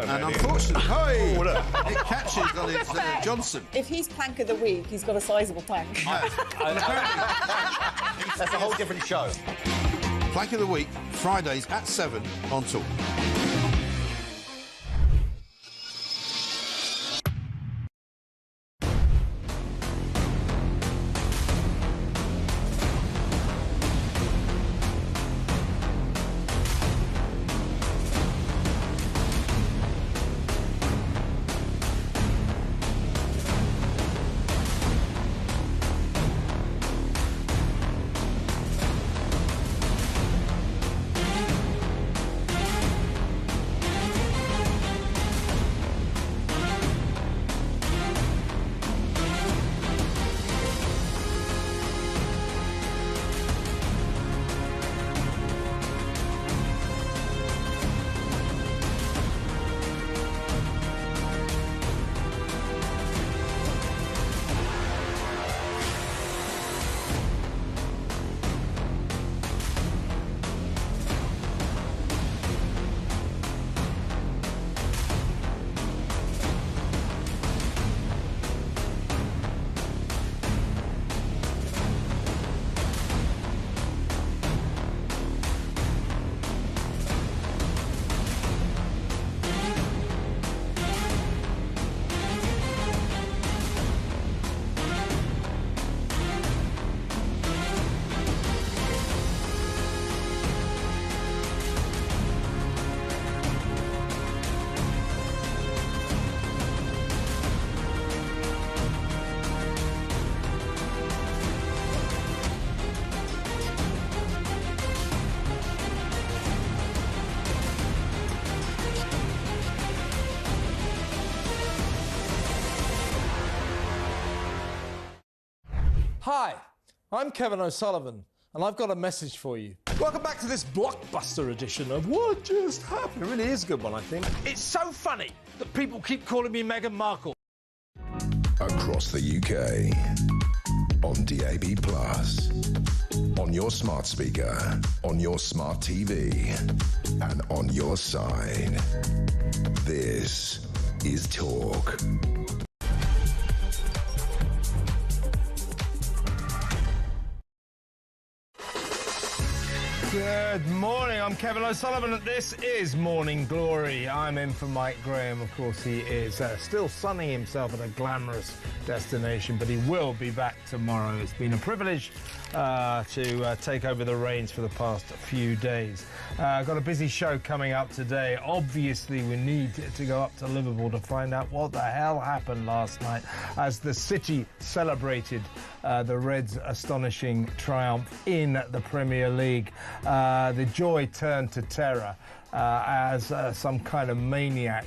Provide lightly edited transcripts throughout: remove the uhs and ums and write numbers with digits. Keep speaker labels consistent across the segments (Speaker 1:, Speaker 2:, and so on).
Speaker 1: And unfortunately,
Speaker 2: Oh, look.
Speaker 1: it catches on his Johnson.
Speaker 3: If he's plank of the week, he's got a sizable plank.
Speaker 1: Yes.
Speaker 2: That's a whole different show.
Speaker 1: Plank of the week, Fridays at 7 on Talk.
Speaker 4: Hi, I'm Kevin O'Sullivan, and I've got a message for you. Welcome back to this blockbuster edition of What Just Happened. It really is a good one, I think. It's so funny that people keep calling me Meghan Markle.
Speaker 5: Across the UK, on DAB+, on your smart speaker, on your smart TV, and on your side. This is Talk.
Speaker 4: Good morning, I'm Kevin O'Sullivan and this is Morning Glory. I'm in for Mike Graham. Of course, he is still sunning himself at a glamorous destination, but he will be back tomorrow. It's been a privilege to take over the reins for the past few days. Got a busy show coming up today. Obviously, we need to go up to Liverpool to find out what the hell happened last night as the city celebrated the Reds' astonishing triumph in the Premier League. The joy turned to terror as some kind of maniac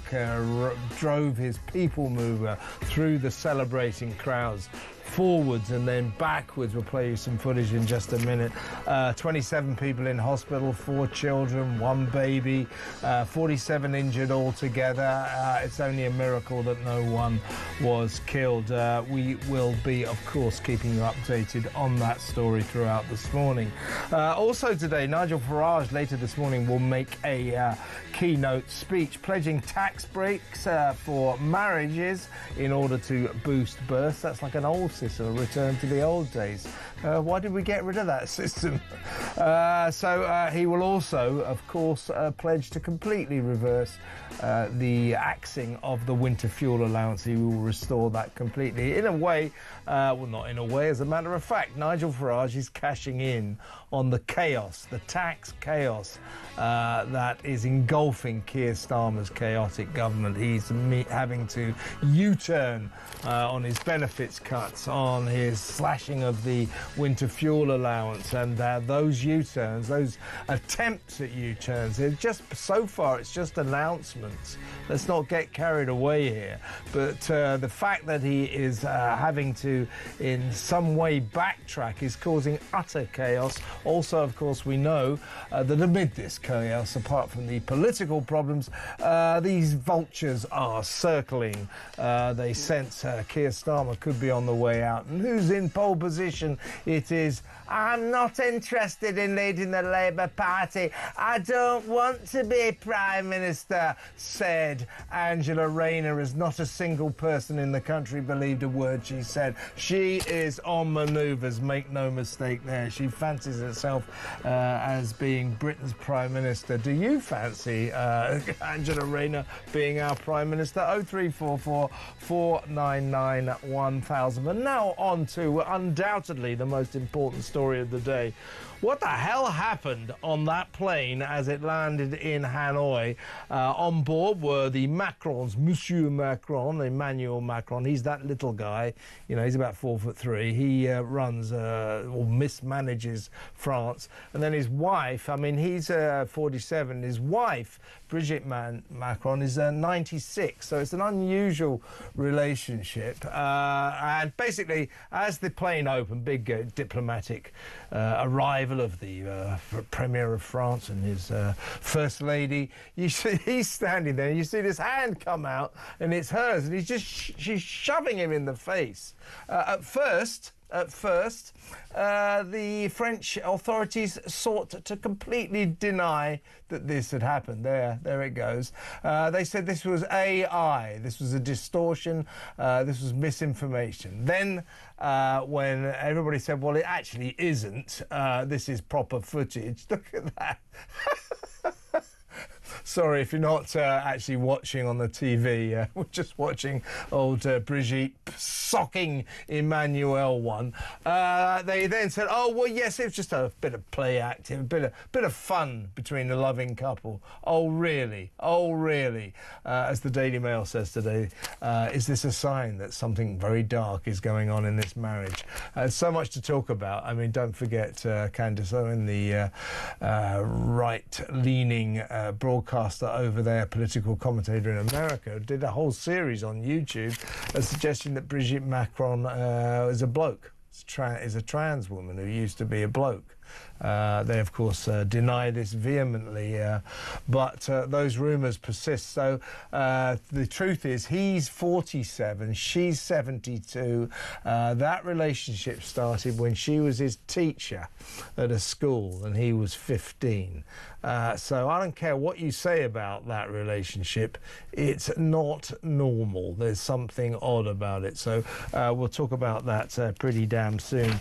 Speaker 4: drove his people mover through the celebrating crowds, forwards and then backwards. We'll play you some footage in just a minute. 27 people in hospital, 4 children, 1 baby, 47 injured altogether. It's only a miracle that no one was killed. We will be, of course, keeping you updated on that story throughout this morning. Also today, Nigel Farage later this morning will make a keynote speech pledging tax breaks for marriages in order to boost births. That's like an old system, a return to the old days. Why did we get rid of that system? So he will also, of course, pledge to completely reverse the axing of the winter fuel allowance. He will restore that completely. In a way, well, not in a way, as a matter of fact, Nigel Farage is cashing in on the chaos, the tax chaos that is engulfing Keir Starmer's chaotic government. He's having to U-turn on his benefits cuts, on his slashing of the winter fuel allowance, and those U-turns, those attempts at U-turns, they're just, so far, it's just announcements. Let's not get carried away here. But the fact that he is having to, in some way, backtrack is causing utter chaos. Also, of course, we know that amid this chaos, apart from the political problems, these vultures are circling. They sense Keir Starmer could be on the way way out. And who's in pole position? It is, I'm not interested in leading the Labour Party. I don't want to be Prime Minister, said Angela Rayner, as not a single person in the country believed a word she said. She is on manoeuvres, make no mistake there. She fancies herself as being Britain's Prime Minister. Do you fancy Angela Rayner being our Prime Minister? 0344 499 1000. And now on to undoubtedly the most important story of the day. What the hell happened on that plane as it landed in Hanoi? On board were the Macrons, Monsieur Macron, Emmanuel Macron. He's that little guy, you know, he's about 4'3". He runs or mismanages France. And then his wife, I mean, he's 47. His wife, Brigitte Macron, is 96. So it's an unusual relationship. And basically, as the plane opened, big diplomatic arrival of the Premier of France and his First Lady, you see, he's standing there, you see this hand come out, and it's hers, and she's shoving him in the face. At first, the French authorities sought to completely deny that this had happened. There it goes. They said this was AI, this was a distortion, this was misinformation. Then, when everybody said, well, it actually isn't, this is proper footage, look at that. Sorry if you're not actually watching on the TV. We're just watching old Brigitte socking Emmanuel one. They then said, oh, well, yes, it was just a bit of play acting, a bit of fun between the loving couple. Oh, really? Oh, really? As the Daily Mail says today, is this a sign that something very dark is going on in this marriage? So much to talk about. I mean, don't forget Candace Owen, the right-leaning broadcaster over there, political commentator in America, did a whole series on YouTube suggesting that Brigitte Macron is a bloke, is a trans woman who used to be a bloke. They, of course, deny this vehemently, but those rumours persist. So the truth is he's 47, she's 72. That relationship started when she was his teacher at a school and he was 15. So I don't care what you say about that relationship, it's not normal. There's something odd about it. So we'll talk about that pretty damn soon.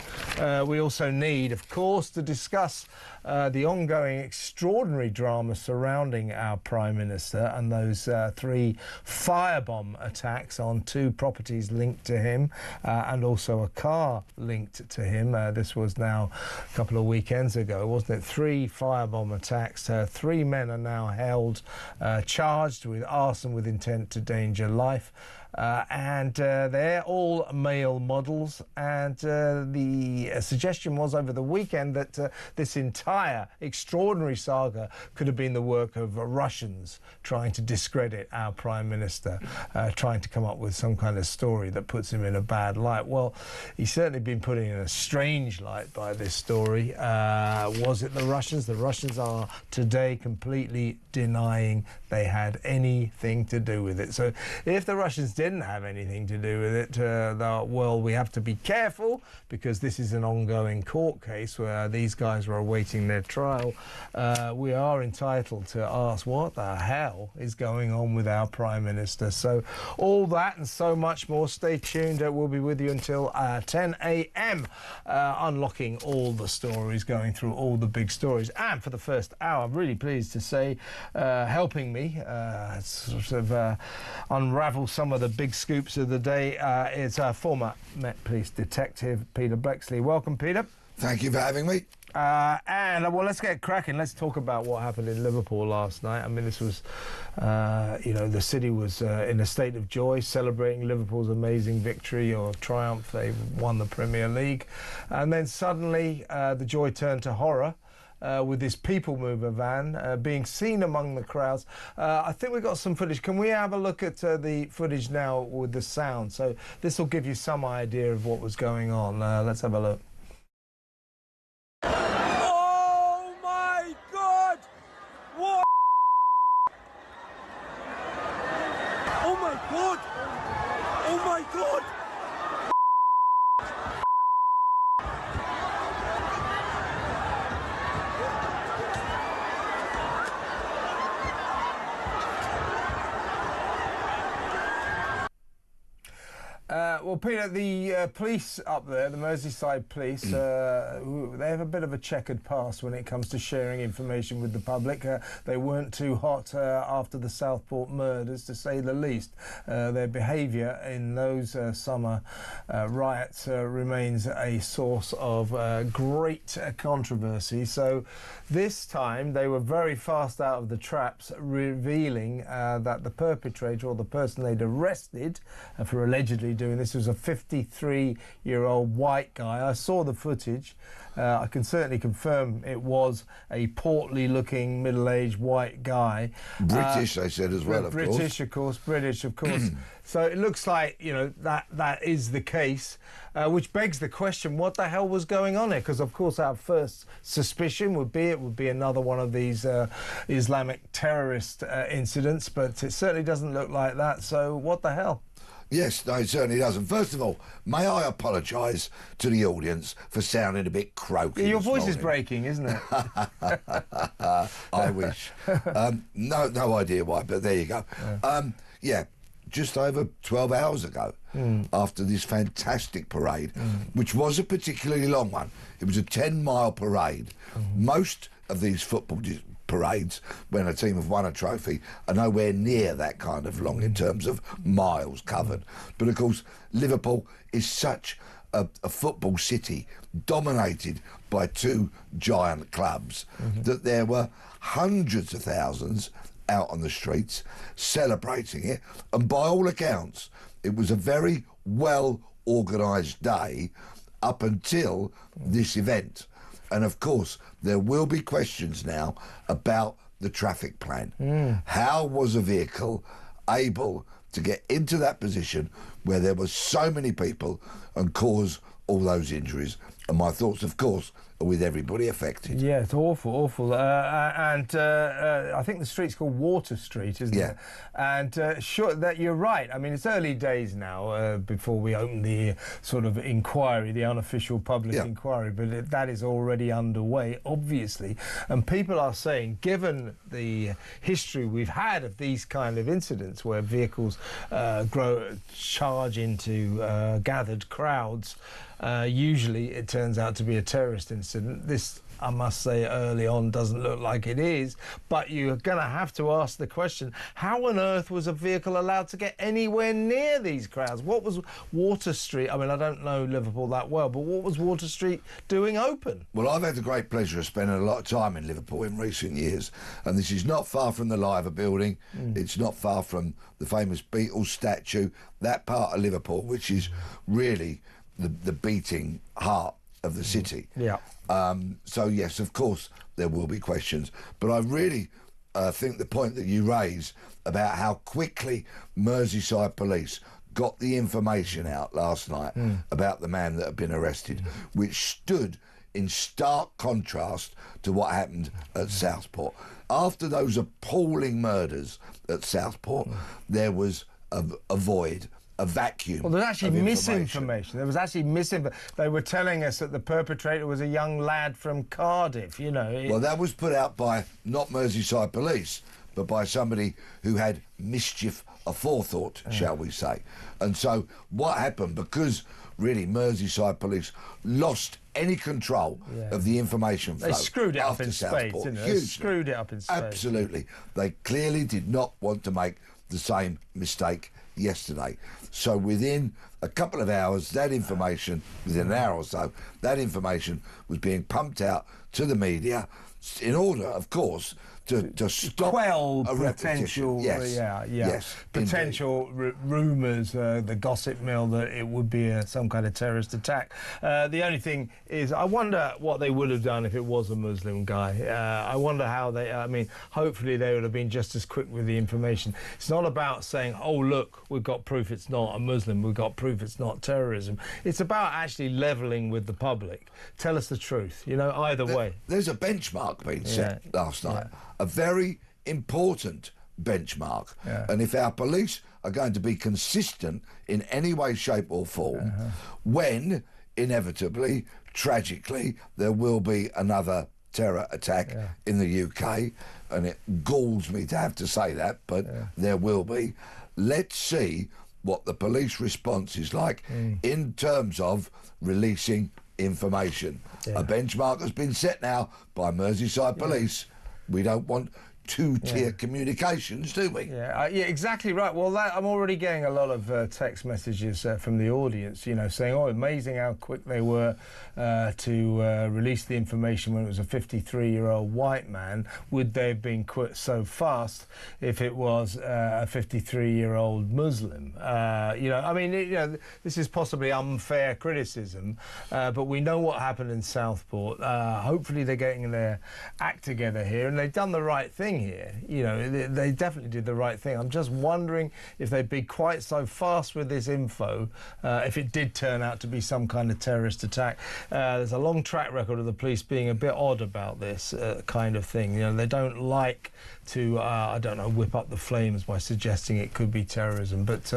Speaker 4: We also need, of course, to discuss the ongoing extraordinary drama surrounding our Prime Minister and those 3 firebomb attacks on 2 properties linked to him and also a car linked to him. This was now a couple of weekends ago, wasn't it? 3 firebomb attacks. 3 men are now held, charged with arson with intent to endanger life. And they're all male models, and the suggestion was over the weekend that this entire extraordinary saga could have been the work of Russians trying to discredit our Prime Minister, trying to come up with some kind of story that puts him in a bad light. Well, he's certainly been put in a strange light by this story. Was it the Russians? The Russians are today completely denying they had anything to do with it. So if the Russians didn't have anything to do with it, well, we have to be careful because this is an ongoing court case where these guys are awaiting their trial. We are entitled to ask what the hell is going on with our Prime Minister. So all that and so much more. Stay tuned. We'll be with you until 10 a.m. Unlocking all the stories, going through all the big stories. And for the first hour, I'm really pleased to say, helping me sort of unravel some of the big scoops of the day is former Met Police Detective Peter Bexley. Welcome, Peter.
Speaker 2: Thank you for having me.
Speaker 4: And well, let's get cracking. Let's talk about what happened in Liverpool last night. I mean, this was, you know, the city was in a state of joy, celebrating Liverpool's amazing victory or triumph. They won the Premier League. And then suddenly the joy turned to horror. With this People Mover van being seen among the crowds. I think we've got some footage. Can we have a look at the footage now with the sound? So this will give you some idea of what was going on. Let's have a look.
Speaker 6: Oh my God! What? Oh my God! Oh my God!
Speaker 4: Well, Peter, the police up there, the Merseyside police, they have a bit of a checkered past when it comes to sharing information with the public. They weren't too hot after the Southport murders, to say the least. Their behaviour in those summer riots remains a source of great controversy. So this time they were very fast out of the traps, revealing that the perpetrator, or the person they'd arrested for allegedly doing this, was a 53-year-old white guy. I saw the footage. I can certainly confirm it was a portly-looking, middle-aged white guy.
Speaker 2: British, they said as well, of course.
Speaker 4: British, of course. So it looks like, you know, that is the case, which begs the question: what the hell was going on here? Because, of course, our first suspicion would be another one of these Islamic terrorist incidents, but it certainly doesn't look like that. So what the hell?
Speaker 2: Yes, no, it certainly doesn't. First of all, may I apologise to the audience for sounding a bit croaky.
Speaker 4: Your
Speaker 2: this
Speaker 4: voice is
Speaker 2: morning.
Speaker 4: breaking, isn't it?
Speaker 2: I wish. No idea why, but there you go. Yeah, just over 12 hours ago, after this fantastic parade, which was a particularly long one. It was a 10-mile parade. Most of these football parades, when a team have won a trophy, are nowhere near that kind of long in terms of miles covered. But of course, Liverpool is such a football city dominated by two giant clubs that there were hundreds of thousands out on the streets celebrating it, and by all accounts it was a very well organised day up until this event. And of course, there will be questions now about the traffic plan. How was a vehicle able to get into that position where there were so many people and cause all those injuries? And my thoughts, of course, are with everybody affected.
Speaker 4: Yeah, it's awful. I think the street's called Water Street, isn't it? And sure, that you're right. I mean, it's early days now before we open the sort of inquiry, the unofficial public inquiry, but that is already underway, obviously. And people are saying, given the history we've had of these kind of incidents where vehicles charge into gathered crowds, usually it turns out to be a terrorist incident. This, I must say, early on doesn't look like it is, but you're going to have to ask the question, how on earth was a vehicle allowed to get anywhere near these crowds? What was Water Street? I mean, I don't know Liverpool that well, but what was Water Street doing open?
Speaker 2: Well, I've had the great pleasure of spending a lot of time in Liverpool in recent years, and this is not far from the Liver building. It's not far from the famous Beatles statue, that part of Liverpool, which is really the beating heart of the city. So yes, of course there will be questions, but I really think the point that you raise about how quickly Merseyside police got the information out last night about the man that had been arrested, which stood in stark contrast to what happened at Southport. After those appalling murders at Southport, there was a void, a vacuum.
Speaker 4: Well, there's actually
Speaker 2: of
Speaker 4: misinformation. There was actually misinformation. They were telling us that the perpetrator was a young lad from Cardiff, you know.
Speaker 2: Well, that was put out by not Merseyside police, but by somebody who had mischief aforethought, shall we say. And so what happened, because really Merseyside police lost any control of the information flow.
Speaker 4: They screwed it up in spades,
Speaker 2: Southport,
Speaker 4: didn't they? They screwed it up in spades.
Speaker 2: Absolutely. They clearly did not want to make the same mistake yesterday. So within a couple of hours, that information, within an hour or so, that information was being pumped out to the media in order, of course, to stop
Speaker 4: quell
Speaker 2: a
Speaker 4: potential,
Speaker 2: repetition.
Speaker 4: Potential rumours, the gossip mill that it would be some kind of terrorist attack. The only thing is, I wonder what they would have done if it was a Muslim guy. I wonder how they. I mean, hopefully they would have been just as quick with the information. It's not about saying, "Oh, look, we've got proof it's not a Muslim. We've got proof it's not terrorism." It's about actually levelling with the public. Tell us the truth. You know, either way.
Speaker 2: There's a benchmark being set last night. A very important benchmark. And if our police are going to be consistent in any way, shape or form, when inevitably, tragically, there will be another terror attack in the UK, and it galls me to have to say that, but there will be. Let's see what the police response is like in terms of releasing information. A benchmark has been set now by Merseyside Police. We don't want two-tier communications, do we?
Speaker 4: Yeah, exactly right. Well, I'm already getting a lot of text messages from the audience, you know, saying, oh, amazing how quick they were to release the information when it was a 53-year-old white man. Would they have been quit so fast if it was a 53-year-old Muslim? You know, I mean, you know, this is possibly unfair criticism, but we know what happened in Southport. Hopefully they're getting their act together here, and they've done the right thing here. You know, they definitely did the right thing. I'm just wondering if they'd be quite so fast with this info if it did turn out to be some kind of terrorist attack. There's a long track record of the police being a bit odd about this kind of thing. You know, they don't like to, I don't know, whip up the flames by suggesting it could be terrorism. But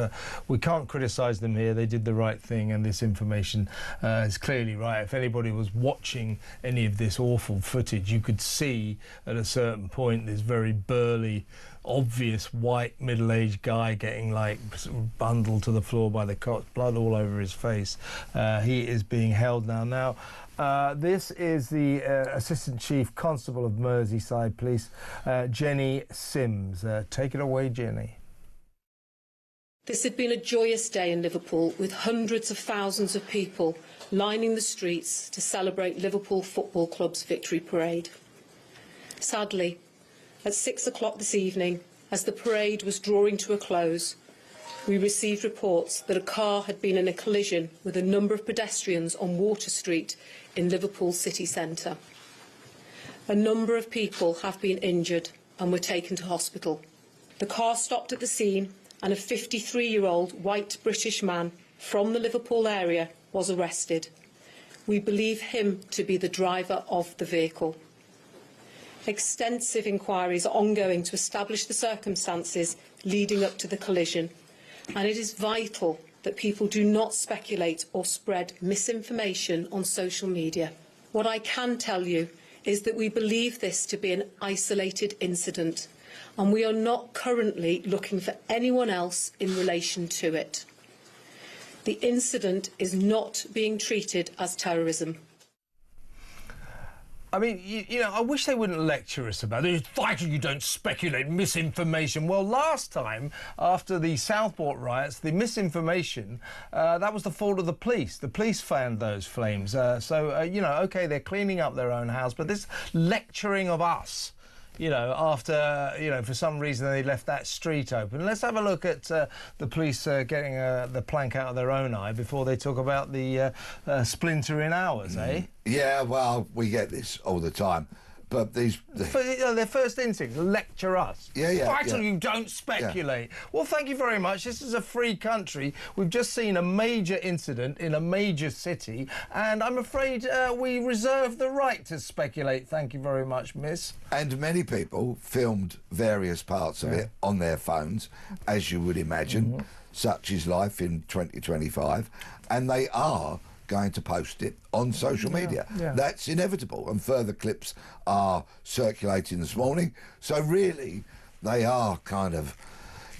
Speaker 4: we can't criticise them here. They did the right thing, and this information is clearly right. If anybody was watching any of this awful footage, you could see at a certain point this very burly, obvious white middle-aged guy getting like bundled to the floor by the cops, blood all over his face. He is being held now. This is the Assistant Chief Constable of Merseyside Police, Jenny Sims. Take it away, Jenny.
Speaker 7: This had been a joyous day in Liverpool, with hundreds of thousands of people lining the streets to celebrate Liverpool Football Club's victory parade. Sadly, at 6 o'clock this evening, as the parade was drawing to a close, we received reports that a car had been in a collision with a number of pedestrians on Water Street in Liverpool city centre. A number of people have been injured and were taken to hospital. The car stopped at the scene, and a 53-year-old white British man from the Liverpool area was arrested. We believe him to be the driver of the vehicle. Extensive inquiries are ongoing to establish the circumstances leading up to the collision, and it is vital that people do not speculate or spread misinformation on social media. What I can tell you is that we believe this to be an isolated incident, and we are not currently looking for anyone else in relation to it. The incident is not being treated as terrorism.
Speaker 4: I mean, you know, I wish they wouldn't lecture us about it. It's vital you don't speculate misinformation. Well, last time, after the Southport riots, the misinformation, that was the fault of the police. The police fanned those flames. You know, OK, they're cleaning up their own house, but this lecturing of us, you know, after, you know, for some reason they left that street open. Let's have a look at the police getting the plank out of their own eye before they talk about the splintering hours, eh?
Speaker 2: Yeah, well, we get this all the time. But these...
Speaker 4: You know, their first instinct, lecture us. Vital you don't speculate. Yeah. Well, thank you very much. This is a free country. We've just seen a major incident in a major city, and I'm afraid we reserve the right to speculate. Thank you very much, miss.
Speaker 2: And many people filmed various parts of it on their phones, as you would imagine. Such is life in 2025. And they are going to post it on social media. That's inevitable, and further clips are circulating this morning. So really, they are kind of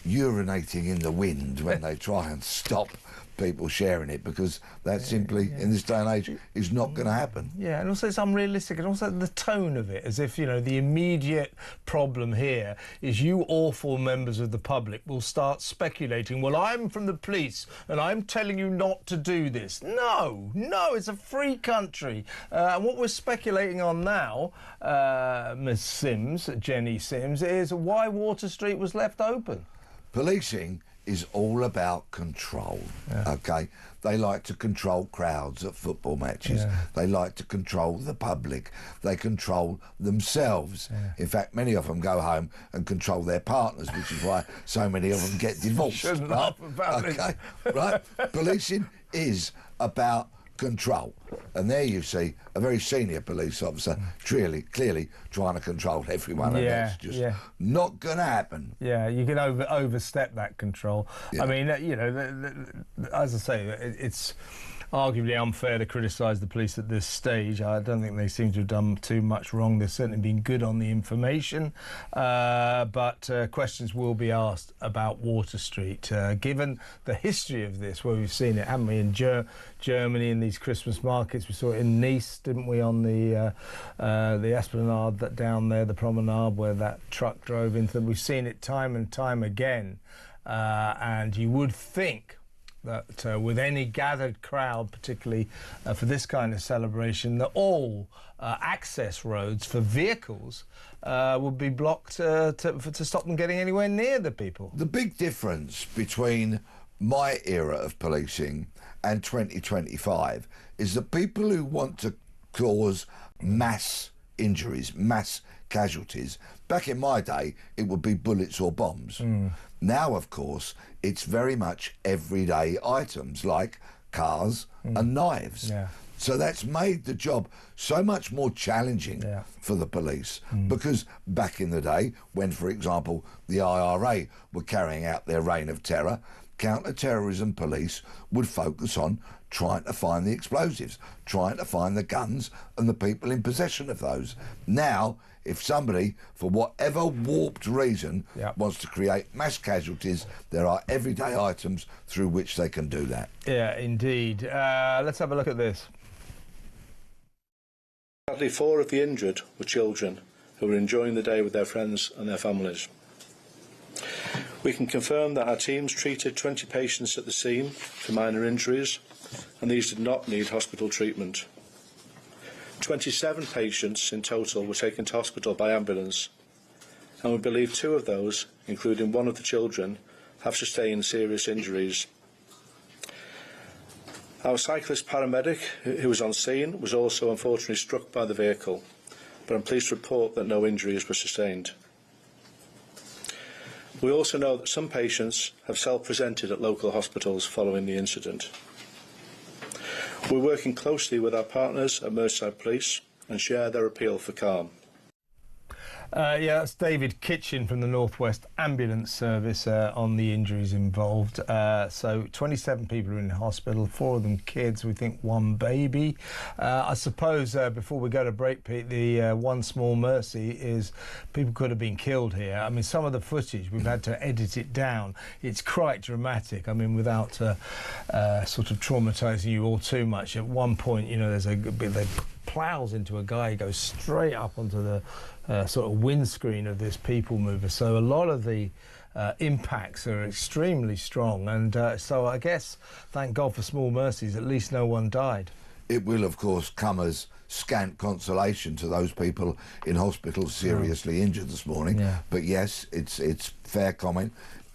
Speaker 2: urinating in the wind when they try and stop people sharing it, because that simply, in this day and age, is not going to happen.
Speaker 4: Yeah, and also it's unrealistic, and also the tone of it, as if, you know, the immediate problem here is you awful members of the public will start speculating, well, I'm from the police and I'm telling you not to do this. No, it's a free country. And what we're speculating on now, Ms. Sims, Jenny Sims, is why Water Street was left open.
Speaker 2: Policing is all about control, OK? They like to control crowds at football matches. They like to control the public. They control themselves. In fact, many of them go home and control their partners, which is why so many of them get divorced.
Speaker 4: Shouldn't laugh about it.
Speaker 2: OK, right? Policing is about control. And there you see a very senior police officer clearly trying to control everyone, and that's just not going to happen.
Speaker 4: Yeah, you can overstep that control. I mean, you know, as I say, it's arguably unfair to criticise the police at this stage. I don't think they seem to have done too much wrong. They've certainly been good on the information, but questions will be asked about Water Street, given the history of this, where we've seen it, haven't we, in Germany in these Christmas markets. We saw it in Nice, didn't we, on the Esplanade that down there, the promenade where that truck drove into them. We've seen it time and time again, and you would think that with any gathered crowd, particularly for this kind of celebration, that all access roads for vehicles would be blocked to stop them getting anywhere near the people.
Speaker 2: The big difference between my era of policing and 2025 is that people who want to cause mass injuries, mass casualties, back in my day, it would be bullets or bombs. Now, of course, it's very much everyday items like cars and knives.
Speaker 4: Yeah.
Speaker 2: So that's made the job so much more challenging for the police, because back in the day, when, for example, the IRA were carrying out their reign of terror, counter-terrorism police would focus on trying to find the explosives, trying to find the guns and the people in possession of those. Now, if somebody, for whatever warped reason, wants to create mass casualties, there are everyday items through which they can do that.
Speaker 4: Yeah, indeed. Let's have a look at this.
Speaker 8: Sadly, 4 of the injured were children who were enjoying the day with their friends and their families. We can confirm that our teams treated 20 patients at the scene for minor injuries, and these did not need hospital treatment. 27 patients in total were taken to hospital by ambulance, and we believe 2 of those, including one of the children, have sustained serious injuries. Our cyclist paramedic, who was on scene, was also unfortunately struck by the vehicle, but I'm pleased to report that no injuries were sustained. We also know that some patients have self-presented at local hospitals following the incident. We're working closely with our partners at Merseyside Police and share their appeal for calm.
Speaker 4: Yeah, that's David Kitchen from the North West Ambulance Service on the injuries involved. So 27 people are in hospital, 4 of them kids, we think 1 baby. I suppose before we go to break, Pete, the one small mercy is people could have been killed here. I mean, some of the footage, we've had to edit it down. It's quite dramatic. I mean, without sort of traumatising you all too much. At one point, you know, there's a bit that ploughs into a guy, goes straight up onto the sort of windscreen of this people mover. So a lot of the impacts are extremely strong, and so I guess, thank God for small mercies, at least no one died.
Speaker 2: It will, of course, come as scant consolation to those people in hospital seriously injured this morning. But yes, it's fair comment.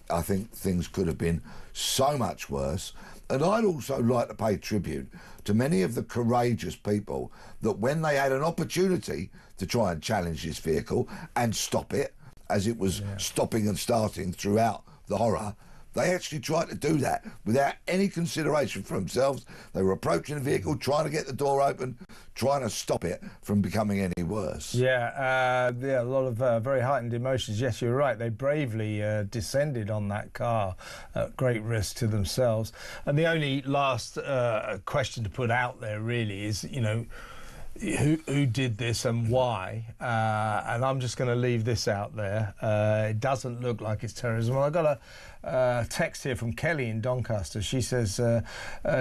Speaker 2: I think things could have been so much worse. And I'd also like to pay tribute to many of the courageous people that, when they had an opportunity to try and challenge this vehicle and stop it, as it was stopping and starting throughout the horror, they actually tried to do that without any consideration for themselves. They were approaching the vehicle, trying to get the door open, trying to stop it from becoming any worse.
Speaker 4: Yeah, a lot of very heightened emotions. Yes, you're right. They bravely descended on that car at great risk to themselves. And the only last question to put out there really is, you know, who did this and why, and I'm just going to leave this out there. It doesn't look like it's terrorism. Well, I got a text here from Kelly in Doncaster. She says,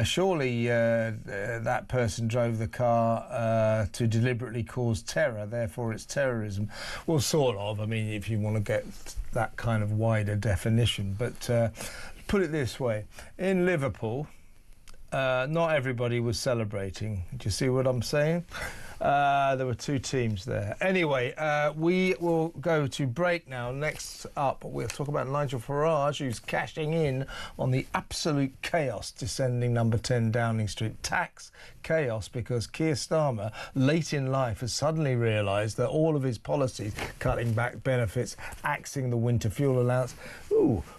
Speaker 4: surely that person drove the car to deliberately cause terror, therefore it's terrorism. Well, sort of. I mean, if you want to get that kind of wider definition. But put it this way, in Liverpool, not everybody was celebrating. Do you see what I'm saying? There were 2 teams there. Anyway, we will go to break now. Next up, we'll talk about Nigel Farage, who's cashing in on the absolute chaos descending number 10 Downing Street. Tax chaos, because Keir Starmer, late in life, has suddenly realised that all of his policies, cutting back benefits, axing the winter fuel allowance,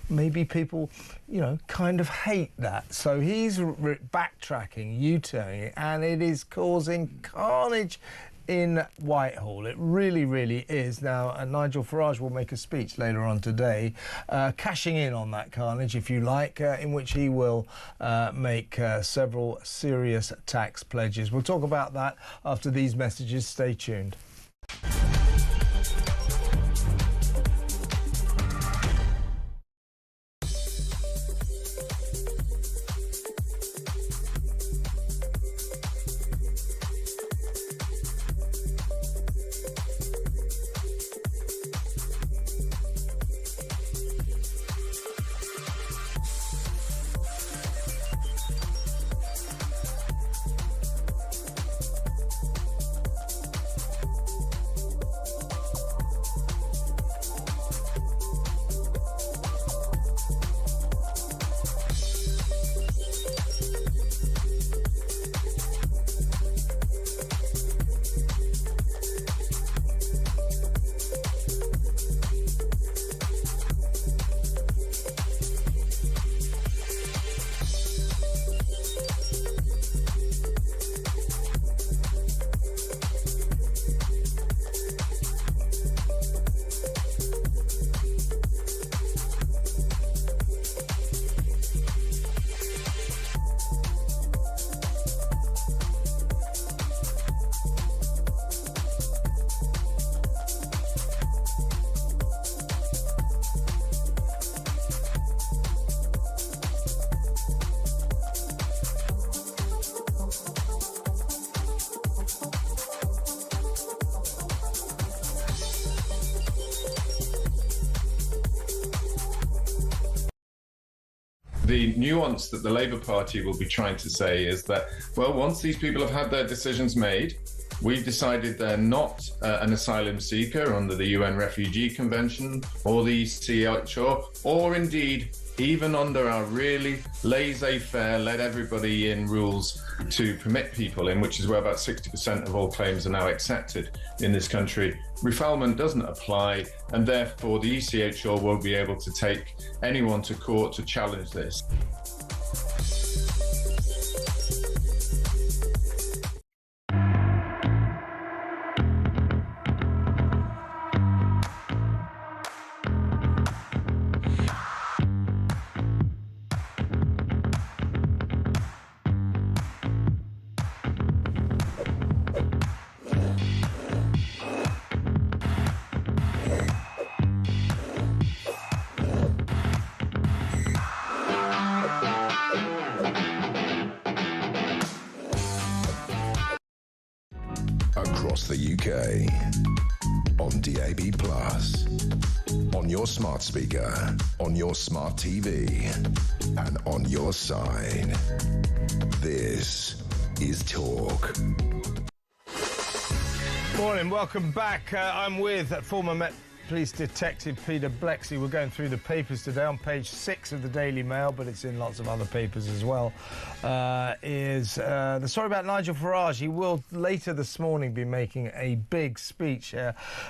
Speaker 4: maybe people, you know, kind of hate that. So he's backtracking, U-turning it, and it is causing carnage in Whitehall. It really, really is. Now, Nigel Farage will make a speech later on today, cashing in on that carnage, if you like, in which he will make several serious tax pledges. We'll talk about that after these messages. Stay tuned.
Speaker 9: The nuance that the Labour Party will be trying to say is that, well, once these people have had their decisions made, we've decided they're not an asylum seeker under the UN Refugee Convention or the ECHR, or indeed even under our really laissez-faire, let everybody in rules to permit people in, which is where about 60% of all claims are now accepted in this country. Refoulement doesn't apply, and therefore the ECHR won't be able to take anyone to court to challenge this.
Speaker 5: Across the UK, on DAB+, on your smart speaker, on your smart TV, and on your side. This is Talk.
Speaker 4: Morning, welcome back. I'm with former Met Police Detective Peter Blexley. We're going through the papers today on page 6 of the Daily Mail, but it's in lots of other papers as well. Is the story about Nigel Farage. He will later this morning be making a big speech,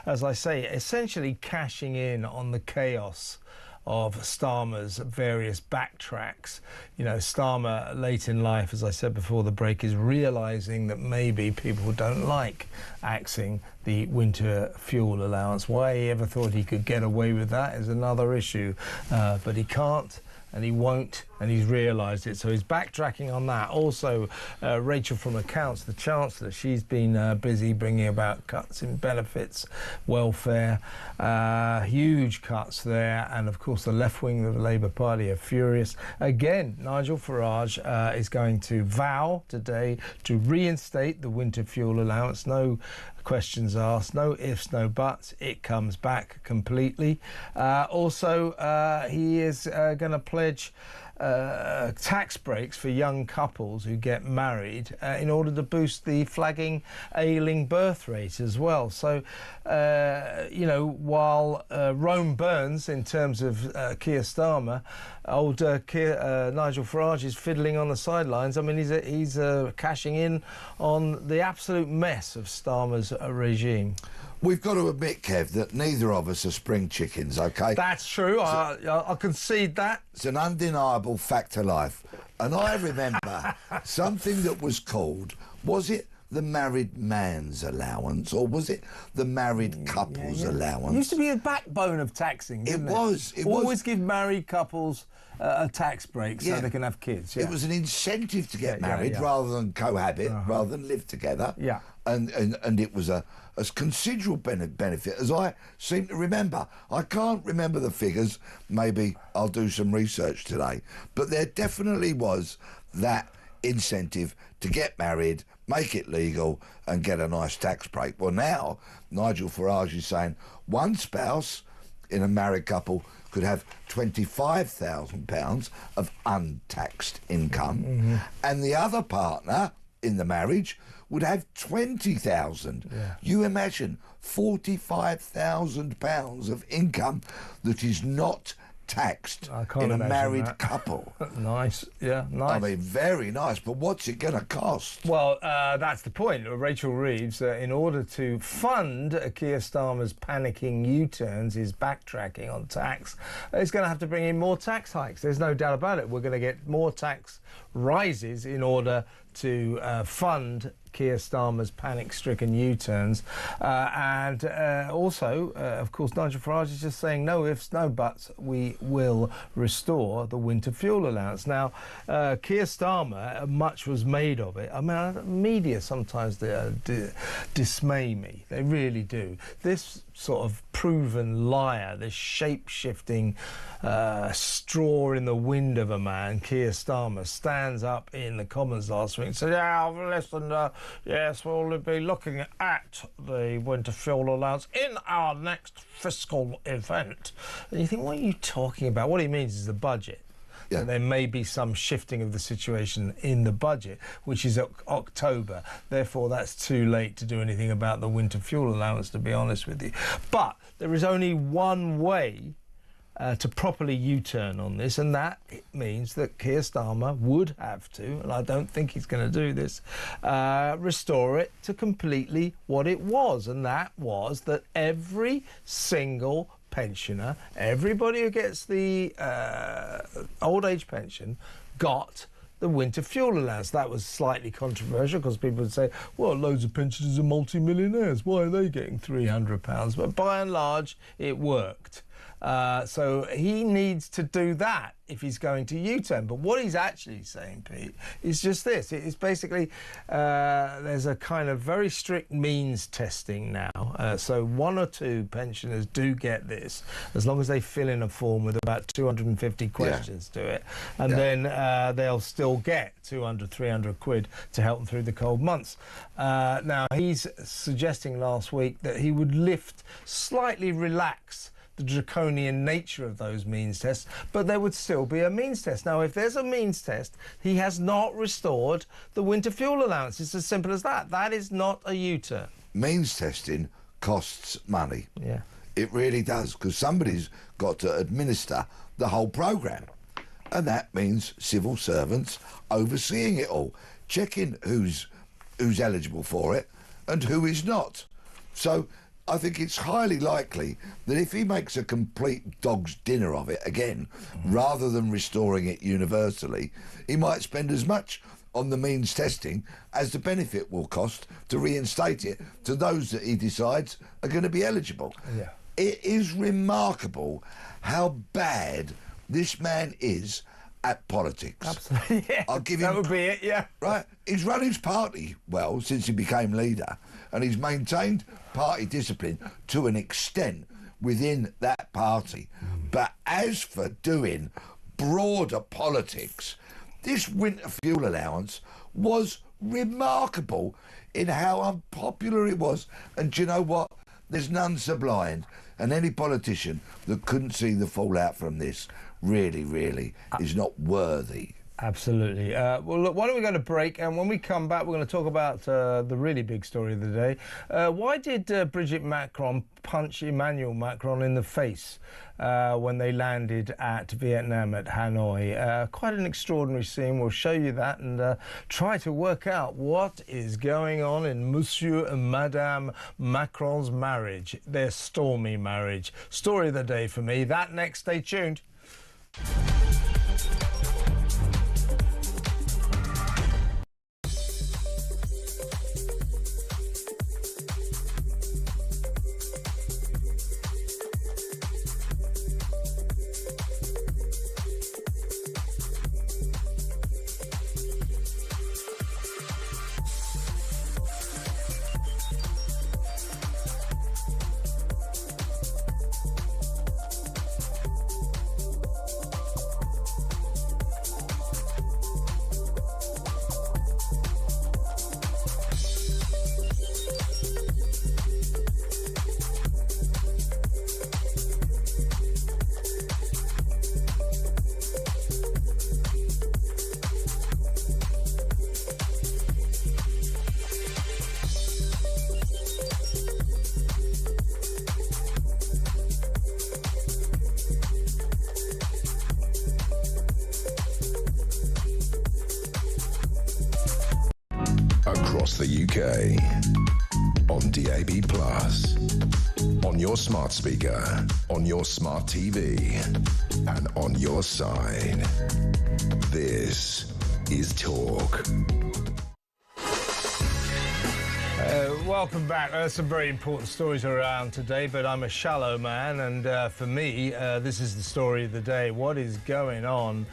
Speaker 4: as I say, essentially cashing in on the chaos of Starmer's various backtracks. You know, Starmer, late in life, as I said before the break, is realising that maybe people don't like axing the winter fuel allowance. Why he ever thought he could get away with that is another issue, but he can't. And he won't, and he's realised it. So he's backtracking on that. Also, Rachel from Accounts, the Chancellor, she's been busy bringing about cuts in benefits, welfare, huge cuts there. And of course, the left wing of the Labour Party are furious. Again, Nigel Farage is going to vow today to reinstate the winter fuel allowance. No questions asked, no ifs, no buts. It comes back completely. Also, he is going to pledge tax breaks for young couples who get married in order to boost the flagging ailing birth rate as well. So, you know, while Rome burns in terms of Keir Starmer, old Nigel Farage is fiddling on the sidelines. I mean, he's cashing in on the absolute mess of Starmer's regime.
Speaker 2: We've got to admit, Kev, that neither of us are spring chickens, OK?
Speaker 4: That's true. I'll concede that.
Speaker 2: It's an undeniable fact of life. And I remember something that was called, was it the married man's allowance, or was it the married couple's allowance?
Speaker 4: It used to be the backbone of taxing, didn't it?
Speaker 2: It
Speaker 4: Always
Speaker 2: was.
Speaker 4: give married couples a tax break so they can have kids. Yeah.
Speaker 2: It was an incentive to get married rather than cohabit, rather than live together.
Speaker 4: Yeah.
Speaker 2: And it was a considerable benefit, as I seem to remember. I can't remember the figures. Maybe I'll do some research today. But there definitely was that incentive to get married, make it legal, and get a nice tax break. Well, now Nigel Farage is saying one spouse in a married couple could have £25,000 of untaxed income, and the other partner in the marriage would have 20,000. You imagine £45,000 of income that is not taxed in a married couple.
Speaker 4: Nice, yeah, nice.
Speaker 2: I mean, very nice, but what's it going to cost?
Speaker 4: Well, that's the point. Rachel Reeves, in order to fund Keir Starmer's panicking U-turns, his backtracking on tax, is going to have to bring in more tax hikes. There's no doubt about it. We're going to get more tax rises in order to fund Keir Starmer's panic-stricken U-turns. And also, of course, Nigel Farage is just saying no ifs, no buts, we will restore the winter fuel allowance. Now, Keir Starmer, much was made of it. I mean, media sometimes dismay me. They really do. This sort of proven liar, this shape-shifting straw in the wind of a man, Keir Starmer, stands up in the Commons last week and said, yeah, listen, yes, we'll be looking at the winter fuel allowance in our next fiscal event. And you think, what are you talking about? What he means is the budget. Yeah. There may be some shifting of the situation in the budget, which is October. Therefore, that's too late to do anything about the winter fuel allowance, to be honest with you. But there is only one way to properly U-turn on this, and that means that Keir Starmer would have to, and I don't think he's going to do this, restore it to completely what it was, and that was that every single pensioner, everybody who gets the old age pension, got the winter fuel allowance. That was slightly controversial because people would say, well, loads of pensioners are multi-millionaires, why are they getting £300? But by and large, it worked. So he needs to do that if he's going to U-turn. But what he's actually saying, Pete, is just this. It's basically there's a kind of very strict means testing now. So one or two pensioners do get this, as long as they fill in a form with about 250 questions to it. And then they'll still get 200, 300 quid to help them through the cold months. Now, he's suggesting last week that he would slightly relax the draconian nature of those means tests, but there would still be a means test. Now, if there's a means test, he has not restored the winter fuel allowance. It's as simple as that. That is not a U-turn.
Speaker 2: Means testing costs money.
Speaker 4: Yeah.
Speaker 2: It really does, because somebody's got to administer the whole programme. And that means civil servants overseeing it all, checking who's eligible for it and who is not. So I think it's highly likely that if he makes a complete dog's dinner of it again, rather than restoring it universally, he might spend as much on the means testing as the benefit will cost to reinstate it to those that he decides are going to be eligible.
Speaker 4: Yeah.
Speaker 2: It is remarkable how bad this man is at politics.
Speaker 4: Absolutely, yeah.
Speaker 2: I'll give him,
Speaker 4: that would be it, yeah.
Speaker 2: Right? He's run his party well since he became leader, and he's maintained party discipline to an extent within that party. But as for doing broader politics, this winter fuel allowance was remarkable in how unpopular it was. And do you know what? There's none so blind, and any politician that couldn't see the fallout from this really is not worthy.
Speaker 4: Absolutely. Well, look, why don't we go to break, and when we come back, we're going to talk about the really big story of the day. Why did Brigitte Macron punch Emmanuel Macron in the face when they landed at Vietnam at Hanoi? Quite an extraordinary scene. We'll show you that and try to work out what is going on in Monsieur and Madame Macron's marriage, their stormy marriage. Story of the day for me. That next. Stay tuned.
Speaker 5: across the UK. On DAB+, on your smart speaker, on your smart TV, and on your side. This is Talk.
Speaker 4: Welcome back. There's some very important stories around today, but I'm a shallow man, and for me, this is the story of the day. What is going on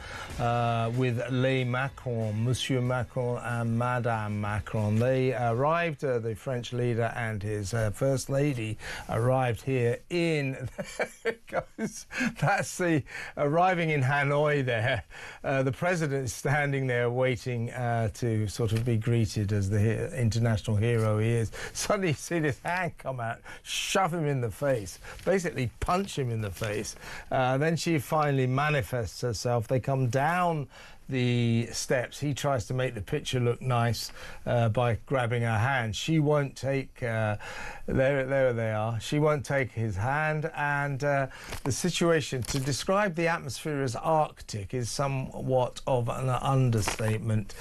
Speaker 4: with les Macron, Monsieur Macron and Madame Macron? They arrived, the French leader and his First Lady arrived here in... That's the arriving in Hanoi there. The president is standing there waiting to sort of be greeted as the international hero he is. Suddenly you see this hand come out, shove him in the face, basically punch him in the face. Then she finally manifests herself. They come down the steps. He tries to make the picture look nice by grabbing her hand. She won't take... there they are. She won't take his hand, and the situation, to describe the atmosphere as Arctic, is somewhat of an understatement.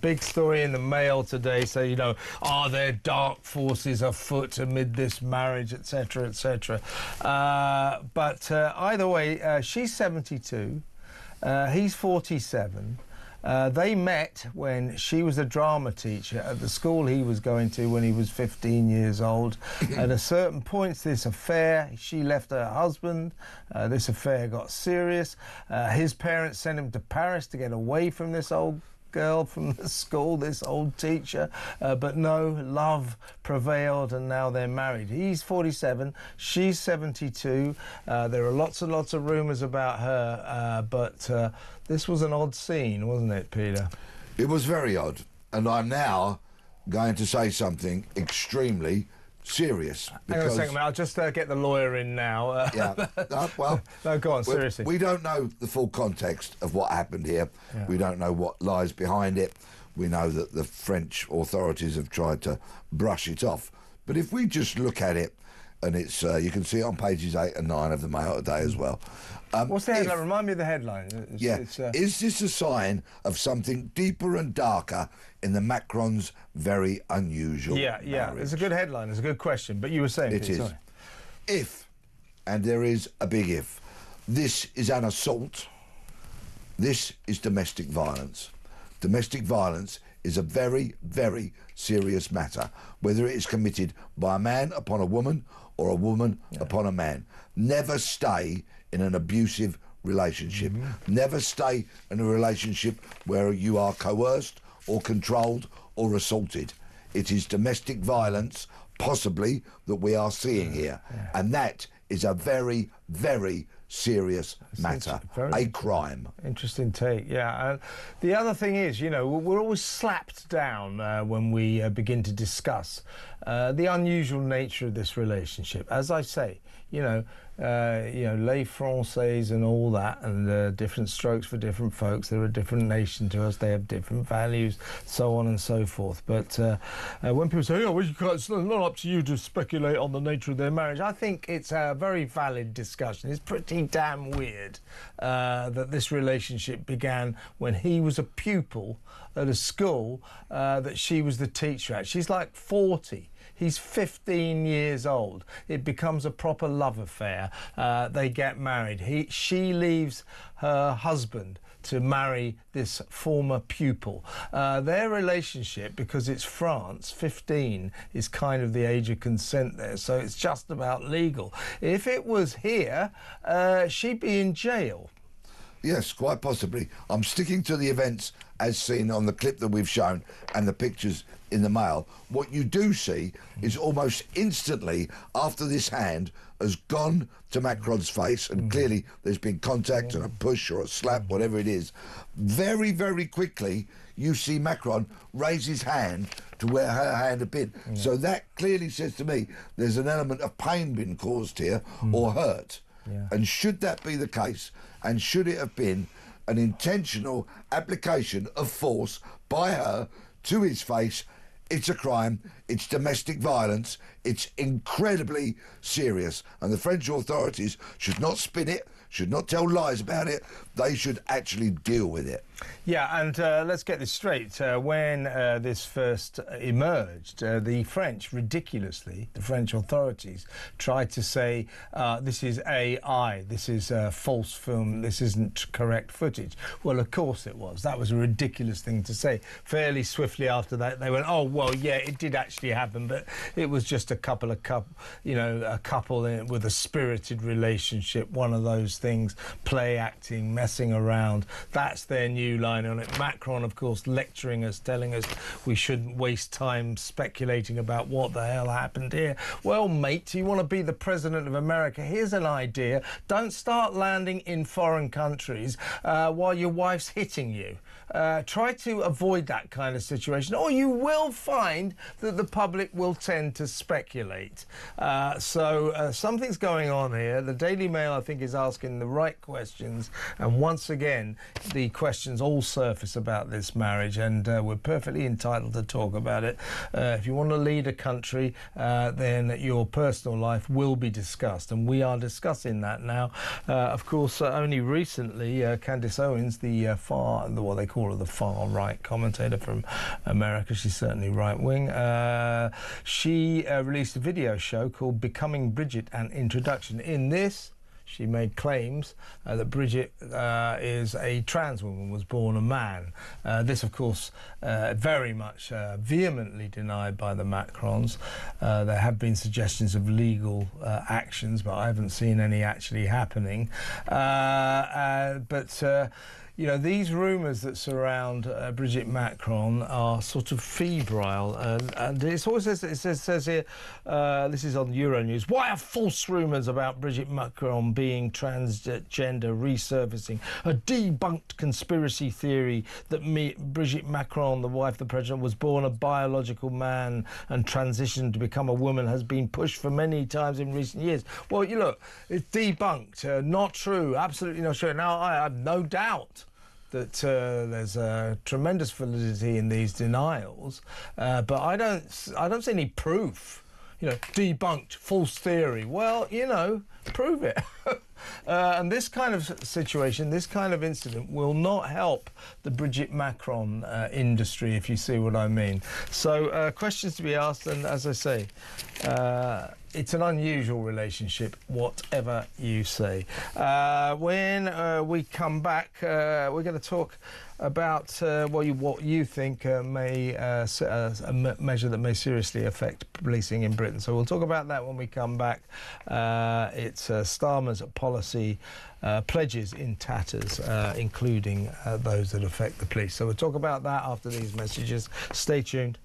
Speaker 4: Big story in the Mail today, so, you know, are there dark forces afoot amid this marriage, etc., etc. But either way, she's 72. He's 47. They met when she was a drama teacher at the school he was going to when he was 15 years old. At a certain point, this affair, she left her husband. This affair got serious. His parents sent him to Paris to get away from this old girl from the school, this old teacher, but no, love prevailed, and now they're married. He's 47, she's 72. There are lots and lots of rumours about her, but this was an odd scene, wasn't it, Peter?
Speaker 2: It was very odd, and I'm now going to say something extremely serious.
Speaker 4: Hang on a second, mate. I'll just get the lawyer in now.
Speaker 2: Yeah. Well,
Speaker 4: no, go on, seriously.
Speaker 2: We don't know the full context of what happened here.
Speaker 4: Yeah.
Speaker 2: We don't know what lies behind it. We know that the French authorities have tried to brush it off. But if we just look at it, and it's you can see it on pages 8 and 9 of the Mail today as well.
Speaker 4: What's the headline? Remind me of the headline.
Speaker 2: Is this a sign of something deeper and darker in the Macrons' very unusual marriage?
Speaker 4: It's a good headline. It's a good question. But you were saying...
Speaker 2: It is.
Speaker 4: Sorry.
Speaker 2: If, and there is a big if, this is an assault, this is domestic violence. Domestic violence is a very, very serious matter, whether it is committed by a man upon a woman or a woman upon a man. Never stay in an abusive relationship. Never stay in a relationship where you are coerced or controlled or assaulted. It is domestic violence, possibly, that we are seeing here. And that is a very, very serious matter, a crime.
Speaker 4: Interesting take, yeah. The other thing is, you know, we're always slapped down when we begin to discuss the unusual nature of this relationship. As I say, you know, les Français and all that, and different strokes for different folks. They're a different nation to us. They have different values, so on and so forth. But when people say, well, it's not up to you to speculate on the nature of their marriage, I think it's a very valid discussion. It's pretty damn weird that this relationship began when he was a pupil at a school that she was the teacher at. She's like 40. He's 15 years old. It becomes a proper love affair. They get married. She leaves her husband to marry this former pupil. Their relationship, because it's France, 15 is kind of the age of consent there, so it's just about legal. If it was here, she'd be in jail.
Speaker 2: Yes, quite possibly. I'm sticking to the events as seen on the clip that we've shown and the pictures in the Mail. What you do see is almost instantly after this hand has gone to Macron's face, and clearly there's been contact and a push or a slap, whatever it is, very, very quickly you see Macron raise his hand to where her hand had been. So that clearly says to me there's an element of pain been caused here or hurt. And should that be the case, and should it have been an intentional application of force by her to his face, it's a crime, it's domestic violence, it's incredibly serious, and the French authorities should not spin it, should not tell lies about it. they should actually deal with it.
Speaker 4: Yeah, and let's get this straight. When this first emerged, the French, ridiculously, the French authorities tried to say this is AI, this is false film, this isn't correct footage. Well, of course it was. That was a ridiculous thing to say. Fairly swiftly after that, they went, oh, well, yeah, it did actually happen, but it was just a couple with a spirited relationship, one of those things, play acting, messing around. That's their new line on it. Macron, of course, lecturing us, telling us we shouldn't waste time speculating about what the hell happened here. Well, mate, you want to be the president of America? Here's an idea. Don't start landing in foreign countries while your wife's hitting you. Try to avoid that kind of situation, or you will find that the public will tend to speculate. So something's going on here. The Daily Mail, I think, is asking the right questions, and once again, the questions all surface about this marriage, and we're perfectly entitled to talk about it. If you want to lead a country, then your personal life will be discussed, and we are discussing that now. Of course, only recently, Candace Owens, what they call her, the far-right commentator from America, she's certainly right-wing, she released a video show called Becoming Bridget, an Introduction. In this, she made claims that Bridget is a trans woman, was born a man. This, of course, very much vehemently denied by the Macrons. There have been suggestions of legal actions, but I haven't seen any actually happening. You know, these rumours that surround Brigitte Macron are sort of febrile, and it always says here, this is on Euronews, why are false rumours about Brigitte Macron being transgender resurfacing? A debunked conspiracy theory that Brigitte Macron, the wife of the president, was born a biological man and transitioned to become a woman has been pushed for many times in recent years. Well, you look, it's debunked, not true, absolutely not true. Now, I have no doubt that there's a tremendous validity in these denials, but I don't see any proof. You know, debunked, false theory. Well, you know, prove it. And this kind of situation, this kind of incident will not help the Brigitte Macron industry, if you see what I mean. So questions to be asked, and as I say, it's an unusual relationship, whatever you say. When we come back, we're going to talk about what you think may a measure that may seriously affect policing in Britain. So we'll talk about that when we come back. It's Starmer's policy pledges in tatters, including those that affect the police. So we'll talk about that after these messages. Stay tuned.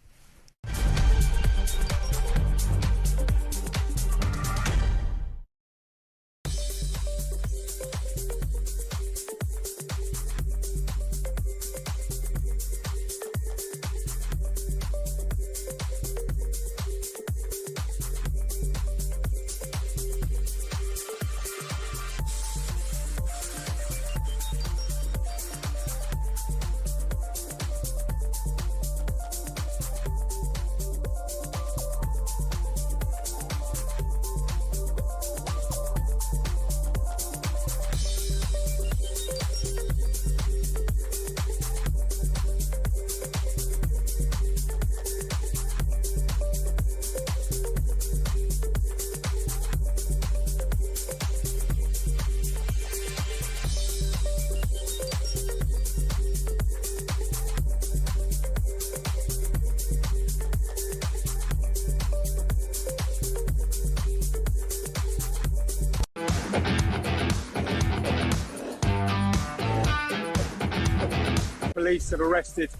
Speaker 6: Police have arrested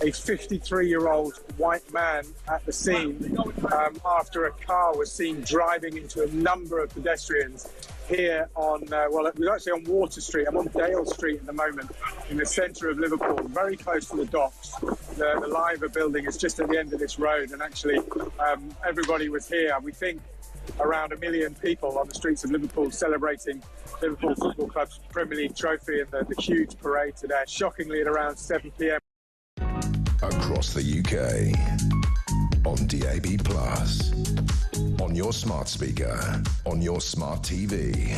Speaker 6: a 53-year-old white man at the scene after a car was seen driving into a number of pedestrians here on, well, it was actually on Water Street. I'm on Dale Street at the moment in the centre of Liverpool, very close to the docks. The Liver building is just at the end of this road, and actually everybody was here. We think around 1 million people on the streets of Liverpool celebrating Liverpool Football Club's Premier League trophy and the huge parade today. Shockingly, at around 7 p.m.
Speaker 5: Across the UK, on DAB+, on your smart speaker, on your smart TV,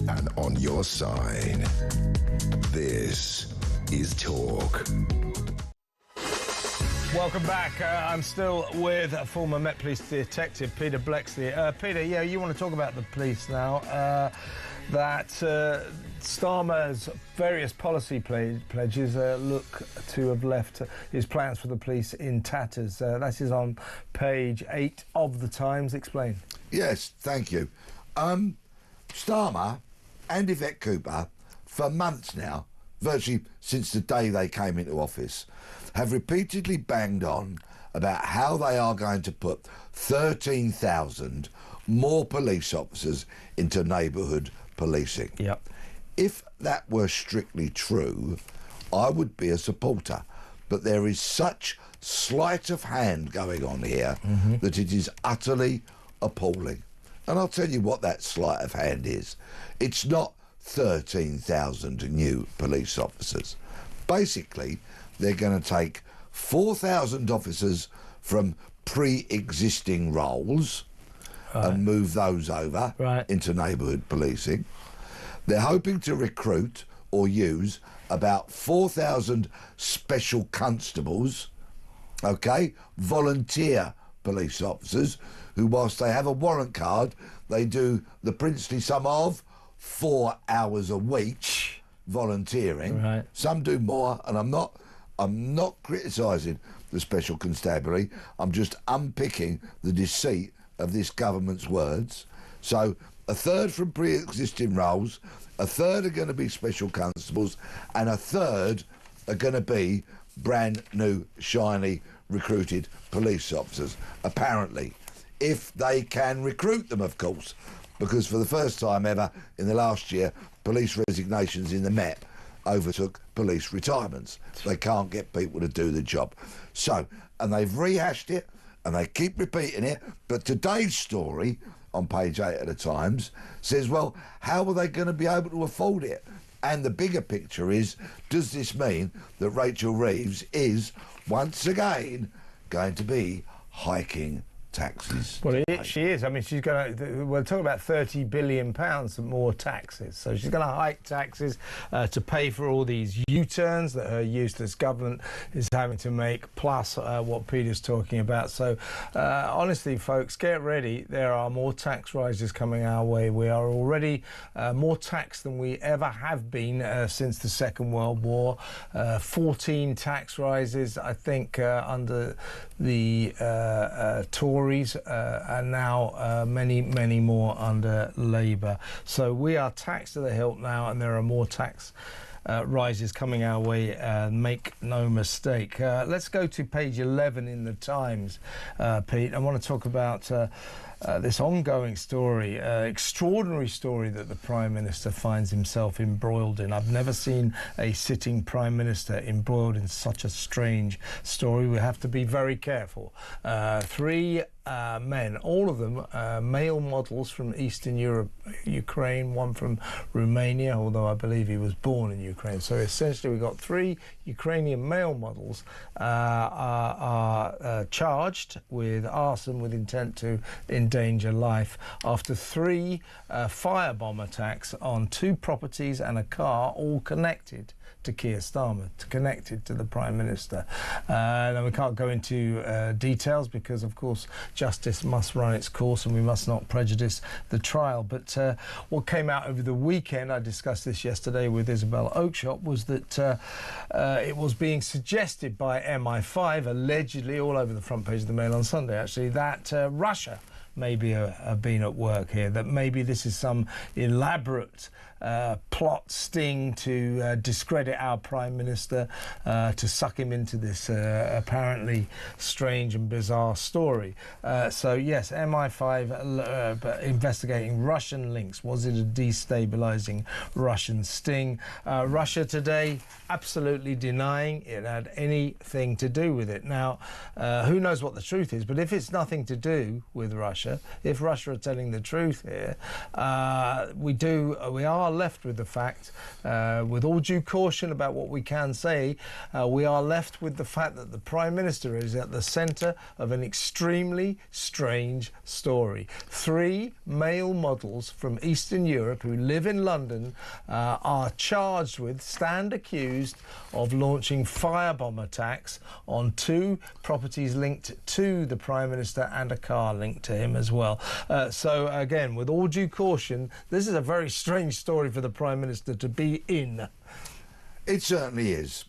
Speaker 5: and on your side. This is Talk.
Speaker 4: Welcome back. I'm still with former Met Police Detective Peter Blexley. Peter, yeah, you want to talk about the police now. That Starmer's various policy pledges look to have left his plans for the police in tatters. That is on page 8 of the Times. Explain.
Speaker 2: Yes, thank you. Starmer and Yvette Cooper, for months now, virtually since the day they came into office, have repeatedly banged on about how they are going to put 13,000 more police officers into neighbourhood policing.
Speaker 4: Yep.
Speaker 2: If that were strictly true, I would be a supporter. But there is such sleight of hand going on here that it is utterly appalling. And I'll tell you what that sleight of hand is. It's not 13,000 new police officers. Basically, they're going to take 4,000 officers from pre-existing roles and move those over into neighbourhood policing. They're hoping to recruit or use about 4,000 special constables, volunteer police officers, who, whilst they have a warrant card, they do the princely sum of 4 hours a week volunteering.
Speaker 4: Right.
Speaker 2: Some do more, and I'm not criticising the special constabulary. I'm just unpicking the deceit of this government's words. So a third from pre-existing roles, a third are going to be special constables, and a third are going to be brand new, shiny, recruited police officers, apparently. If they can recruit them, of course, because for the first time ever in the last year, police resignations in the Met overtook police retirements. They can't get people to do the job. So, and they've rehashed it, and they keep repeating it, but today's story on page 8 of the Times says, well, how are they going to be able to afford it? And the bigger picture is, does this mean that Rachel Reeves is, once again, going to be hiking taxes?
Speaker 4: Well, she is. I mean, she's going to... We're talking about £30 billion more taxes. So she's going to hike taxes to pay for all these U-turns that her useless government is having to make, plus what Peter's talking about. So, honestly, folks, get ready. There are more tax rises coming our way. We are already more taxed than we ever have been since the Second World War. 14 tax rises, I think, under the Tories, and now many more under Labour. So we are taxed to the hilt now, and there are more tax rises coming our way. Make no mistake. Let's go to page 11 in the Times, Pete. I want to talk about this ongoing story, extraordinary story that the Prime Minister finds himself embroiled in. I've never seen a sitting Prime Minister embroiled in such a strange story. We have to be very careful. 3 men, all of them male models from Eastern Europe, Ukraine, one from Romania, although I believe he was born in Ukraine. So essentially we've got 3 Ukrainian male models are charged with arson with intent to endanger life after 3 firebomb attacks on 2 properties and a car, all connected to Keir Starmer, connected to the Prime Minister. Now, we can't go into details because, of course, justice must run its course and we must not prejudice the trial. But what came out over the weekend, I discussed this yesterday with Isabel Oakeshott, was that it was being suggested by MI5, allegedly, all over the front page of the Mail on Sunday, actually, that Russia maybe have been at work here, that maybe this is some elaborate plot sting to discredit our Prime Minister, to suck him into this apparently strange and bizarre story. So yes, MI5 investigating Russian links. Was it a destabilising Russian sting? Russia today absolutely denying it had anything to do with it. Now, who knows what the truth is, but if it's nothing to do with Russia, Russia, if Russia are telling the truth here, we are left with the fact, with all due caution about what we can say, we are left with the fact that the Prime Minister is at the centre of an extremely strange story. 3 male models from Eastern Europe who live in London are charged with, stand accused of launching firebomb attacks on 2 properties linked to the Prime Minister and a car linked to him as well. So again, with all due caution, this is a very strange story for the Prime Minister to be in.
Speaker 2: It certainly is.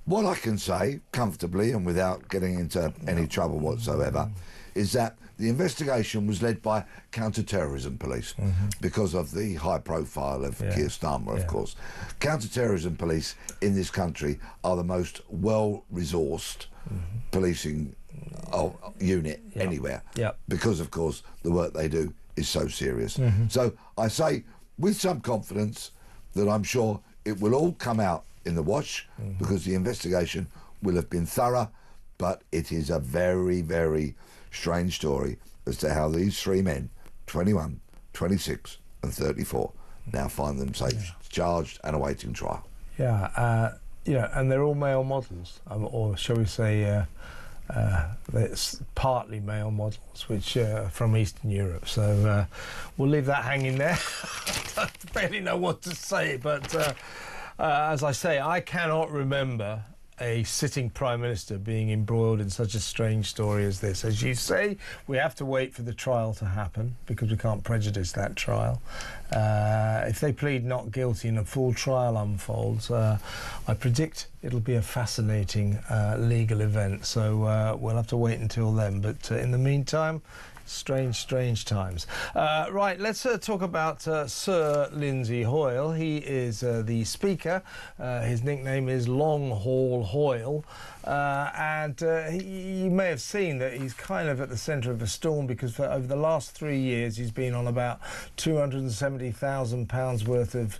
Speaker 2: What I can say comfortably and without getting into any trouble whatsoever is that the investigation was led by counter-terrorism police because of the high profile of Keir Starmer, of course. Counter-terrorism police in this country are the most well-resourced policing unit anywhere because, of course, the work they do is so serious. So I say with some confidence that I'm sure it will all come out in the wash because the investigation will have been thorough, but it is a very, very strange story as to how these 3 men, 21, 26 and 34, now find themselves charged and awaiting trial.
Speaker 4: And they're all male models, or shall we say it's partly male models, which from Eastern Europe. So we'll leave that hanging there. I don't barely know what to say, but as I say, I cannot remember a sitting Prime Minister being embroiled in such a strange story as this. As you say, we have to wait for the trial to happen because we can't prejudice that trial. If they plead not guilty and a full trial unfolds, I predict it'll be a fascinating legal event. So we'll have to wait until then. But in the meantime, strange times. Right, let's talk about Sir Lindsay Hoyle. He is the Speaker. His nickname is Long Haul Hoyle. And you may have seen that he's kind of at the centre of a storm because for over the last 3 years he's been on about £270,000 worth of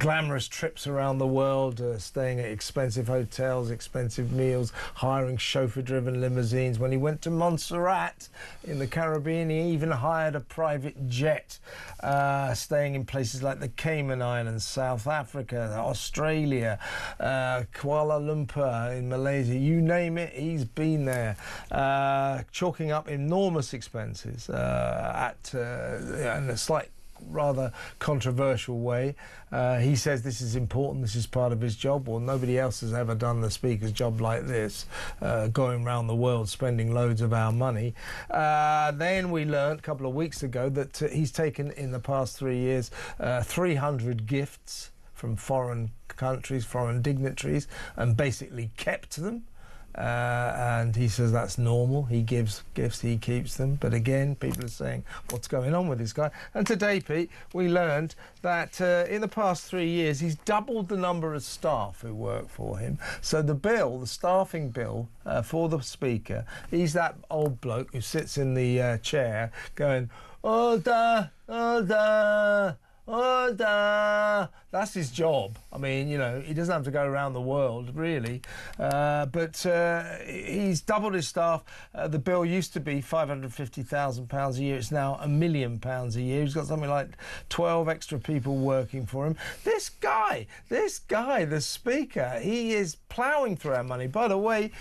Speaker 4: glamorous trips around the world, staying at expensive hotels, expensive meals, hiring chauffeur-driven limousines. When he went to Montserrat in the Caribbean, he even hired a private jet, staying in places like the Cayman Islands, South Africa, Australia, Kuala Lumpur in Malaysia. You name it, he's been there, chalking up enormous expenses in a slight, rather controversial way. He says this is important, this is part of his job. Well, nobody else has ever done the Speaker's job like this, going around the world spending loads of our money. Then we learned a couple of weeks ago that he's taken in the past 3 years 300 gifts from foreign countries, foreign dignitaries, and basically kept them. And he says that's normal. He gives gifts, he keeps them. But again, people are saying, what's going on with this guy? And today, Pete, we learned that in the past 3 years, he's doubled the number of staff who work for him. So the bill, the staffing bill for the Speaker, he's that old bloke who sits in the chair going, order, order, order. That's his job. I mean, you know, he doesn't have to go around the world, really. But he's doubled his staff. The bill used to be £550,000 a year. It's now £1 million a year. He's got something like 12 extra people working for him. This guy, the Speaker, he is ploughing through our money. By the way,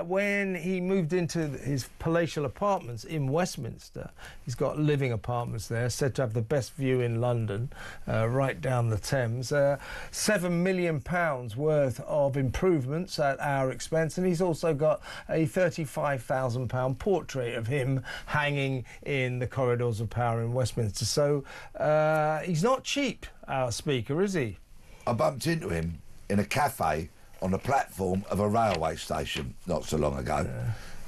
Speaker 4: when he moved into his palatial apartments in Westminster, he's got living apartments there, said to have the best view in London, right down the Thames. £7 million worth of improvements at our expense, and he's also got a £35,000 portrait of him hanging in the corridors of power in Westminster. So he's not cheap, our Speaker, is he?
Speaker 2: I bumped into him in a cafe on the platform of a railway station not so long ago.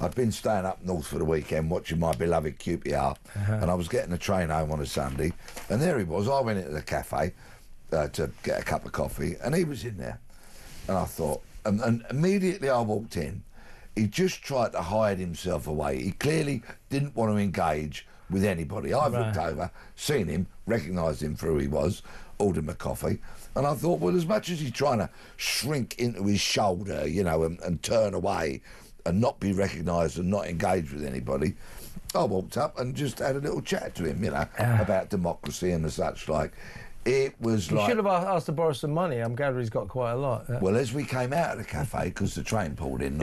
Speaker 2: I'd been staying up north for the weekend watching my beloved QPR, and I was getting a train home on a Sunday, and there he was. I went into the cafe to get a cup of coffee, and he was in there. And I thought, and immediately I walked in, he just tried to hide himself away. He clearly didn't want to engage with anybody. I've looked over, seen him, recognised him for who he was, ordered him a coffee, and I thought, well, as much as he's trying to shrink into his shoulder, you know, and turn away and not be recognised and not engage with anybody, I walked up and just had a little chat to him, about democracy and such like. It was
Speaker 4: You should have asked to borrow some money. I'm glad he's got quite a lot.
Speaker 2: Well, as we came out of the cafe, because the train pulled in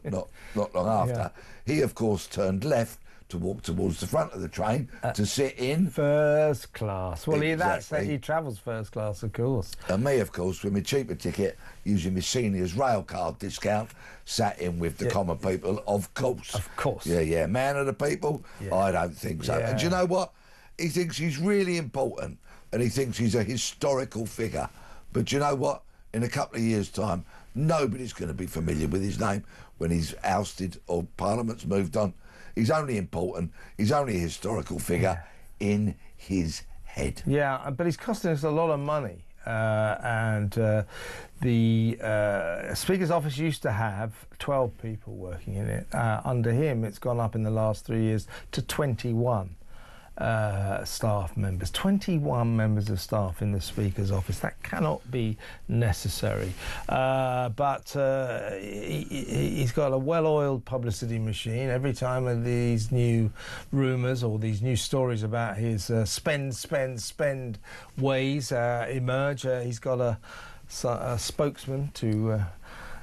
Speaker 2: not long after, he, of course, turned left to walk towards the front of the train to sit in
Speaker 4: first class. Well,
Speaker 2: exactly.
Speaker 4: he travels first class, of course.
Speaker 2: And me, of course, with my cheaper ticket, using my senior's rail card discount, sat in with the common people, of course.
Speaker 4: Of course.
Speaker 2: Yeah, man of the people?
Speaker 4: Yeah.
Speaker 2: I don't think so.
Speaker 4: Yeah.
Speaker 2: And do you know what? He thinks he's really important, and he thinks he's a historical figure. But do you know what? In a couple of years' time, nobody's going to be familiar with his name when he's ousted or Parliament's moved on. He's only important. He's only a historical figure in his head.
Speaker 4: Yeah, but he's costing us a lot of money. The Speaker's office used to have 12 people working in it. Under him, it's gone up in the last 3 years to 21. Staff members, 21 members of staff in the Speaker's office. That cannot be necessary. But he's got a well-oiled publicity machine. Every time of these new rumours or these new stories about his spend ways emerge, he's got a spokesman to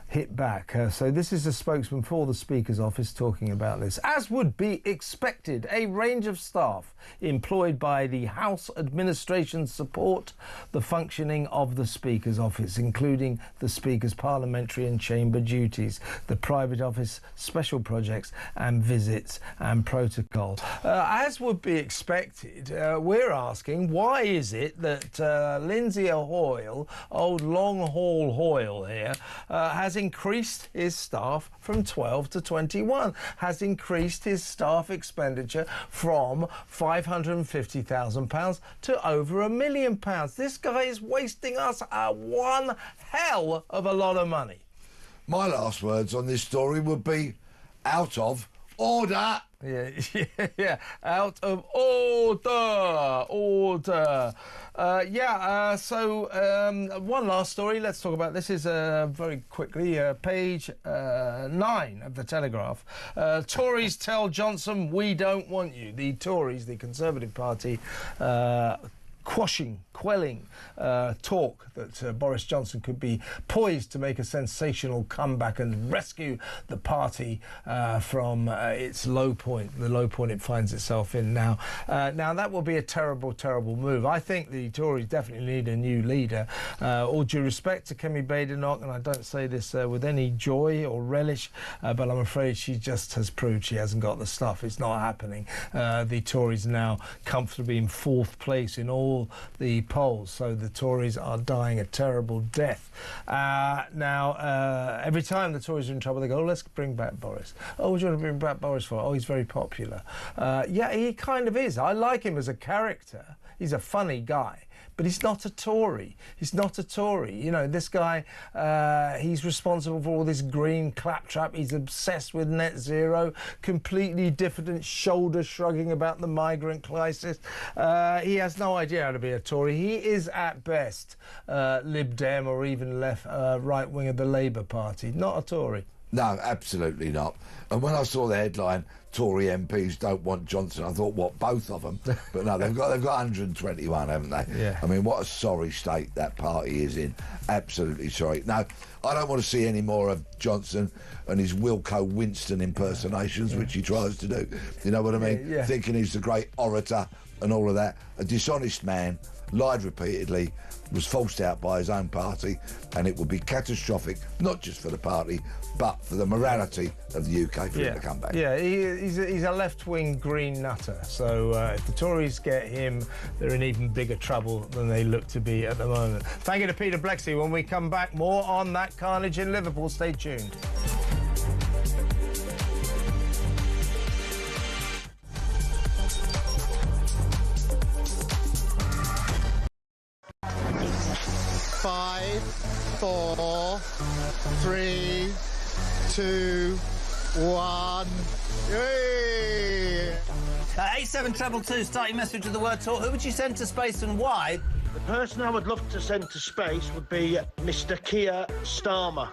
Speaker 4: hit back. So this is a spokesman for the Speaker's office talking about this. As would be expected, a range of staff employed by the House administration support the functioning of the Speaker's office, including the Speaker's parliamentary and chamber duties, the private office, special projects and visits and protocol. As would be expected, we're asking, why is it that Lindsay Hoyle, old long haul Hoyle here, has increased his staff from 12 to 21, has increased his staff expenditure from £550,000 to over £1 million. This guy is wasting us one hell of a lot of money.
Speaker 2: My last words on this story would be out of order.
Speaker 4: Yeah, out of order. So one last story. Let's talk about this. Is very quickly page 9 of the Telegraph. Tories tell Johnson, we don't want you. The Tories, the Conservative Party, quelling talk that Boris Johnson could be poised to make a sensational comeback and rescue the party from its low point, the low point it finds itself in now. Now, that will be a terrible, terrible move. I think the Tories definitely need a new leader. All due respect to Kemi Badenoch, and I don't say this with any joy or relish, but I'm afraid she just has proved she hasn't got the stuff. It's not happening. The Tories now comfortably in 4th place in all the polls, so the Tories are dying a terrible death. Now, every time the Tories are in trouble, they go, oh, let's bring back Boris. Oh, what do you want to bring back Boris for? Oh, he's very popular. Yeah, he kind of is. I like him as a character. He's a funny guy. But he's not a Tory. He's not a Tory. You know, this guy, he's responsible for all this green claptrap. He's obsessed with net zero, completely diffident, shoulder-shrugging about the migrant crisis. He has no idea how to be a Tory. He is, at best, Lib Dem or even left right wing of the Labour Party. Not a Tory.
Speaker 2: No, absolutely not. And when I saw the headline, Tory MPs don't want Johnson, I thought, what, both of them? But no, they've got 121, haven't they?
Speaker 4: Yeah.
Speaker 2: I mean, what a sorry state that party is in. Absolutely sorry. No, I don't want to see any more of Johnson and his Wilco Winston impersonations, which he tries to do. You know what I mean?
Speaker 4: Yeah.
Speaker 2: Thinking he's the great orator and all of that. A dishonest man, lied repeatedly, was forced out by his own party, and it would be catastrophic, not just for the party, but for the morality of the UK for him to come back.
Speaker 4: Yeah, he's a left-wing green nutter, so if the Tories get him, they're in even bigger trouble than they look to be at the moment. Thank you to Peter Blexley. When we come back, more on that carnage in Liverpool. Stay tuned.
Speaker 10: Five, 4, 3, 2, 1. Yay!
Speaker 11: 8722, start your message with the word talk. Who would you send to space and why?
Speaker 12: The person I would love to send to space would be Mr. Keir Starmer.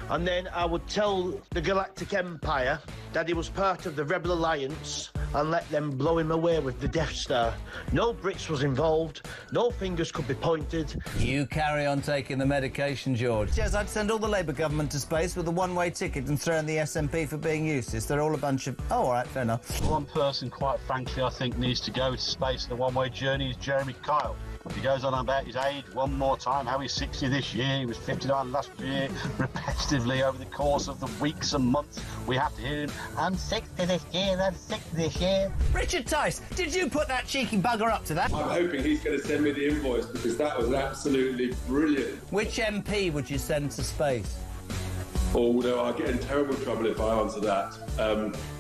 Speaker 12: And then I would tell the Galactic Empire that he was part of the Rebel Alliance and let them blow him away with the Death Star. No Brits was involved, no fingers could be pointed.
Speaker 11: You carry on taking the medication, George. Yes, I'd send all the Labour government to space with a one-way ticket and throw in the SNP for being useless. They're all a bunch of... Oh, all right, fair enough.
Speaker 13: One person, quite frankly, I think needs to go to space in a one-way journey is Jeremy Kyle. He goes on about his age one more time, how he's 60 this year, he was 59 last year, repetitively over the course of the weeks and months. We have to hear him, I'm 60 this year, I'm 60 this year.
Speaker 11: Richard Tice, did you put that cheeky bugger up to that?
Speaker 14: I'm hoping he's going to send me the invoice because that was absolutely brilliant.
Speaker 11: Which MP would you send to space?
Speaker 14: Oh, no, I'll get in terrible trouble if I answer that.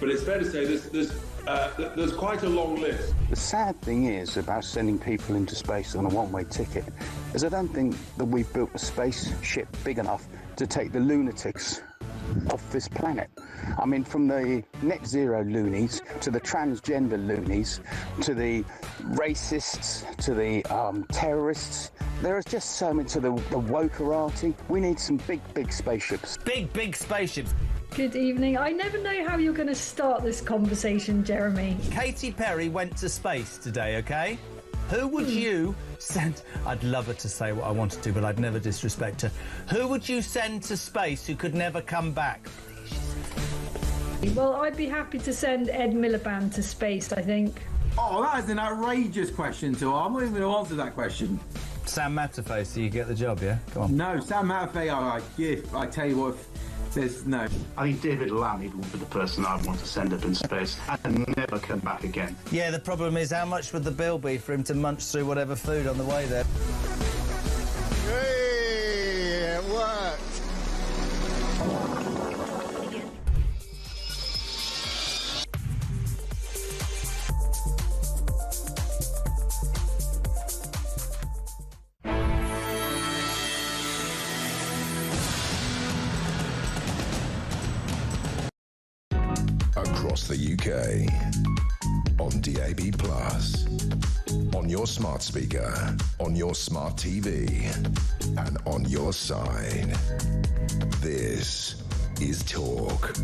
Speaker 14: But it's fair to say there's quite a long list.
Speaker 15: The sad thing is about sending people into space on a one-way ticket is I don't think that we've built a spaceship big enough to take the lunatics off this planet. I mean, from the net zero loonies to the transgender loonies to the racists to the terrorists, there is just so much to the wokerati. We need some big spaceships.
Speaker 11: Big spaceships.
Speaker 16: Good evening. I never know how you're going to start this conversation, Jeremy.
Speaker 11: Katy Perry went to space today, OK? Who would you send... I'd love her to say what I wanted to, but I'd never disrespect her. Who would you send to space who could never come back?
Speaker 16: Well, I'd be happy to send Ed Miliband to space, I think.
Speaker 17: Oh, that is an outrageous question to I'm not even going to answer that question.
Speaker 11: Sam Matterface, do you get the job, yeah? Come on.
Speaker 17: No, Sam Matterface, I tell you what... There's no.
Speaker 13: I think David Lammy would be the person I'd want to send up in space and never come back again.
Speaker 11: Yeah, the problem is how much would the bill be for him to munch through whatever food on the way there?
Speaker 10: Hey, it worked.
Speaker 5: Across the UK, on DAB+, on your smart speaker, on your smart TV, and on your side. This is Talk.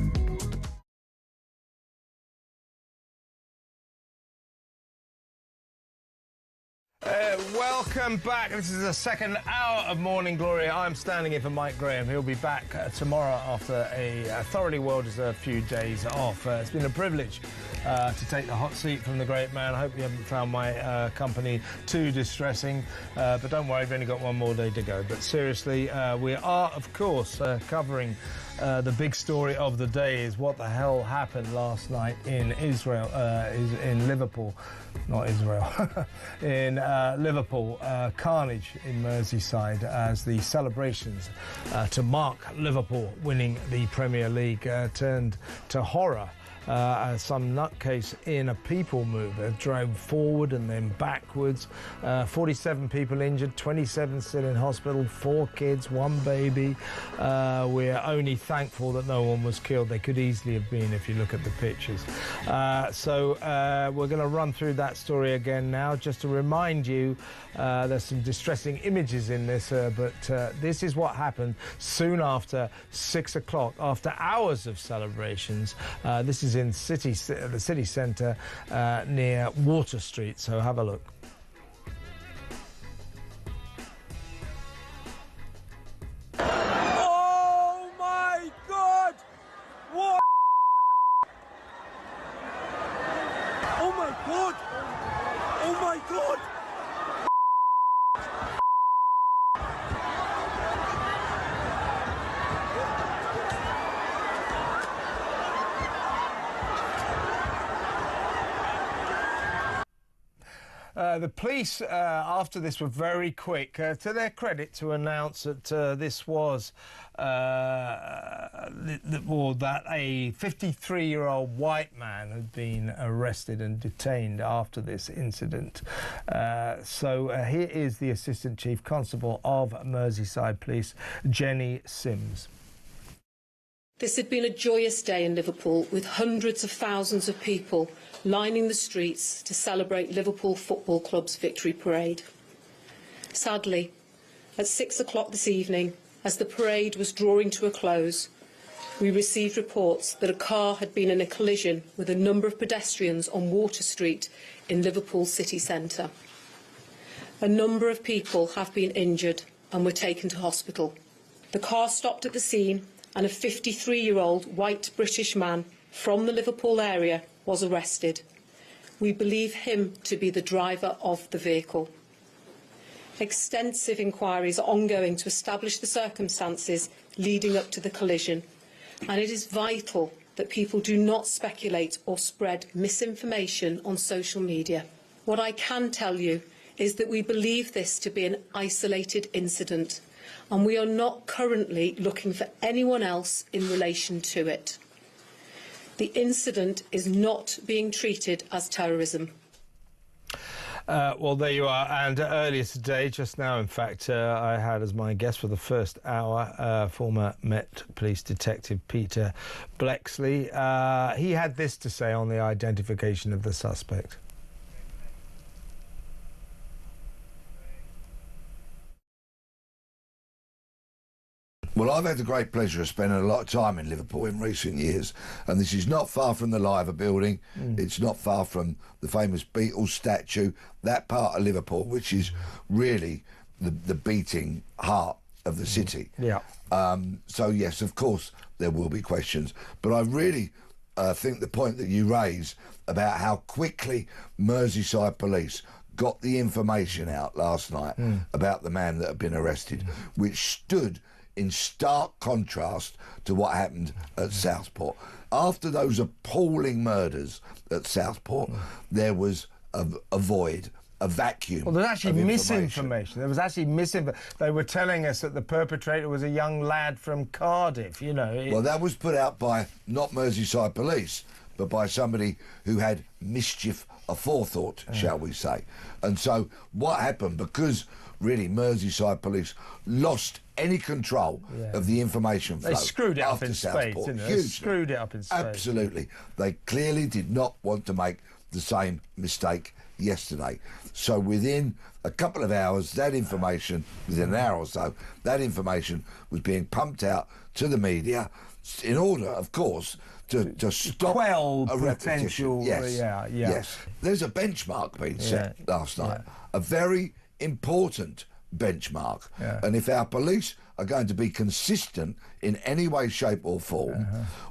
Speaker 4: Welcome back. This is the second hour of Morning Glory. I'm standing in for Mike Graham. He'll be back tomorrow after a thoroughly well-deserved few days off. It's been a privilege to take the hot seat from the great man. I hope you haven't found my company too distressing. But don't worry, we've only got one more day to go. But seriously, we are, of course, covering the big story of the day is what the hell happened last night in Israel, in Liverpool. Not Israel. in Liverpool, carnage in Merseyside as the celebrations to mark Liverpool winning the Premier League turned to horror. Some nutcase in a people mover drove forward and then backwards. 47 people injured, 27 still in hospital, 4 kids, 1 baby. We're only thankful that no one was killed. They could easily have been if you look at the pictures. So we're going to run through that story again now. Just to remind you, there's some distressing images in this, but this is what happened soon after 6 o'clock, after hours of celebrations. This is in the city centre near Water Street, so have a look.
Speaker 18: Oh my God! What? Oh my God! Oh my God!
Speaker 4: The police, after this, were very quick, to their credit, to announce that this was that a 53-year-old white man had been arrested and detained after this incident. So here is the Assistant Chief Constable of Merseyside Police, Jenny Sims.
Speaker 7: This had been a joyous day in Liverpool, with hundreds of thousands of people lining the streets to celebrate Liverpool Football Club's victory parade. Sadly, at 6 o'clock this evening, as the parade was drawing to a close, we received reports that a car had been in a collision with a number of pedestrians on Water Street in Liverpool city centre. A number of people have been injured and were taken to hospital. The car stopped at the scene and a 53-year-old white British man from the Liverpool area was arrested. We believe him to be the driver of the vehicle. Extensive inquiries are ongoing to establish the circumstances leading up to the collision, and it is vital that people do not speculate or spread misinformation on social media. What I can tell you is that we believe this to be an isolated incident, and we are not currently looking for anyone else in relation to it. The incident is not being treated as terrorism.
Speaker 4: Well, there you are. And earlier today, just now, in fact, I had as my guest for the first hour former Met Police Detective Peter Blexley. He had this to say on the identification of the suspect.
Speaker 2: Well, I've had the great pleasure of spending a lot of time in Liverpool in recent years, and this is not far from the Liver building. It's not far from the famous Beatles statue, that part of Liverpool, which is really the beating heart of the city.
Speaker 4: Yeah.
Speaker 2: So, yes, of course, there will be questions. But I really think the point that you raise about how quickly Merseyside police got the information out last night about the man that had been arrested, which stood in stark contrast to what happened at Southport. After those appalling murders at Southport, there was a void, a vacuum.
Speaker 4: Well, there's actually
Speaker 2: of
Speaker 4: misinformation. There was actually misinformation. They were telling us that the perpetrator was a young lad from Cardiff, you know.
Speaker 2: Well, that was put out by not Merseyside police, but by somebody who had mischief aforethought, shall we say. And so what happened, because really Merseyside police lost any control of the information flow.
Speaker 4: They screwed it up
Speaker 2: after
Speaker 4: in
Speaker 2: Southport.
Speaker 4: spades, didn't they?
Speaker 2: Hugely.
Speaker 4: They screwed it up in spades.
Speaker 2: Absolutely. They clearly did not want to make the same mistake yesterday. So within a couple of hours, that information, within an hour or so, that information was being pumped out to the media in order, of course, to stop
Speaker 4: quell
Speaker 2: a
Speaker 4: potential.
Speaker 2: repetition. Yes. There's a benchmark being set last night, a very important benchmark. And if our police are going to be consistent in any way, shape or form,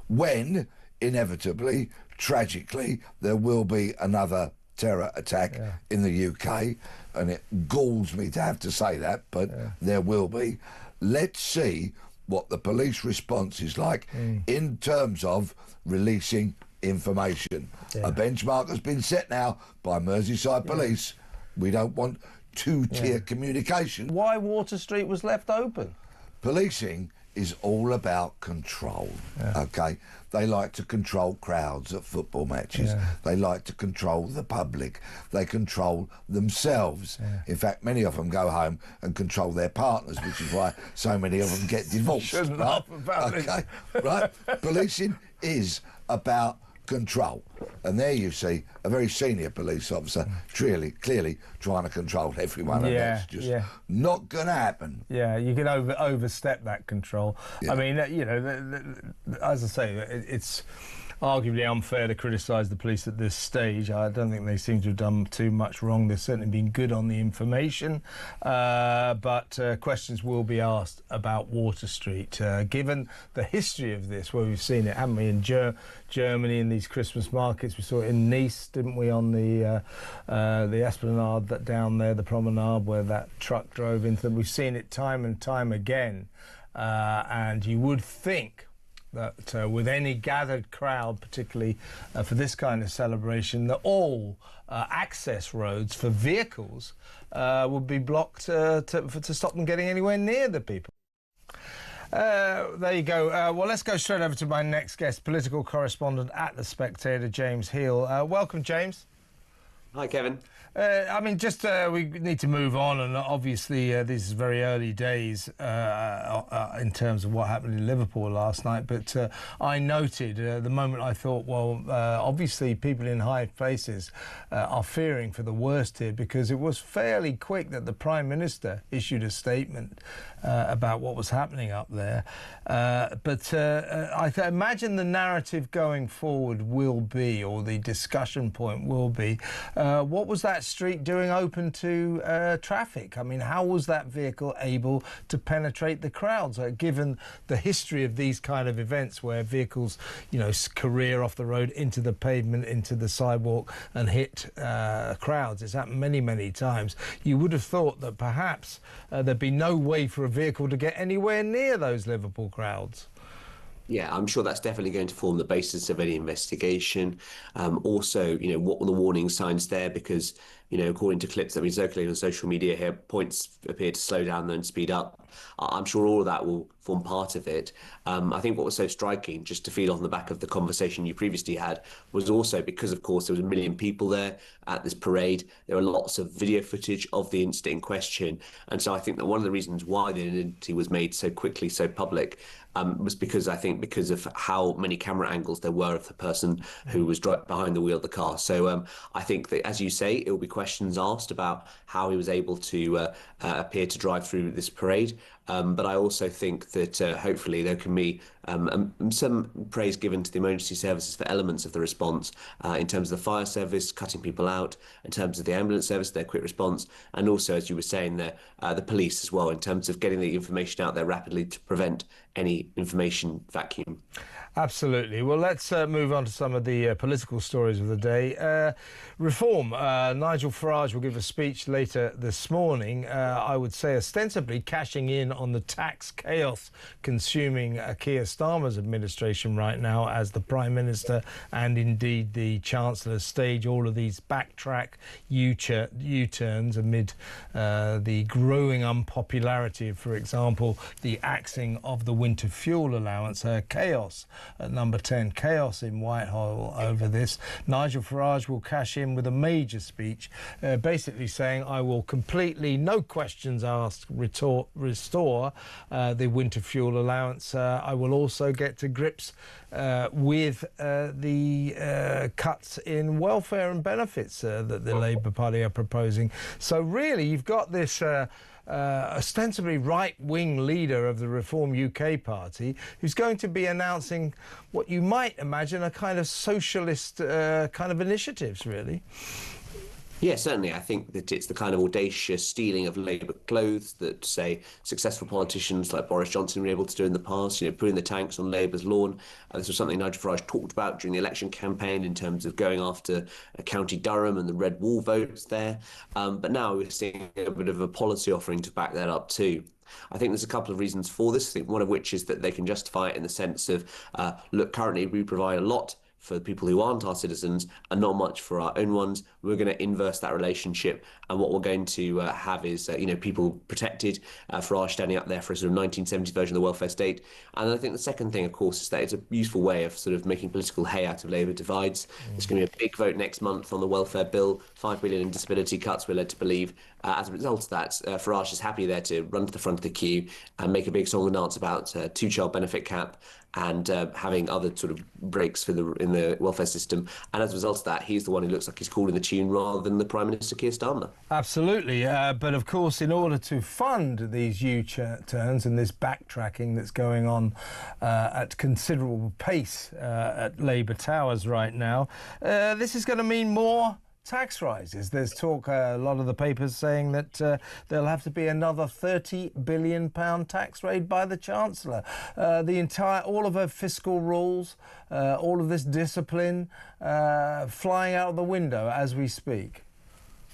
Speaker 2: when inevitably, tragically, there will be another terror attack in the UK, and it galls me to have to say that, but there will be. Let's see what the police response is like in terms of releasing information. A benchmark has been set now by Merseyside police. We don't want two-tier communication.
Speaker 4: Why Water Street was left open?
Speaker 2: Policing is all about control, okay? They like to control crowds at football matches. They like to control the public. They control themselves. In fact, many of them go home and control their partners, which is why so many of them get divorced.
Speaker 4: Shouldn't laugh about
Speaker 2: it. Right? Policing is about control. And there you see a very senior police officer clearly trying to control everyone, and that's just not going to happen.
Speaker 4: Yeah, you can overstep that control. I mean, you know, as I say, it's arguably unfair to criticise the police at this stage. I don't think they seem to have done too much wrong. They've certainly been good on the information, but questions will be asked about Water Street, given the history of this, where we've seen it, haven't we, in Germany, in these Christmas markets. We saw it in Nice, didn't we, on the Esplanade that down there, the promenade, where that truck drove into them. We've seen it time and time again, and you would think that with any gathered crowd, particularly for this kind of celebration, that all access roads for vehicles would be blocked to stop them getting anywhere near the people. There you go. Well, let's go straight over to my next guest, political correspondent at The Spectator, James Heal. Welcome, James.
Speaker 19: Hi, Kevin.
Speaker 4: I mean, just we need to move on, and obviously this is very early days in terms of what happened in Liverpool last night. But I noted the moment I thought, well, obviously people in high places are fearing for the worst here, because it was fairly quick that the Prime Minister issued a statement about what was happening up there. But I imagine the narrative going forward will be, or the discussion point will be, what was that street doing open to traffic? I mean, how was that vehicle able to penetrate the crowds, given the history of these kind of events where vehicles, career off the road into the pavement, into the sidewalk and hit crowds? It's happened many, many times. You would have thought that perhaps there'd be no way for a vehicle to get anywhere near those Liverpool crowds.
Speaker 19: Yeah, I'm sure that's definitely going to form the basis of any investigation. Also, what were the warning signs there? Because, according to clips that have been circulating on social media here, points appear to slow down then speed up. I'm sure all of that will form part of it. I think what was so striking, just to feed on the back of the conversation you previously had, was also because, of course, there was 1 million people there at this parade. There were lots of video footage of the incident in question. And so I think that one of the reasons why the identity was made so quickly, so public, was because of how many camera angles there were of the person who was behind the wheel of the car. So I think that, as you say, it will be questions asked about how he was able to appear to drive through this parade. But I also think that hopefully there can be some praise given to the emergency services for elements of the response, in terms of the fire service cutting people out, in terms of the ambulance service, their quick response, and also, as you were saying there, the police as well, in terms of getting the information out there rapidly to prevent any information vacuum.
Speaker 4: Absolutely. Well, let's move on to some of the political stories of the day. Reform. Nigel Farage will give a speech later this morning, I would say ostensibly cashing in on the tax chaos consuming Keir Starmer's administration right now, as the Prime Minister and indeed the Chancellor stage all of these backtrack U-turns amid the growing unpopularity of, for example, the axing of the winter fuel allowance. Chaos at number 10. Chaos in Whitehall over this. Nigel Farage will cash in with a major speech, basically saying, I will completely, no questions asked, restore the winter fuel allowance. I will also get to grips with the cuts in welfare and benefits that the Labour Party are proposing. So really, you've got this ostensibly right-wing leader of the Reform UK party who's going to be announcing what you might imagine are kind of socialist kind of initiatives, really.
Speaker 19: Yeah, certainly. I think that it's the kind of audacious stealing of Labour clothes that, say, successful politicians like Boris Johnson were able to do in the past, putting the tanks on Labour's lawn. This was something Nigel Farage talked about during the election campaign in terms of going after County Durham and the Red Wall votes there. But now we're seeing a bit of a policy offering to back that up too. I think there's a couple of reasons for this. I think one of which is that they can justify it in the sense of, look, currently we provide a lot for the people who aren't our citizens and not much for our own ones. We're going to inverse that relationship, and what we're going to have is people protected. Farage standing up there for a sort of 1970s version of the welfare state. And I think the second thing, of course, is that it's a useful way of sort of making political hay out of Labour divides. There's going to be a big vote next month on the welfare bill, $5 billion in disability cuts, we're led to believe. As a result of that, Farage is happy there to run to the front of the queue and make a big song and dance about two-child benefit cap and having other sort of breaks in the welfare system. And as a result of that, he's the one who looks like he's calling the tune rather than the Prime Minister, Keir Starmer.
Speaker 4: Absolutely. But of course, in order to fund these U-turns and this backtracking that's going on at considerable pace at Labour Towers right now, this is going to mean more tax rises. There's talk, a lot of the papers saying that there'll have to be another £30 billion tax raid by the Chancellor. All of her fiscal rules, all of this discipline flying out the window as we speak.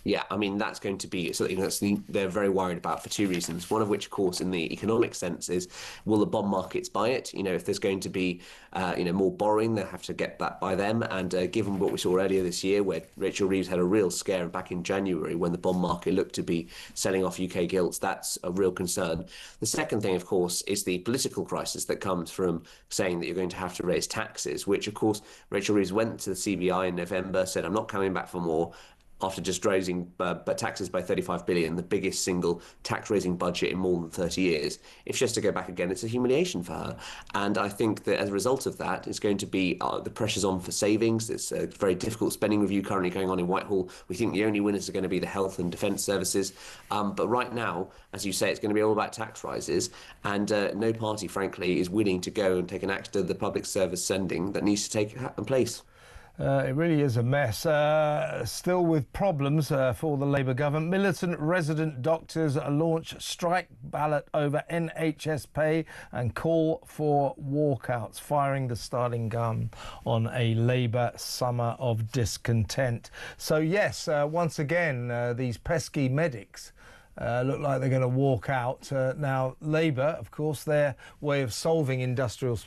Speaker 19: Yeah, I mean, that's going to be something they're very worried about for two reasons. One of which, of course, in the economic sense is, will the bond markets buy it? If there's going to be, more borrowing, they'll have to get that by them. And given what we saw earlier this year, where Rachel Reeves had a real scare back in January when the bond market looked to be selling off UK gilts, that's a real concern. The second thing, of course, is the political crisis that comes from saying that you're going to have to raise taxes, which, of course, Rachel Reeves went to the CBI in November, said, I'm not coming back for more. after just raising taxes by 35 billion, the biggest single tax-raising budget in more than 30 years. If she has to go back again, it's a humiliation for her. And I think that as a result of that, it's going to be the pressures on for savings. It's a very difficult spending review currently going on in Whitehall. We think the only winners are going to be the health and defence services. But right now, as you say, it's going to be all about tax rises. And no party, frankly, is willing to go and take an act of the public service sending that needs to take place.
Speaker 4: It really is a mess. Still with problems for the Labour government. Militant resident doctors launch strike ballot over NHS pay and call for walkouts, firing the starting gun on a Labour summer of discontent. So yes, once again, these pesky medics look like they're going to walk out. Now, Labour, of course, their way of solving industrial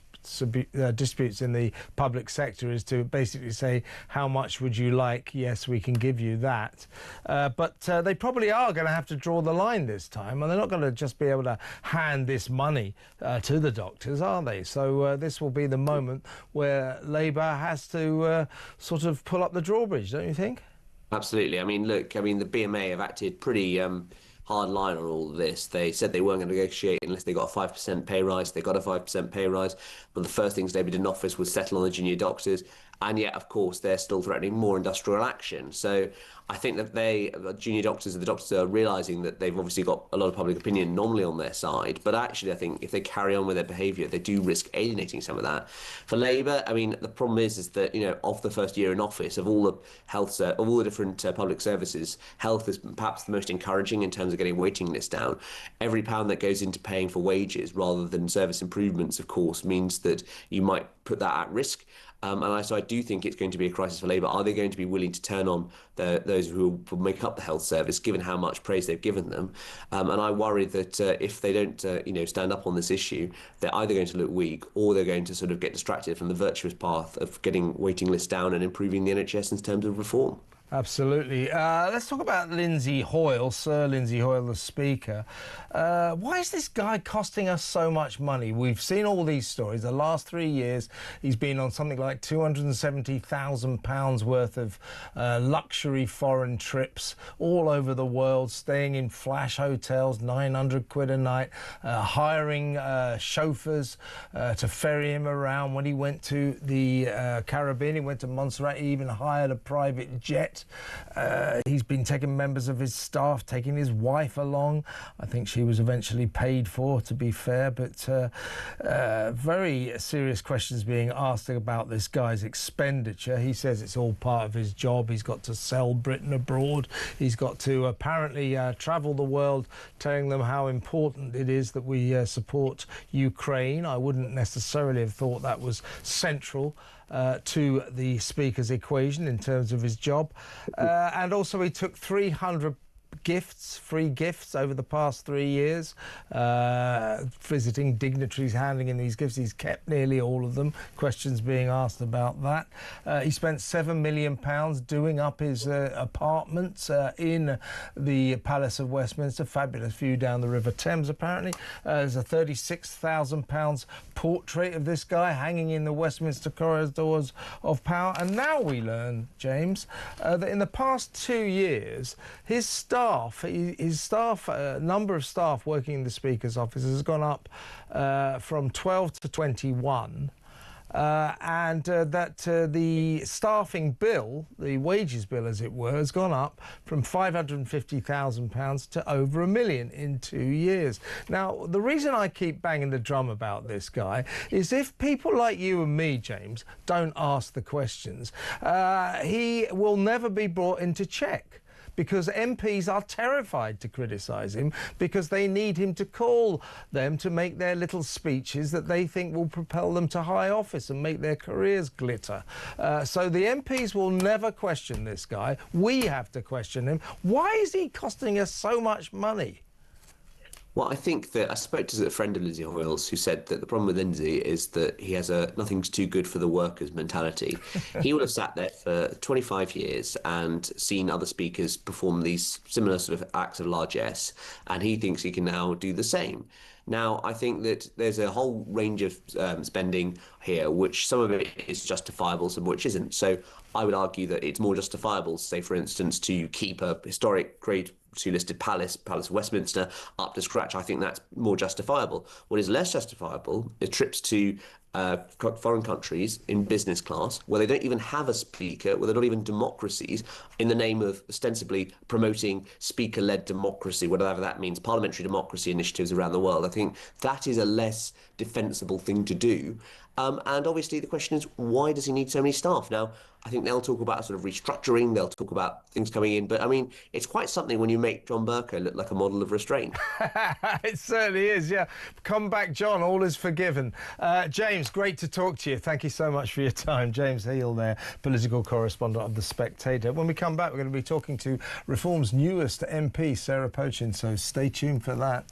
Speaker 4: disputes in the public sector is to basically say, how much would you like? Yes, we can give you that. But they probably are going to have to draw the line this time, and they're not going to just be able to hand this money to the doctors, are they? So this will be the moment where Labour has to sort of pull up the drawbridge, don't you think?
Speaker 19: Absolutely. I mean, look, the BMA have acted pretty hard line on all of this. They said they weren't going to negotiate unless they got a 5% pay rise. They got a 5% pay rise. But the first things Labour did in office was settle on the junior doctors. And yet, of course, they're still threatening more industrial action. So I think that the junior doctors and the doctors are realising that they've obviously got a lot of public opinion normally on their side. But actually, I think if they carry on with their behaviour, they do risk alienating some of that. For Labour, I mean, the problem is that, of the first year in office, of all the health, of all the different public services, health is perhaps the most encouraging in terms of getting waiting lists down. Every pound that goes into paying for wages rather than service improvements, of course, means that you might put that at risk. So I do think it's going to be a crisis for Labour. Are they going to be willing to turn on those who will make up the health service, given how much praise they've given them? And I worry that if they don't, stand up on this issue, they're either going to look weak or they're going to sort of get distracted from the virtuous path of getting waiting lists down and improving the NHS in terms of reform.
Speaker 4: Absolutely. Let's talk about Lindsay Hoyle, Sir Lindsay Hoyle, the Speaker. Why is this guy costing us so much money? We've seen all these stories. The last 3 years, he's been on something like £270,000 worth of luxury foreign trips all over the world, staying in flash hotels, 900 quid a night, hiring chauffeurs to ferry him around. When he went to the Caribbean, he went to Montserrat, he even hired a private jet. He's been taking members of his staff, taking his wife along. I think she was eventually paid for, to be fair, but very serious questions being asked about this guy's expenditure. He says it's all part of his job. He's got to sell Britain abroad. He's got to apparently travel the world, telling them how important it is that we support Ukraine. I wouldn't necessarily have thought that was central to the Speaker's equation in terms of his job. And also he took 300 free gifts over the past 3 years, visiting dignitaries, handing in these gifts. He's kept nearly all of them. Questions being asked about that. He spent £7 million doing up his apartments in the Palace of Westminster. Fabulous view down the River Thames, apparently. There's a £36,000 portrait of this guy hanging in the Westminster corridors of power. And now we learn, James, that in the past 2 years, his number of staff working in the Speaker's office has gone up from 12 to 21. And that the staffing bill, the wages bill as it were, has gone up from £550,000 to over £1 million in 2 years. Now, the reason I keep banging the drum about this guy is if people like you and me, James, don't ask the questions, he will never be brought into check. Because MPs are terrified to criticise him because they need him to call them to make their little speeches that they think will propel them to high office and make their careers glitter. So the MPs will never question this guy. We have to question him. Why is he costing us so much money?
Speaker 19: Well, I think that I spoke to a friend of Lindsay Hoyle's who said that the problem with Lindsay is that he has a nothing's too good for the workers mentality. He would have sat there for 25 years and seen other speakers perform these similar sort of acts of largesse, and he thinks he can now do the same. Now, I think that there's a whole range of spending here, which some of it is justifiable, some of which isn't. So I would argue that it's more justifiable, say, for instance, to keep a historic Grade 2 listed Palace of Westminster, up to scratch. I think that's more justifiable. What is less justifiable is trips to foreign countries in business class, where they don't even have a speaker, where they're not even democracies, in the name of ostensibly promoting speaker-led democracy, whatever that means, parliamentary democracy initiatives around the world. I think that is a less defensible thing to do. And obviously the question is, why does he need so many staff? Now, I think they'll talk about sort of restructuring, they'll talk about things coming in, but I mean, it's quite something when you make John Bercow look like a model of restraint.
Speaker 4: It certainly is, yeah. Come back, John, all is forgiven. James, great to talk to you. Thank you so much for your time. James Heal there, political correspondent of The Spectator. When we come back, we're going to be talking to Reform's newest MP, Sarah Pochin, so stay tuned for that.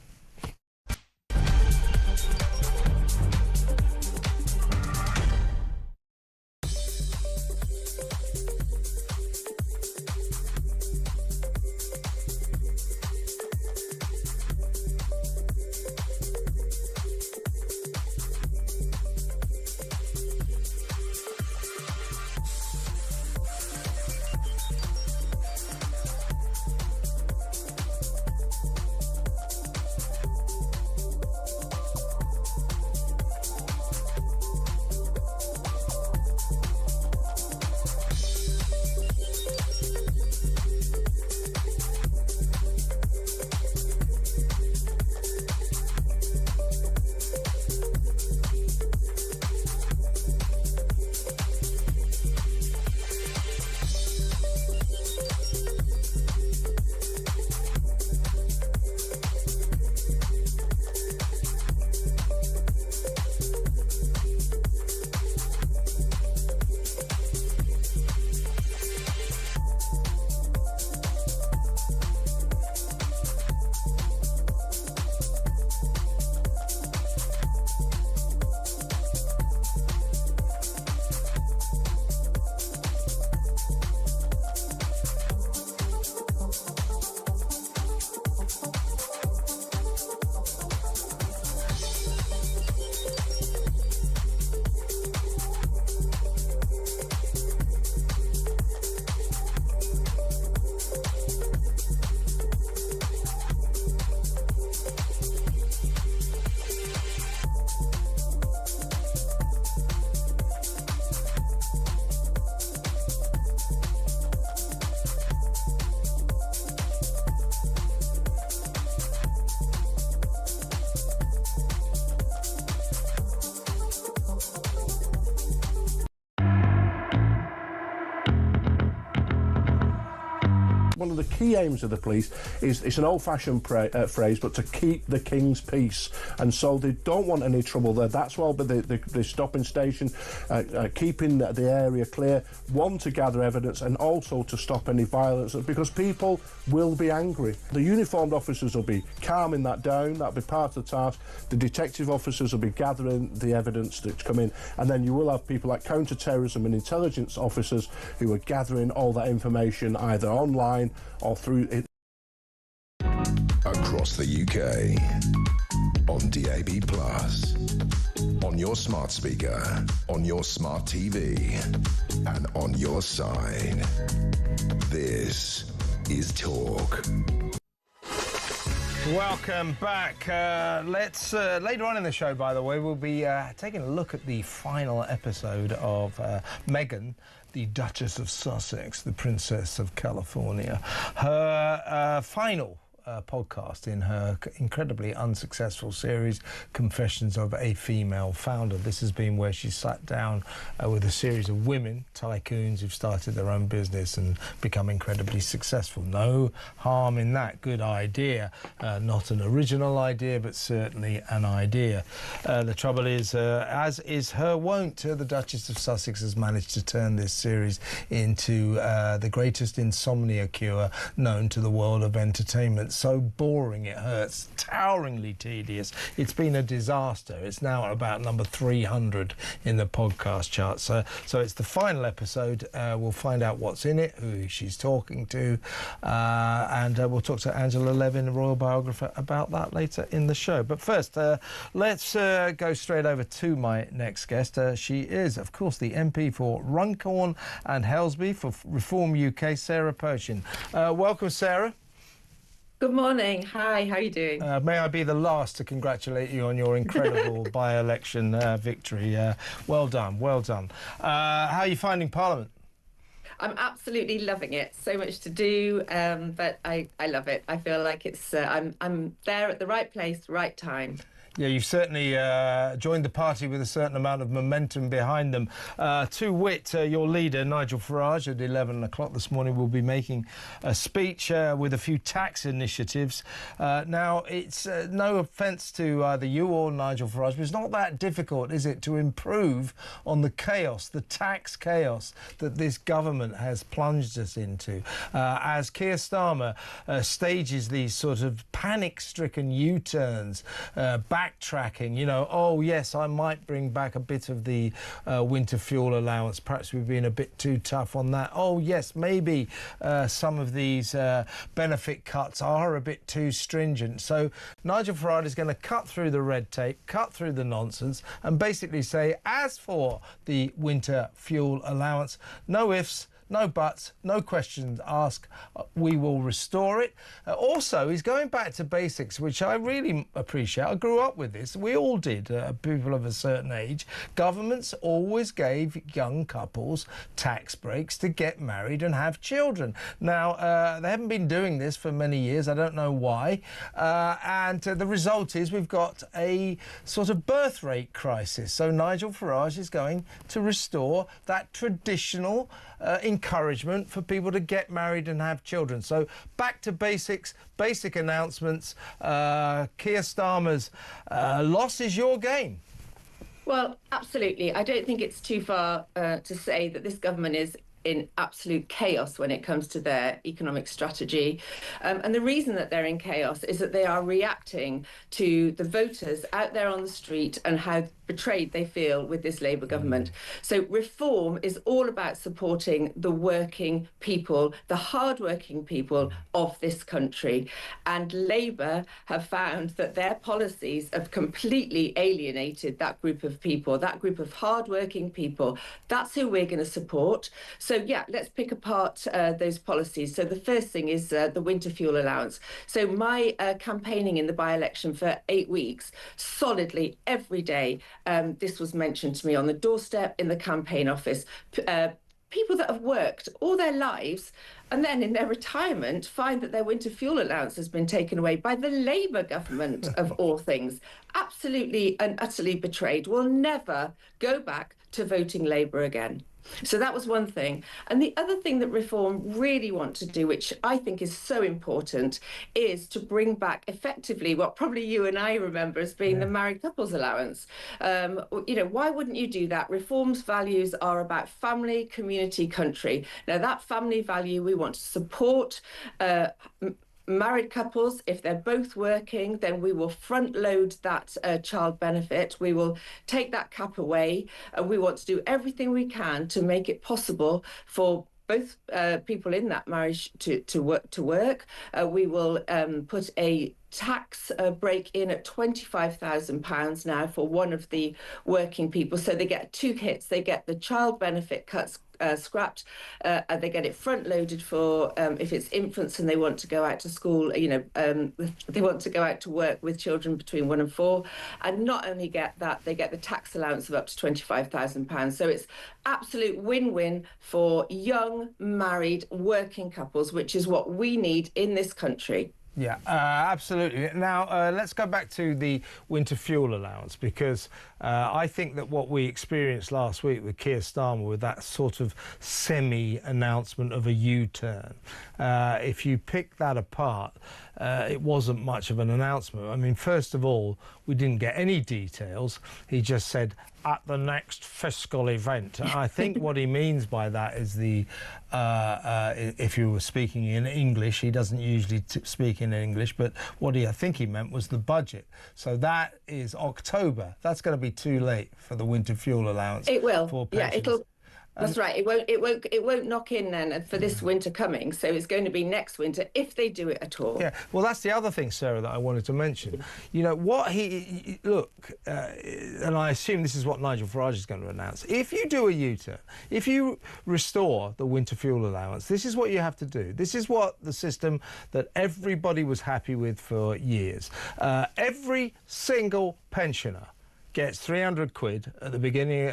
Speaker 20: One of the key aims of the police is, it's an old-fashioned phrase, but to keep the king's peace. And so they don't want any trouble there. That's why the stopping station, keeping the area clear, one, to gather evidence, and also to stop any violence, because people will be angry. The uniformed officers will be calming that down, that'll be part of the task. The detective officers will be gathering the evidence that's come in, and then you will have people like counter-terrorism and intelligence officers who are gathering all that information either online or through it.
Speaker 5: Across the UK, on DAB+, on your smart speaker, on your smart TV, and on your side. This is Talk.
Speaker 4: Welcome back. Let's later on in the show, by the way, we'll be taking a look at the final episode of Meghan, the Duchess of Sussex, the Princess of California. Her final podcast in her incredibly unsuccessful series, Confessions of a Female Founder. This has been where she sat down with a series of women, tycoons, who've started their own business and become incredibly successful. No harm in that. Good idea. Not an original idea, but certainly an idea. The trouble is, as is her wont, the Duchess of Sussex has managed to turn this series into the greatest insomnia cure known to the world of entertainment. so boring it hurts, toweringly tedious. It's been a disaster. It's now at about number 300 in the podcast charts. So it's the final episode. We'll find out what's in it, who she's talking to, and we'll talk to Angela Levin, the royal biographer, about that later in the show. But first, let's go straight over to my next guest. She is, of course, the MP for Runcorn and Helsby for Reform UK, Sarah Pershing. Welcome, Sarah.
Speaker 21: Good morning. Hi, how are you doing?
Speaker 4: May I be the last to congratulate you on your incredible by-election victory. Well done, well done. How are you finding Parliament?
Speaker 21: I'm absolutely loving it. So much to do, but I love it. I feel like it's I'm there at the right place, right time.
Speaker 4: Yeah, you've certainly joined the party with a certain amount of momentum behind them. To wit, your leader, Nigel Farage, at 11 o'clock this morning will be making a speech with a few tax initiatives. Now, it's no offence to either you or Nigel Farage, but it's not that difficult, is it, to improve on the chaos, the tax chaos that this government has plunged us into. As Keir Starmer stages these sort of panic-stricken U-turns, backtracking, you know, oh yes, I might bring back a bit of the winter fuel allowance. Perhaps we've been a bit too tough on that. Oh yes, maybe some of these benefit cuts are a bit too stringent. So Nigel Farage is going to cut through the red tape, cut through the nonsense, and basically say, as for the winter fuel allowance, no ifs, no buts, no questions asked. We will restore it. Also, he's going back to basics, which I really appreciate. I grew up with this. We all did, people of a certain age. Governments always gave young couples tax breaks to get married and have children. Now, they haven't been doing this for many years. I don't know why. And the result is we've got a sort of birth rate crisis. So Nigel Farage is going to restore that traditional encouragement for people to get married and have children. So back to basics, basic announcements. Keir Starmer's loss is your gain.
Speaker 21: Well, absolutely. I don't think it's too far to say that this government is in absolute chaos when it comes to their economic strategy. And the reason that they're in chaos is that they are reacting to the voters out there on the street and how betrayed they feel with this Labour government. So reform is all about supporting the working people, the hard-working people of this country. And Labour have found that their policies have completely alienated that group of people, that group of hard-working people. That's who we're going to support. So yeah, let's pick apart those policies. So the first thing is the winter fuel allowance. So my campaigning in the by-election for 8 weeks, solidly every day, this was mentioned to me on the doorstep, in the campaign office. People that have worked all their lives and then in their retirement find that their winter fuel allowance has been taken away by the Labour government, of all things. Absolutely and utterly betrayed. Will never go back to voting Labour again. So that was one thing. And the other thing that Reform really want to do, which I think is so important, is to bring back effectively what probably you and I remember as being the married couples allowance. You know, why wouldn't you do that? Reform's values are about family, community, country. Now, that family value we want to support. Married couples, if they're both working, then we will front load that child benefit. We will take that cap away. We want to do everything we can to make it possible for both people in that marriage to work. We will put a tax break in at £25,000 now for one of the working people. So they get two hits. They get the child benefit cuts scrapped, and they get it front loaded for if it's infants and they want to go out to school, you know, they want to go out to work with children between 1 and 4, and not only get that, they get the tax allowance of up to £25,000. So it's absolute win-win for young married working couples, which is what we need in this country.
Speaker 4: Yeah, absolutely. Now, let's go back to the winter fuel allowance, because I think that what we experienced last week with Keir Starmer, with that sort of semi-announcement of a U-turn, if you pick that apart, it wasn't much of an announcement. I mean, first of all, we didn't get any details. He just said, at the next fiscal event. I think what he means by that is if you were speaking in English, he doesn't usually speak in English, but what I think he meant was the budget. So that is October. That's going to be too late for the winter fuel allowance.
Speaker 21: It will.
Speaker 4: For
Speaker 21: Yeah,
Speaker 4: pensioners.
Speaker 21: it'll. That's right. It won't knock in then for this winter coming. So it's going to be next winter if they do it at all.
Speaker 4: Yeah. Well, that's the other thing, Sarah, that I wanted to mention. You know what and I assume this is what Nigel Farage is going to announce. If you do a U-turn, if you restore the winter fuel allowance, this is what you have to do. This is what the system that everybody was happy with for years. Every single pensioner gets 300 quid at the beginning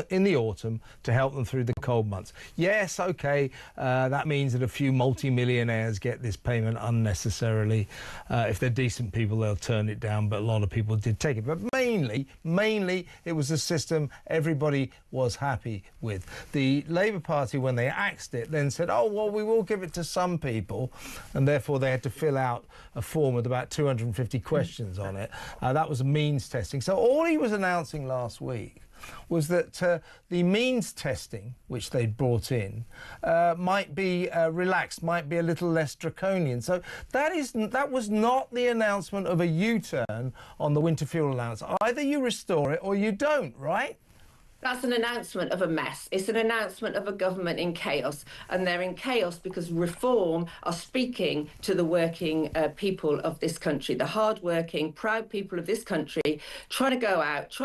Speaker 4: in the autumn to help them through the cold months. Yes, OK, that means that a few multi-millionaires get this payment unnecessarily. If they're decent people, they'll turn it down, but a lot of people did take it. But mainly, it was a system everybody was happy with. The Labour Party, when they axed it, then said, oh, well, we will give it to some people, and therefore they had to fill out a form with about 250 questions on it. That was means testing. So all he was announcing last week was that the means testing, which they'd brought in, might be relaxed, might be a little less draconian. So that was not the announcement of a U-turn on the winter fuel allowance. Either you restore it or you don't, right?
Speaker 21: That's an announcement of a mess. It's an announcement of a government in chaos. And they're in chaos because Reform are speaking to the working people of this country, the hard-working, proud people of this country, trying to go out,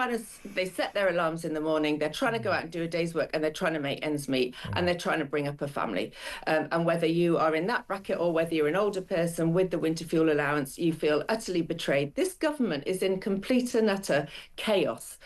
Speaker 21: they set their alarms in the morning, they're trying to go out and do a day's work, and they're trying to make ends meet, and they're trying to bring up a family. And whether you are in that bracket or whether you're an older person with the winter fuel allowance, you feel utterly betrayed. This government is in complete and utter chaos.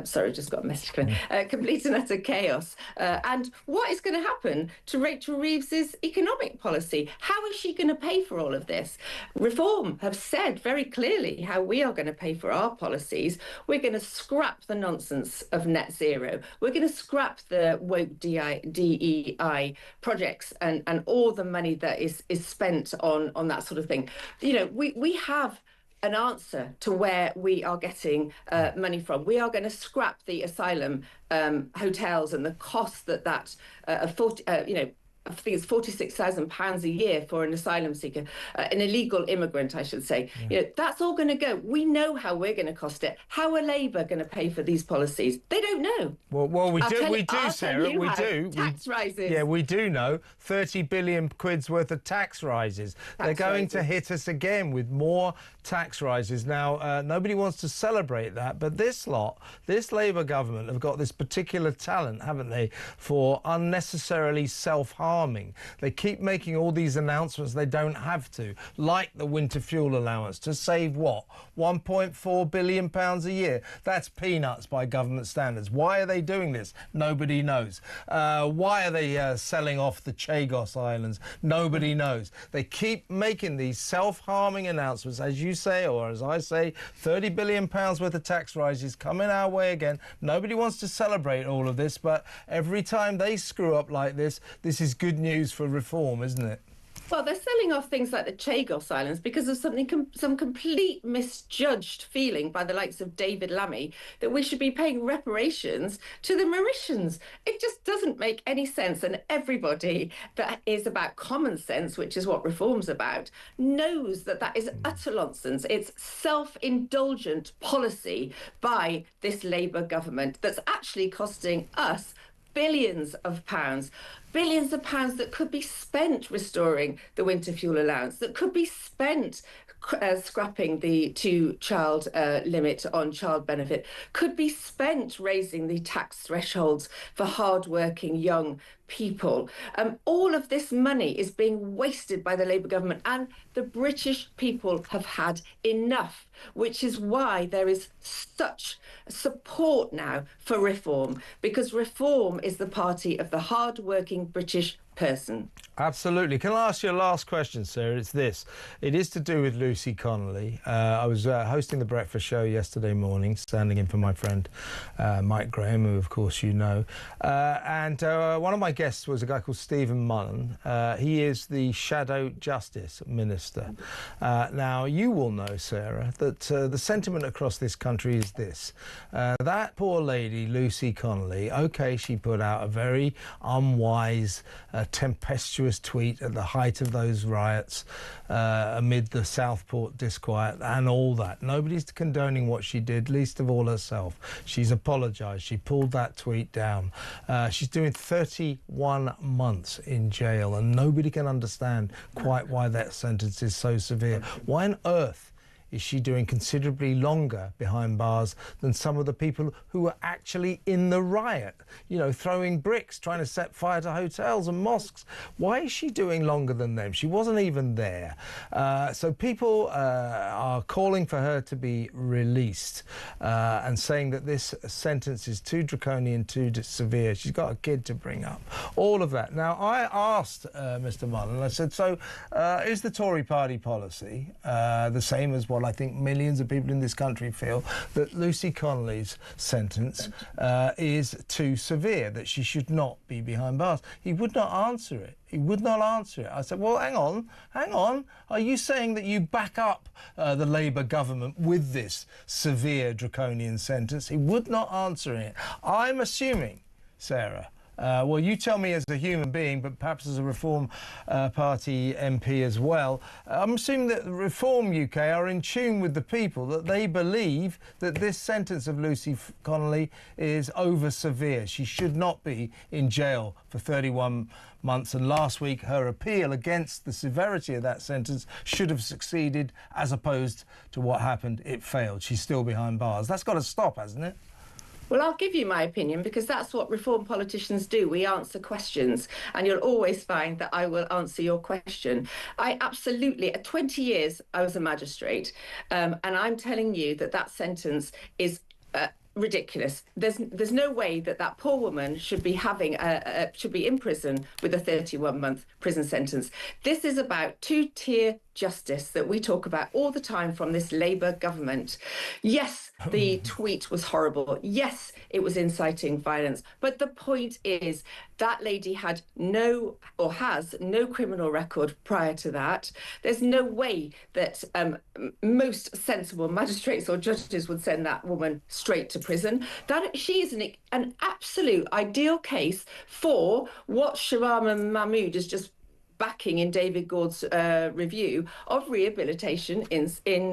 Speaker 21: Sorry, just got a message coming. Complete and utter chaos. And what is going to happen to Rachel Reeves's economic policy? How is she going to pay for all of this? Reform have said very clearly how we are going to pay for our policies. We're going to scrap the nonsense of net zero. We're going to scrap the woke DEI projects and all the money that is spent on that sort of thing. You know, we have an answer to where we are getting money from. We are going to scrap the asylum hotels and the cost that I think it's £46,000 a year for an asylum seeker, an illegal immigrant, I should say. Yeah. You know, that's all going to go. We know how we're going to cost it. How are Labour going to pay for these policies? They don't know.
Speaker 4: Well, we do, Sarah. We do.
Speaker 21: Tax rises.
Speaker 4: Yeah, we do know 30 billion quid's worth of tax rises. They're going to hit us again with more tax rises. Now, nobody wants to celebrate that, but this Labour government have got this particular talent, haven't they, for unnecessarily self-harm. They keep making all these announcements they don't have to, like the winter fuel allowance, to save what? £1.4 billion a year. That's peanuts by government standards. Why are they doing this? Nobody knows. Why are they selling off the Chagos Islands? Nobody knows. They keep making these self-harming announcements, as you say, or as I say, £30 billion worth of tax rises coming our way again. Nobody wants to celebrate all of this, but every time they screw up like this is good news for Reform, isn't it?
Speaker 21: Well, they're selling off things like the Chagos Islands because of some complete misjudged feeling by the likes of David Lammy that we should be paying reparations to the Mauritians. It just doesn't make any sense. And everybody that is about common sense, which is what Reform's about, knows that that is utter nonsense. It's self-indulgent policy by this Labour government that's actually costing us billions of pounds that could be spent restoring the winter fuel allowance, that could be spent scrapping the two-child limit on child benefit, could be spent raising the tax thresholds for hard-working young people. All of this money is being wasted by the Labour government, and the British people have had enough, which is why there is such support now for Reform, because Reform is the party of the hard-working British person.
Speaker 4: Absolutely. Can I ask you a last question, Sarah? It's this. It is to do with Lucy Connolly. I was hosting the breakfast show yesterday morning, standing in for my friend Mike Graham, who, of course, you know. And one of my guests was a guy called Stephen Mullen. He is the Shadow Justice Minister. Now, you will know, Sarah, that the sentiment across this country is this. That poor lady, Lucy Connolly, OK, she put out a very unwise, tempestuous tweet at the height of those riots amid the Southport disquiet and all that. Nobody's condoning what she did, least of all herself. She's apologised. She pulled that tweet down. She's doing 31 months in jail, and nobody can understand quite why that sentence is so severe. Why on earth is she doing considerably longer behind bars than some of the people who were actually in the riot, you know, throwing bricks, trying to set fire to hotels and mosques? Why is she doing longer than them? She wasn't even there. So people are calling for her to be released and saying that this sentence is too draconian, too severe. She's got a kid to bring up. All of that. Now, I asked Mr. Mullen, I said, so is the Tory party policy the same as what I think millions of people in this country feel, that Lucy Connolly's sentence is too severe, that she should not be behind bars? He would not answer it. He would not answer it. I said, well, hang on. Are you saying that you back up the Labour government with this severe draconian sentence? He would not answer it. I'm assuming, Sarah, well, you tell me as a human being, but perhaps as a Reform Party MP as well, I'm assuming that Reform UK are in tune with the people, that they believe that this sentence of Lucy Connolly is over severe. She should not be in jail for 31 months. And last week, her appeal against the severity of that sentence should have succeeded, as opposed to what happened. It failed. She's still behind bars. That's got to stop, hasn't it?
Speaker 21: Well, I'll give you my opinion, because that's what Reform politicians do. We answer questions, and you'll always find that I will answer your question. I absolutely, at 20 years, I was a magistrate, and I'm telling you that that sentence is ridiculous. There's no way that that poor woman should be should be in prison with a 31-month prison sentence. This is about two-tier justice that we talk about all the time from this Labour government. Yes, the tweet was horrible. Yes, it was inciting violence. But the point is that lady had no, or has no, criminal record prior to that. There's no way that most sensible magistrates or judges would send that woman straight to prison. That she is an absolute ideal case for what Sharama Mahmood is just backing in David Gord's review of rehabilitation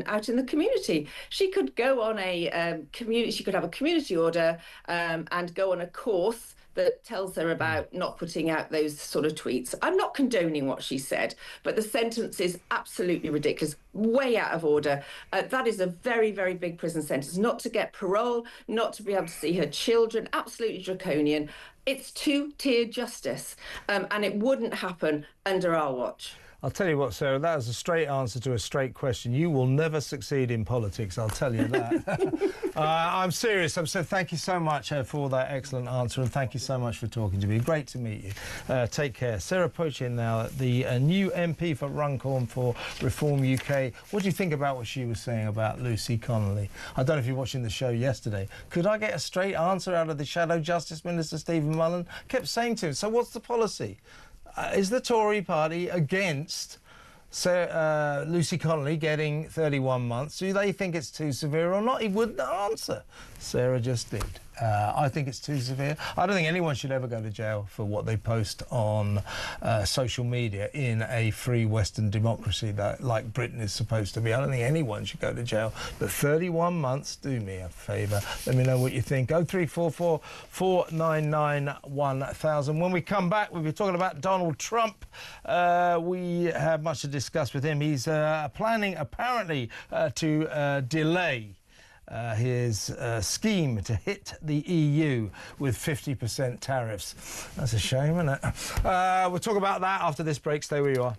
Speaker 21: out in the community. She could go on she could have a community order and go on a course that tells her about not putting out those sort of tweets. I'm not condoning what she said, but the sentence is absolutely ridiculous, way out of order. That is a very, very big prison sentence. Not to get parole, not to be able to see her children, absolutely draconian. It's two-tier justice, and it wouldn't happen under our watch.
Speaker 4: I'll tell you what, Sarah, that is a straight answer to a straight question. You will never succeed in politics, I'll tell you that. I'm serious. So thank you so much for that excellent answer, and thank you so much for talking to me. Great to meet you. Take care. Sarah Pochin now, the new MP for Runcorn for Reform UK. What do you think about what she was saying about Lucy Connolly? I don't know if you're watching the show yesterday. Could I get a straight answer out of the Shadow Justice Minister, Stephen Mullen? Kept saying to him, so what's the policy? Is the Tory party against Lucy Connolly getting 31 months? Do they think it's too severe or not? He wouldn't answer. Sarah just did. I think it's too severe. I don't think anyone should ever go to jail for what they post on social media in a free Western democracy that, like Britain is supposed to be. I don't think anyone should go to jail. But 31 months, do me a favour. Let me know what you think. 0344 499 1000. When we come back, we'll be talking about Donald Trump. We have much to discuss with him. He's planning, apparently, to delay his scheme to hit the EU with 50% tariffs. That's a shame, isn't it? We'll talk about that after this break. Stay where you are.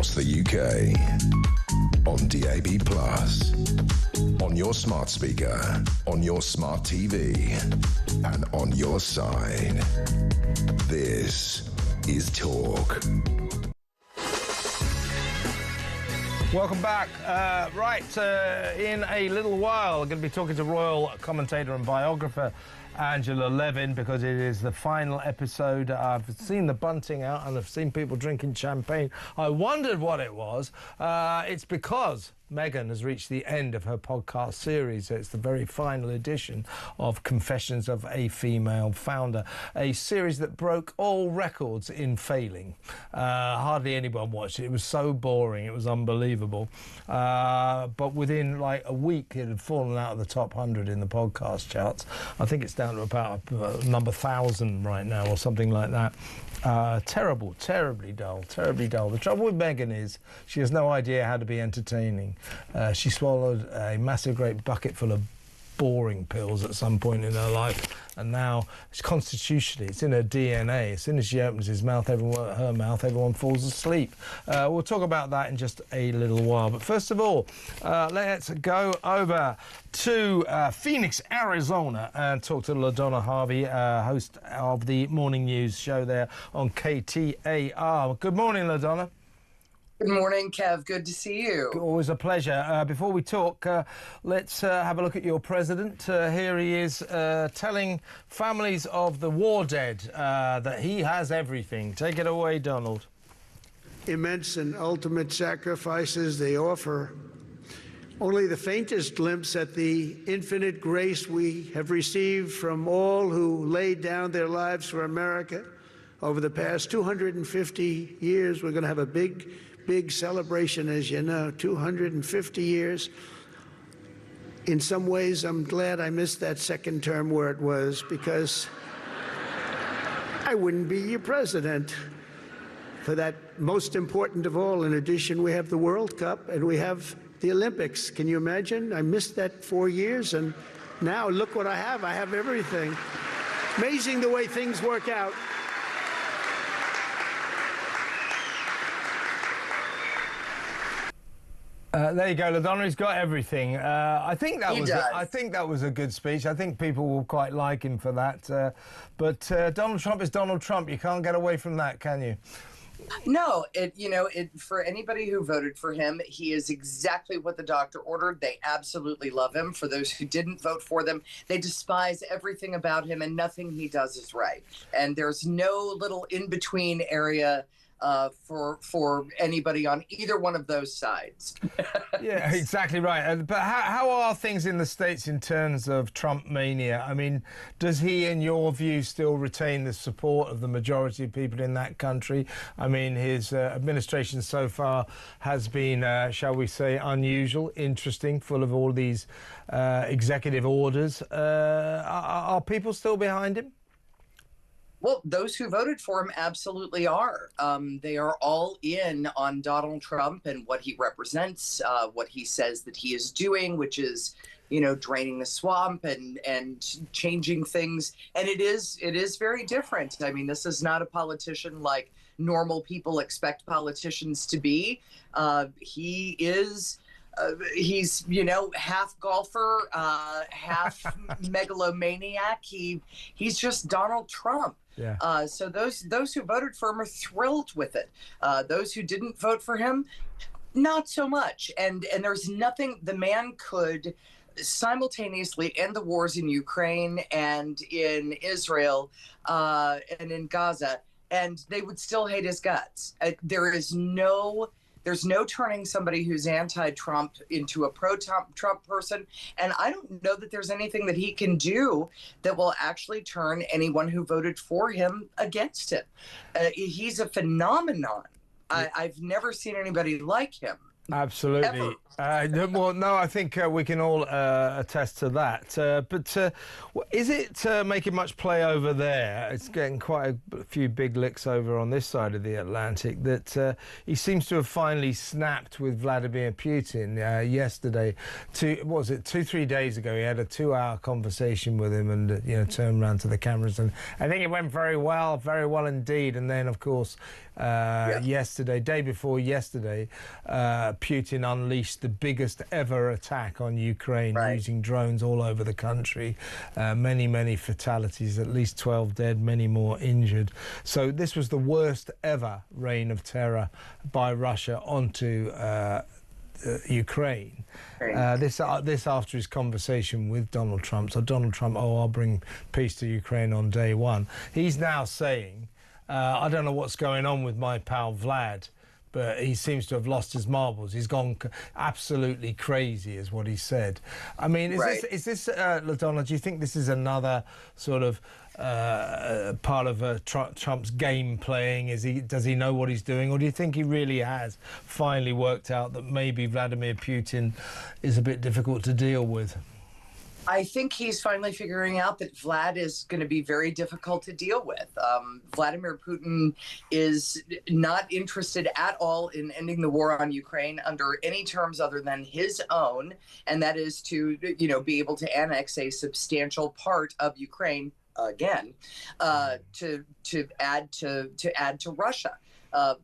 Speaker 5: across the UK. On DAB+, on your smart speaker, on your smart TV, and on your side. This is Talk.
Speaker 4: Welcome back. In a little while, I'm going to be talking to royal commentator and biographer Angela Levin, because it is the final episode. I've seen the bunting out and I've seen people drinking champagne. I wondered what it was. It's because Meghan has reached the end of her podcast series. It's the very final edition of Confessions of a Female Founder, a series that broke all records in failing. Hardly anyone watched it. It was so boring. It was unbelievable. But within like a week, it had fallen out of the top 100 in the podcast charts. I think it's down to about number 1,000 right now or something like that. Terribly dull. The trouble with Meghan is she has no idea how to be entertaining. She swallowed a massive great bucket full of boring pills at some point in her life, and now constitutionally it's in her DNA. As soon as she opens her mouth, everyone falls asleep. We'll talk about that in just a little while, but first of all, let's go over to Phoenix, Arizona, and talk to LaDonna Harvey, host of the morning news show there on KTAR. Good morning, LaDonna.
Speaker 3: Good morning, Kev. Good to see you.
Speaker 4: Always a pleasure. Before we talk, let's have a look at your president. Here he is telling families of the war dead that he has everything. Take it away, Donald.
Speaker 22: Immense and ultimate sacrifices they offer. Only the faintest glimpse at the infinite grace we have received from all who laid down their lives for America over the past 250 years. We're going to have a big celebration, as you know, 250 years. In some ways, I'm glad I missed that second term where it was, because I wouldn't be your president. For that most important of all, in addition, we have the World Cup and we have the Olympics. Can you imagine? I missed that 4 years, and now look what I have. I have everything. Amazing the way things work out.
Speaker 4: There you go, LaDonna. He's got everything. I think that was a good speech. I think people will quite like him for that. But Donald Trump is Donald Trump. You can't get away from that, can you?
Speaker 3: No, for anybody who voted for him, he is exactly what the doctor ordered. They absolutely love him. For those who didn't vote for them, they despise everything about him, and nothing he does is right. And there's no little in-between area for anybody on either one of those sides.
Speaker 4: Yeah, exactly right. But how are things in the States in terms of Trump mania? I mean, does he, in your view, still retain the support of the majority of people in that country? I mean, his administration so far has been, shall we say, unusual, interesting, full of all these executive orders. Are people still behind him?
Speaker 3: Well, those who voted for him absolutely are. They are all in on Donald Trump and what he represents, what he says that he is doing, which is, draining the swamp and changing things. And it is very different. I mean, this is not a politician like normal people expect politicians to be. He is... he's, half golfer, half megalomaniac. He's just Donald Trump. Yeah. So those who voted for him are thrilled with it. Those who didn't vote for him, not so much. And there's nothing the man could simultaneously end the wars in Ukraine and in Israel and in Gaza, and they would still hate his guts. There's no turning somebody who's anti-Trump into a pro-Trump person. And I don't know that there's anything that he can do that will actually turn anyone who voted for him against him. He's a phenomenon. I've never seen anybody like him.
Speaker 4: Absolutely. Well, no, I think we can all attest to that. But is it making much play over there? It's getting quite a few big licks over on this side of the Atlantic that he seems to have finally snapped with Vladimir Putin yesterday. 2-3 days ago, he had a 2-hour conversation with him and, turned around to the cameras. And I think it went very well indeed. And then, of course, day before yesterday, Putin unleashed the biggest ever attack on Ukraine using drones all over the country. Many fatalities, at least 12 dead, many more injured. So this was the worst ever reign of terror by Russia onto Ukraine. This after his conversation with Donald Trump. So Donald Trump, I'll bring peace to Ukraine on day one. He's now saying, I don't know what's going on with my pal Vlad, but he seems to have lost his marbles. He's gone absolutely crazy, is what he said. I mean, is this LaDonna, do you think this is another sort of part of Trump's game playing? Does he know what he's doing? Or do you think he really has finally worked out that maybe Vladimir Putin is a bit difficult to deal with?
Speaker 3: I think he's finally figuring out that Vlad is going to be very difficult to deal with. Vladimir Putin is not interested at all in ending the war on Ukraine under any terms other than his own, and that is to, be able to annex a substantial part of Ukraine again, to add to Russia.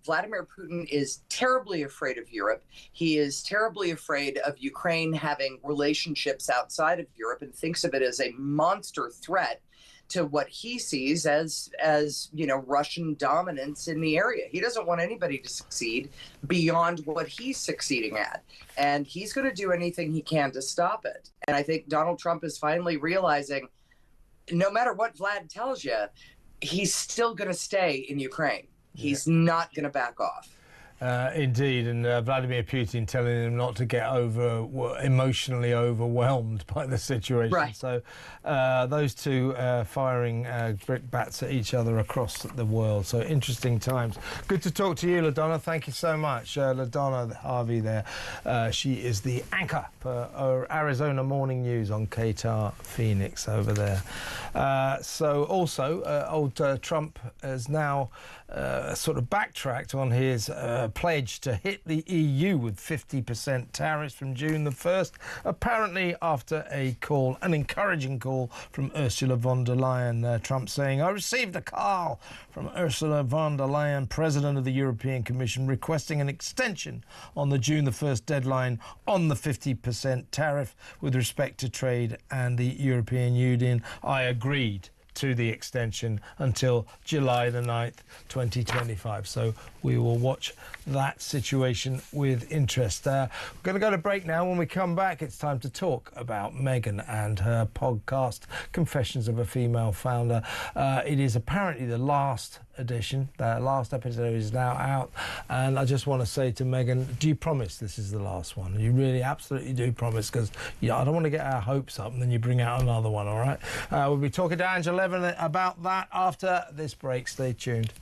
Speaker 3: Vladimir Putin is terribly afraid of Europe. He is terribly afraid of Ukraine having relationships outside of Europe and thinks of it as a monster threat to what he sees as Russian dominance in the area. He doesn't want anybody to succeed beyond what he's succeeding at. And he's going to do anything he can to stop it. And I think Donald Trump is finally realizing, no matter what Vlad tells you, he's still going to stay in Ukraine. He's not going to back off.
Speaker 4: Indeed, and Vladimir Putin telling him not to get emotionally overwhelmed by the situation. Right. So those two firing brickbats at each other across the world. So interesting times. Good to talk to you, LaDonna. Thank you so much. LaDonna Harvey there. She is the anchor for Arizona Morning News on KTAR Phoenix over there. So also, old Trump has now sort of backtracked on his pledge to hit the EU with 50% tariffs from June the 1st, apparently after an encouraging call from Ursula von der Leyen. Trump saying, I received a call from Ursula von der Leyen, President of the European Commission, requesting an extension on the June the 1st deadline on the 50% tariff with respect to trade and the European Union. I agreed to the extension until July the 9th, 2025. So we will watch that situation with interest. We're going to go to break now. When we come back, it's time to talk about Meghan and her podcast, Confessions of a Female Founder. It is apparently the last edition. The last episode is now out. And I just want to say to Meghan, do you promise this is the last one? You really absolutely do promise, because I don't want to get our hopes up and then you bring out another one, all right? We'll be talking to Angela about that after this break. Stay tuned.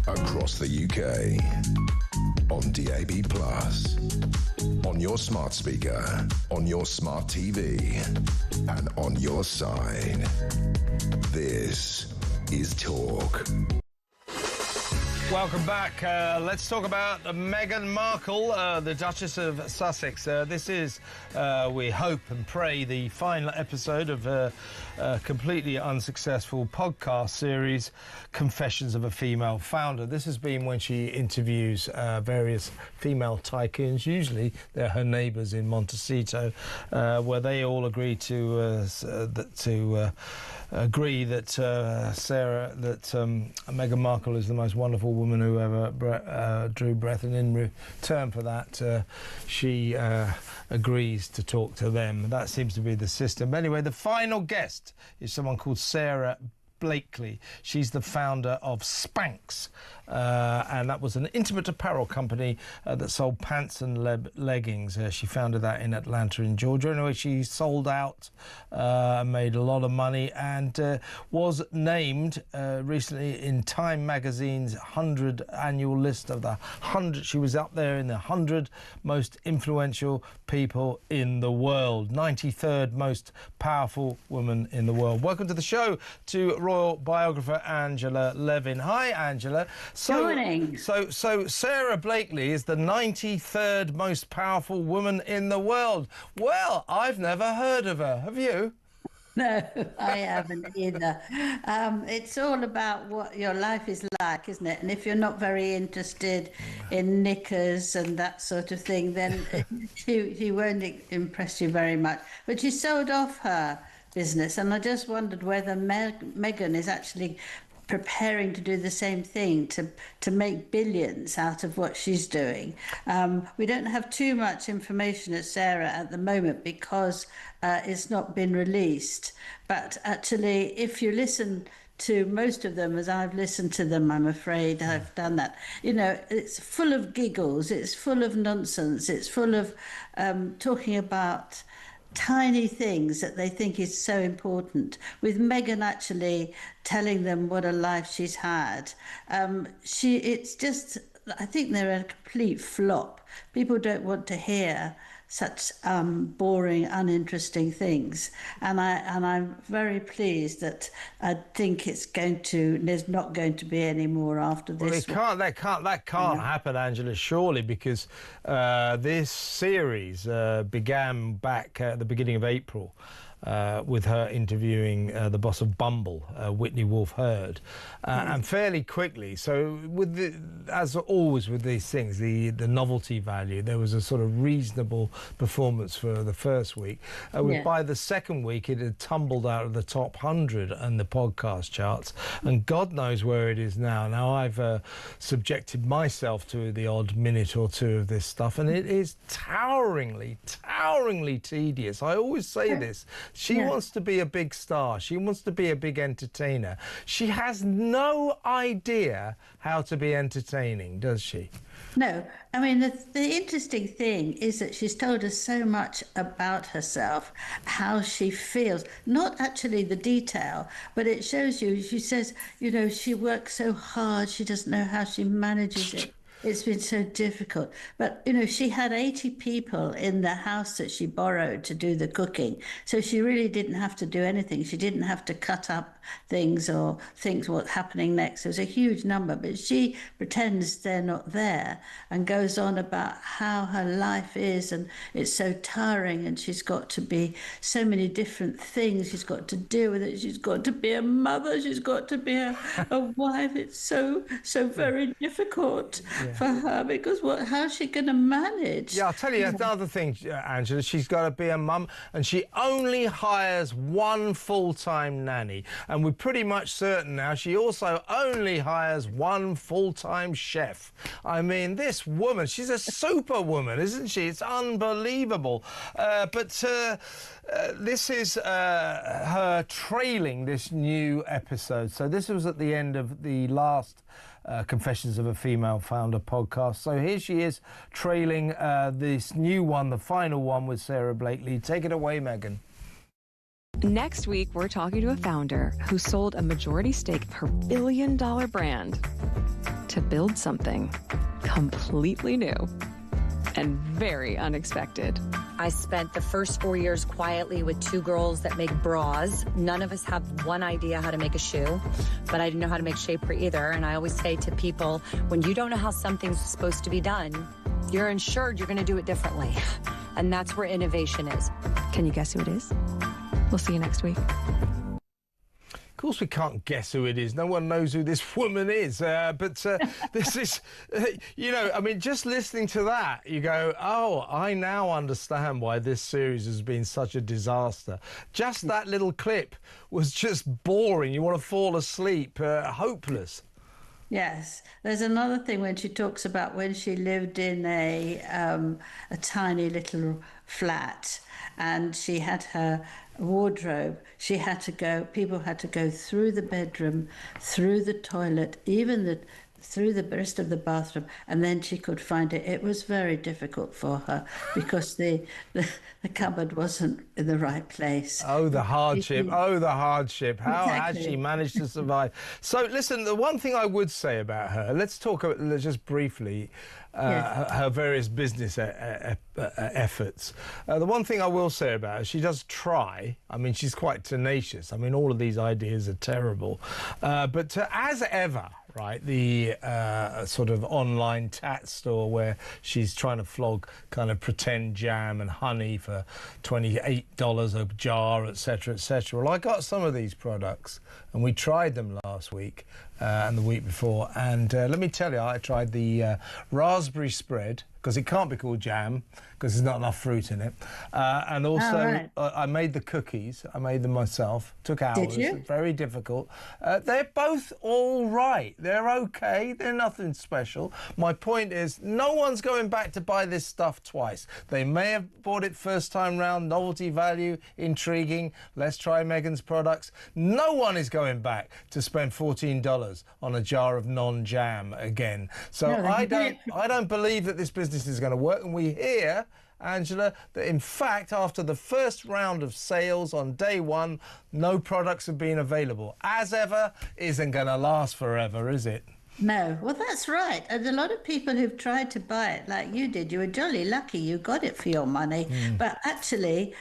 Speaker 5: across the UK. On DAB+, on your smart speaker, on your smart TV, and on your side. This is Talk.
Speaker 4: Welcome back. Let's talk about Meghan Markle, the Duchess of Sussex. This is, we hope and pray, the final episode of her completely unsuccessful podcast series, Confessions of a Female Founder. This has been when she interviews various female tycoons. Usually they're her neighbours in Montecito, where they all agree to agree that Meghan Markle is the most wonderful woman who ever drew breath, and in return for that, she agrees to talk to them. That seems to be the system. But anyway, the final guest is someone called Sarah Blakely. She's the founder of Spanx, and that was an intimate apparel company that sold pants and leggings. She founded that in Atlanta in Georgia. Anyway, she sold out, made a lot of money, and was named recently in Time magazine's 100 annual list of the 100. She was up there in the 100 most influential people in the world, 93rd most powerful woman in the world. Welcome to the show to royal biographer Angela Levin. Hi, Angela.
Speaker 1: Good morning.
Speaker 4: So Sarah Blakely is the 93rd most powerful woman in the world. Well, I've never heard of her. Have you?
Speaker 1: No, I haven't either. It's all about what your life is like, isn't it? And if you're not very interested in knickers and that sort of thing, then she won't impress you very much. But she sold off her business, and I just wondered whether Meghan is actually preparing to do the same thing, to make billions out of what she's doing. We don't have too much information at Sarah at the moment because it's not been released. But actually, if you listen to most of them, as I've listened to them, I'm afraid I've done that. You know, it's full of giggles, it's full of nonsense, it's full of talking about tiny things that they think is so important, with Meghan actually telling them what a life she's had. It's just, I think they're a complete flop. People don't want to hear such boring, uninteresting things, and I'm very pleased that I think there's not going to be any more after this.
Speaker 4: Well, that can't happen, Angela, surely, because this series began back at the beginning of April. With her interviewing the boss of Bumble, Whitney Wolfe Herd, and fairly quickly. So, as always with these things, the novelty value, there was a sort of reasonable performance for the first week. By the second week, it had tumbled out of the top 100 on the podcast charts, and God knows where it is now. Now, I've subjected myself to the odd minute or two of this stuff, and it is toweringly tedious. I always say this. She wants to be a big star. She wants to be a big entertainer. She has no idea how to be entertaining, does she?
Speaker 1: No. I mean, the interesting thing is that she's told us so much about herself, how she feels. Not actually the detail, but it shows you. She says, you know, she works so hard. She doesn't know how she manages it. It's been so difficult. But, you know, she had 80 people in the house that she borrowed to do the cooking. So she really didn't have to do anything. She didn't have to cut up things or think what's happening next. It was a huge number. But she pretends they're not there and goes on about how her life is, and it's so tiring, and she's got to be so many different things. She's got to deal with it. She's got to be a mother. She's got to be a wife. It's so very difficult. For her, because how's she going to manage?
Speaker 4: Yeah, I'll tell you another thing, Angela. She's got to be a mum, and she only hires one full-time nanny. And we're pretty much certain now she also only hires one full-time chef. I mean, this woman, she's a superwoman, isn't she? It's unbelievable. But this is her trailing this new episode. So this was at the end of the last Confessions of a Female Founder podcast. So here she is trailing this new one, the final one with Sarah Blakely. Take it away, Meghan.
Speaker 8: Next week, we're talking to a founder who sold a majority stake of her billion-dollar brand to build something completely new and very unexpected.
Speaker 6: I spent the first 4 years quietly with two girls that make bras. None of us have one idea how to make a shoe, but I didn't know how to make shapewear either. And I always say to people, when you don't know how something's supposed to be done, you're ensured you're going to do it differently. And that's where innovation is.
Speaker 8: Can you guess who it is? We'll see you next week.
Speaker 4: Of course, we can't guess who it is. No one knows who this woman is. But this is, you know, I mean, just listening to that, you go, oh, I now understand why this series has been such a disaster. Just that little clip was just boring. You want to fall asleep, hopeless.
Speaker 1: Yes, there's another thing when she talks about when she lived in a tiny little flat and she had her wardrobe. She had to go, people had to go through the bedroom, through the toilet, even through the rest of the bathroom, and then she could find it. It was very difficult for her because the cupboard wasn't in the right place.
Speaker 4: Oh, the hardship. Oh, the hardship. How
Speaker 1: Exactly.
Speaker 4: has she managed to survive? So, listen, the one thing I would say about her, let's talk just briefly her various business efforts. The one thing I will say about her, she does try. I mean, she's quite tenacious. I mean, all of these ideas are terrible. But as ever, right, the sort of online tat store where she's trying to flog kind of pretend jam and honey for $28 a jar, etc., etc. Well, I got some of these products and we tried them last week and the week before, and let me tell you, I tried the raspberry spread, because it can't be called jam because there's not enough fruit in it. And also, I made the cookies. I made them myself. Took hours.
Speaker 1: Did you?
Speaker 4: Very difficult. They're both all right. They're okay. They're nothing special. My point is, no one's going back to buy this stuff twice. They may have bought it first time round, novelty value, intriguing. Let's try Megan's products. No one is going back to spend $14 on a jar of non-jam again. So
Speaker 1: No,
Speaker 4: I don't believe that this business is going to work, and we hear, Angela, that in fact after the first round of sales on day one, no products have been available. As ever, isn't going to last forever, is it?
Speaker 1: No, well, that's right. And a lot of people who've tried to buy it, like you did, you were jolly lucky you got it for your money. But actually,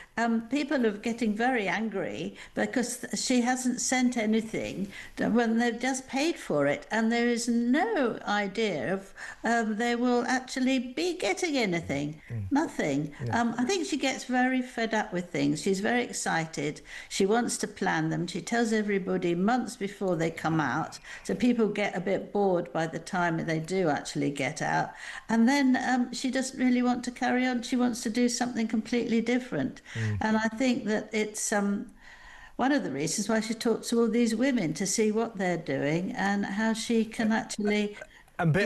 Speaker 1: people are getting very angry because she hasn't sent anything when they've just paid for it. And there is no idea of they will actually be getting anything. Nothing. I think she gets very fed up with things. She's very excited. She wants to plan them. She tells everybody months before they come out. So people get a bit bored by the time they do actually get out, and then she doesn't really want to carry on. She wants to do something completely different, and I think that it's one of the reasons why she talks to all these women to see what they're doing and how she can actually.
Speaker 4: And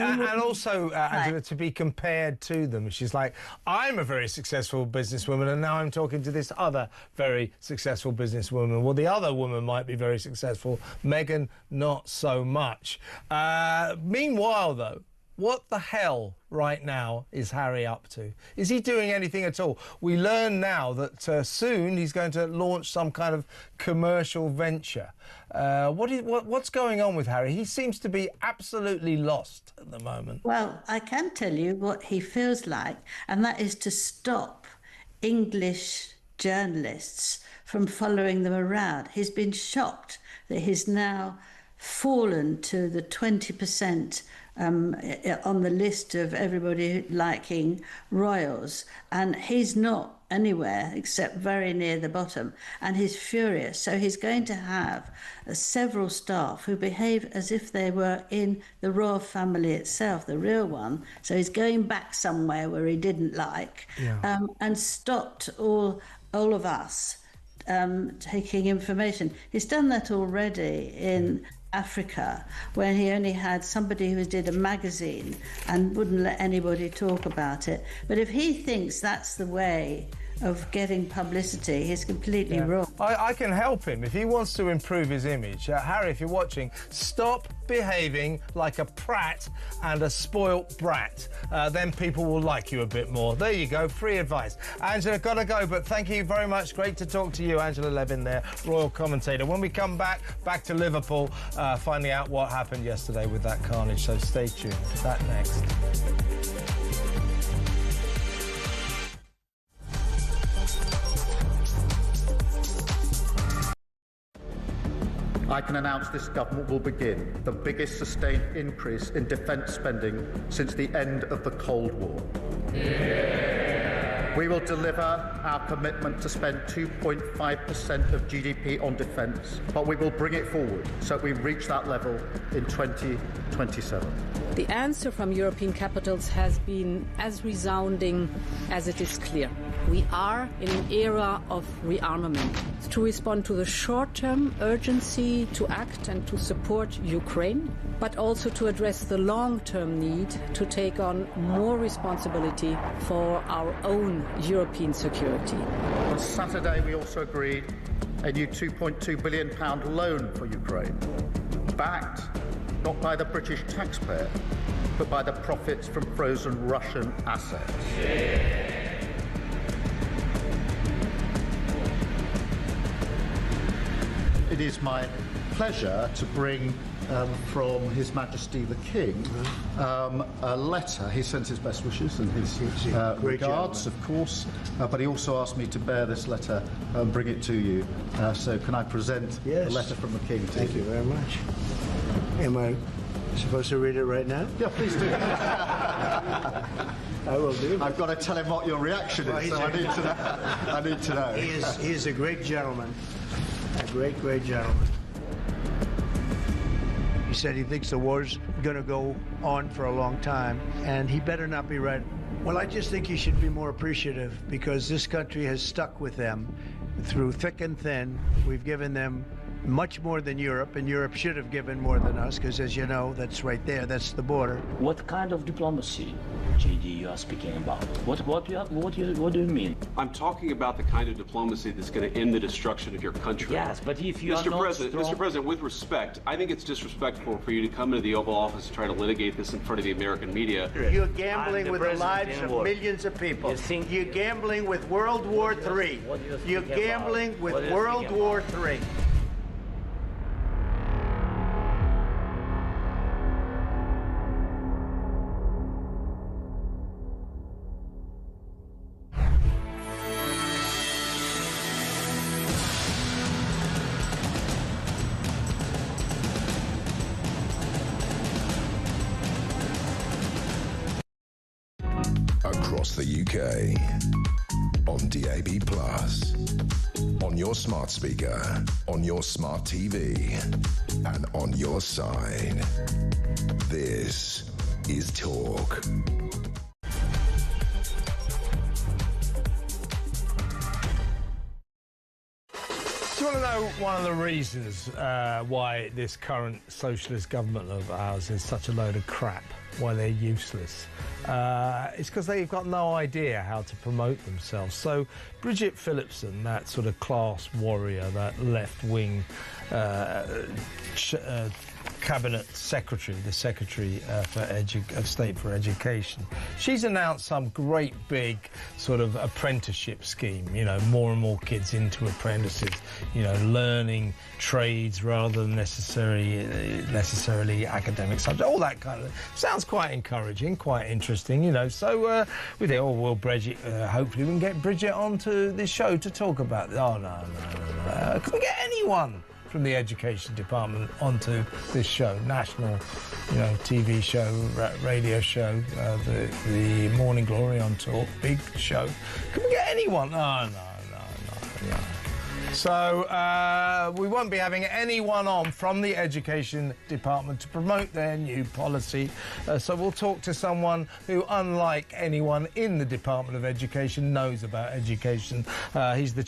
Speaker 4: also, Angela, to be compared to them. She's like, I'm a very successful businesswoman, and now I'm talking to this other very successful businesswoman. Well, the other woman might be very successful. Megan, not so much. Meanwhile, though, what the hell right now is Harry up to? Is he doing anything at all? We learn now that soon he's going to launch some kind of commercial venture. What's going on with Harry? He seems to be absolutely lost at the moment.
Speaker 1: Well, I can tell you what he feels like, and that is to stop English journalists from following them around. He's been shocked that he's now fallen to the 20% on the list of everybody liking royals, and he's not anywhere except very near the bottom, and he's furious. So he's going to have several staff who behave as if they were in the royal family itself, the real one. So he's going back somewhere where he didn't like, and stopped all of us taking information. He's done that already in Africa, where he only had somebody who did a magazine and wouldn't let anybody talk about it. But if he thinks that's the way of getting publicity is completely wrong.
Speaker 4: I can help him if he wants to improve his image. Harry, if you're watching, stop behaving like a prat and a spoilt brat. Then people will like you a bit more. There you go, free advice. Angela, gotta go, but thank you very much. Great to talk to you, Angela Levin there, royal commentator. When we come back to Liverpool, finding out what happened yesterday with that carnage, so stay tuned. That next.
Speaker 9: I can announce this government will begin the biggest sustained increase in defence spending since the end of the Cold War. We will deliver our commitment to spend 2.5% of GDP on defence, but we will bring it forward so we reach that level in 2027.
Speaker 12: The answer from European capitals has been as resounding as it is clear. We are in an era of rearmament to respond to the short-term urgency to act and to support Ukraine, but also to address the long-term need to take on more responsibility for our own European security.
Speaker 9: On Saturday, we also agreed a new £2.2 billion loan for Ukraine, backed not by the British taxpayer, but by the profits from frozen Russian assets. It is my pleasure to bring from His Majesty the King a letter. He sends his best wishes and his regards, of course, but he also asked me to bear this letter and bring it to you. So can I present the letter from the King to you?
Speaker 22: Thank you very much. Am I supposed to read it right now?
Speaker 9: Yeah, please do.
Speaker 22: I will do.
Speaker 9: I've got to tell him what your reaction is, so I need to know. I need to know.
Speaker 22: He is a great gentleman. A great, great gentleman. He said he thinks the war's going to go on for a long time, and he better not be right. Well, I just think he should be more appreciative, because this country has stuck with them through thick and thin. We've given them much more than Europe, and Europe should have given more than us, because as you know, that's right there, that's the border.
Speaker 23: What kind of diplomacy, JD, you are speaking about? What do you mean?
Speaker 24: I'm talking about the kind of diplomacy that's going to end the destruction of your country.
Speaker 23: Yes, but if you
Speaker 24: Mr. President, with respect, I think it's disrespectful for you to come into the Oval Office and try to litigate this in front of the American media.
Speaker 22: You're gambling with the lives of millions of people. You're gambling with World War III. You're gambling with World War III.
Speaker 5: Across the UK, on DAB+, on your smart speaker, on your smart TV, and on your side. This is Talk.
Speaker 4: Do you want to know one of the reasons why this current socialist government of ours is such a load of crap? Why they're useless? It's because they've got no idea how to promote themselves. So Bridget Phillipson, that sort of class warrior, that left-wing cabinet secretary, the secretary of State for Education, she's announced some great big sort of apprenticeship scheme. You know, more and more kids into apprentices. You know, learning trades rather than necessarily academic subjects. All that kind of thing. Sounds quite encouraging, quite interesting. You know, so we think, oh well, Bridget. Hopefully, we can get Bridget onto this show to talk about. Oh no. Can we get anyone from the education department onto this show, national, you know, TV show, radio show, the Morning Glory on Talk, big show? Can we get anyone? Oh, no. So we won't be having anyone on from the education department to promote their new policy. So we'll talk to someone who, unlike anyone in the Department of Education, knows about education. He's the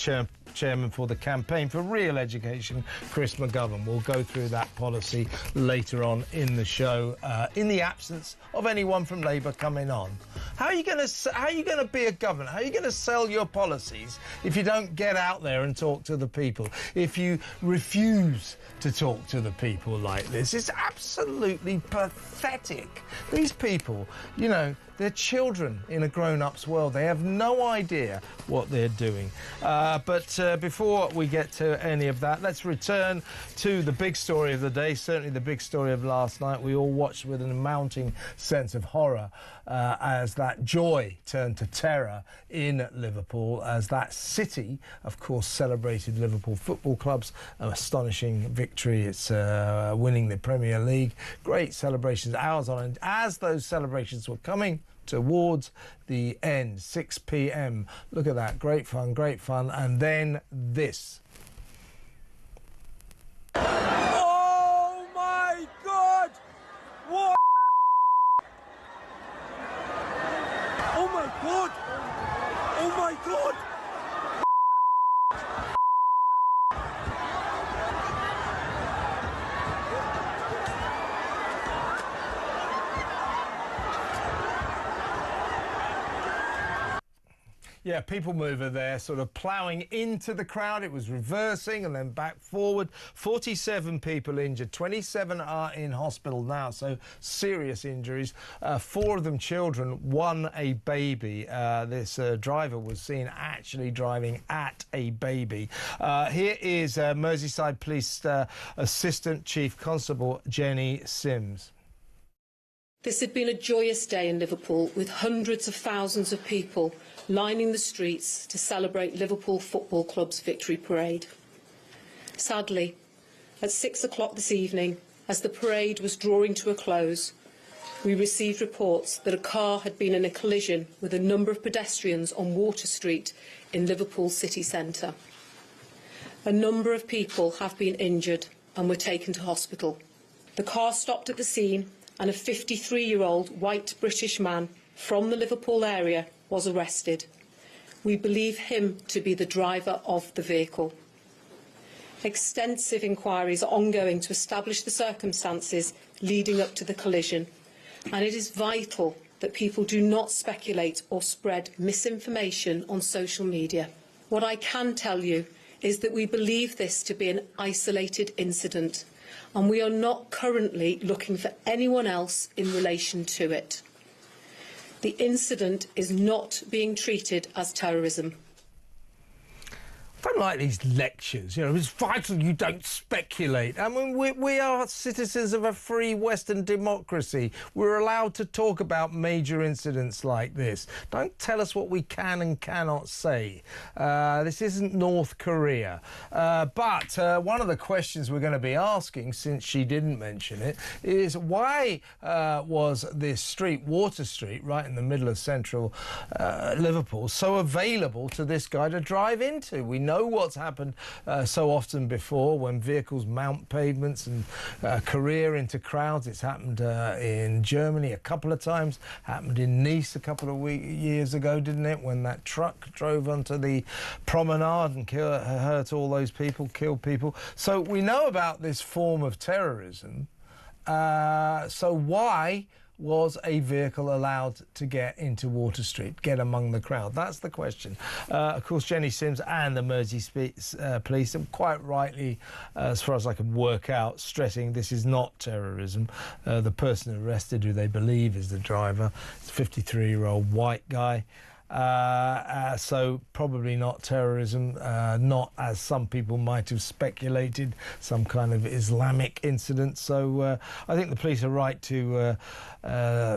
Speaker 4: chairman for the Campaign for Real Education, Chris McGovern. We'll go through that policy later on in the show, in the absence of anyone from Labour coming on. How are you going to be a governor? How are you going to sell your policies if you don't get out there and talk to the people? If you refuse to talk to the people like this, it's absolutely pathetic. These people, you know, they're children in a grown-up's world. They have no idea what they're doing. But before we get to any of that, let's return to the big story of the day, certainly the big story of last night. We all watched with an mounting sense of horror as that joy turned to terror in Liverpool, as that city, of course, celebrated Liverpool Football Club's astonishing victory. It's winning the Premier League. Great celebrations, hours on end. As those celebrations were coming towards the end, 6 p.m. Look at that, great fun, and then this.
Speaker 18: Oh my God! What? Oh my God! Oh my God!
Speaker 4: Yeah, people mover there, sort of ploughing into the crowd. It was reversing and then back forward. 47 people injured. 27 are in hospital now, so serious injuries. 4 of them children, 1 a baby. This driver was seen actually driving at a baby. Here is Merseyside Police Assistant Chief Constable Jenny Sims.
Speaker 7: This had been a joyous day in Liverpool, with hundreds of thousands of people lining the streets to celebrate Liverpool Football Club's victory parade. Sadly, at 6 o'clock this evening, as the parade was drawing to a close, we received reports that a car had been in a collision with a number of pedestrians on Water Street in Liverpool city centre. A number of people have been injured and were taken to hospital. The car stopped at the scene and a 53-year-old white British man from the Liverpool area was arrested. We believe him to be the driver of the vehicle. Extensive inquiries are ongoing to establish the circumstances leading up to the collision, and it is vital that people do not speculate or spread misinformation on social media. What I can tell you is that we believe this to be an isolated incident, and we are not currently looking for anyone else in relation to it. The incident is not being treated as terrorism.
Speaker 4: I don't like these lectures. You know, it's vital you don't speculate. I mean, we are citizens of a free Western democracy. We're allowed to talk about major incidents like this. Don't tell us what we can and cannot say. This isn't North Korea. But one of the questions we're going to be asking, since she didn't mention it, is why was this street, Water Street, right in the middle of central Liverpool, so available to this guy to drive into? We know what's happened so often before when vehicles mount pavements and career into crowds. It's happened in Germany a couple of times, happened in Nice a couple of years ago, didn't it, when that truck drove onto the promenade and hurt all those people, killed people. So we know about this form of terrorism. So why was a vehicle allowed to get into Water Street, get among the crowd? That's the question. Of course, Jenny Sims and the Merseyside police, and quite rightly, as far as I can work out, stressing this is not terrorism. The person arrested, who they believe is the driver, is a 53-year-old white guy. So probably not terrorism, not, as some people might have speculated, some kind of Islamic incident. So I think the police are right to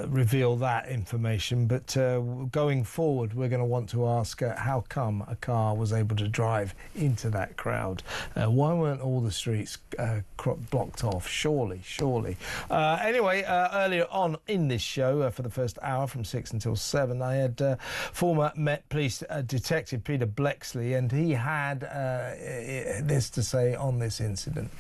Speaker 4: reveal that information. But going forward, we're going to want to ask how come a car was able to drive into that crowd? Why weren't all the streets blocked off? Surely. Anyway, earlier on in this show, for the first hour from 6 until 7, I had former Met Police Detective Peter Blexley, and he had this to say on this incident.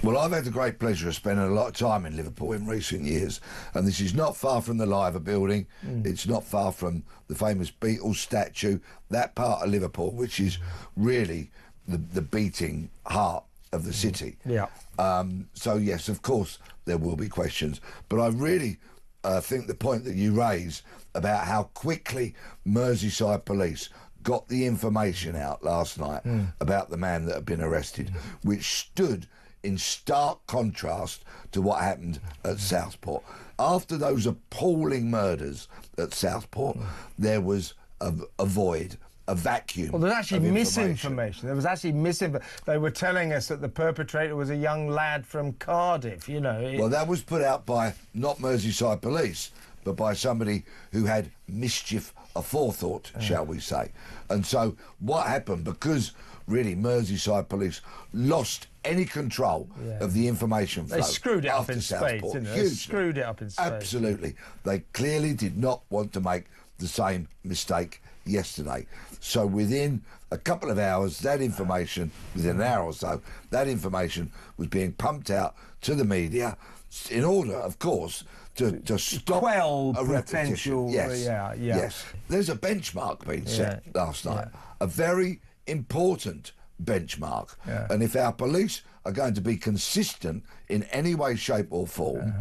Speaker 2: Well, I've had the great pleasure of spending a lot of time in Liverpool in recent years, and this is not far from the Liver building. It's not far from the famous Beatles statue, that part of Liverpool, which is really the beating heart of the city.
Speaker 4: Yeah.
Speaker 2: So, yes, of course, there will be questions. But I really think the point that you raise about how quickly Merseyside police got the information out last night about the man that had been arrested, which stood in stark contrast to what happened at Southport. After those appalling murders at Southport, there was a void, a vacuum.
Speaker 4: Well, there's actually
Speaker 2: of
Speaker 4: misinformation. There was actually They were telling us that the perpetrator was a young lad from Cardiff, you know.
Speaker 2: Well, that was put out by not Merseyside police, but by somebody who had mischief aforethought, shall we say. And so what happened, because really Merseyside police lost any control of the information flow.
Speaker 4: They screwed it up in
Speaker 2: Southport.
Speaker 4: spades, didn't they?
Speaker 2: Hugely.
Speaker 4: They screwed it up in spades.
Speaker 2: Absolutely. They clearly did not want to make the same mistake yesterday. So within a couple of hours, that information, within an hour or so, that information was being pumped out to the media in order, of course, to stop
Speaker 4: quell
Speaker 2: a
Speaker 4: potential.
Speaker 2: repetition. Yes. There's a benchmark being set last night, a very important benchmark. And if our police are going to be consistent in any way, shape or form,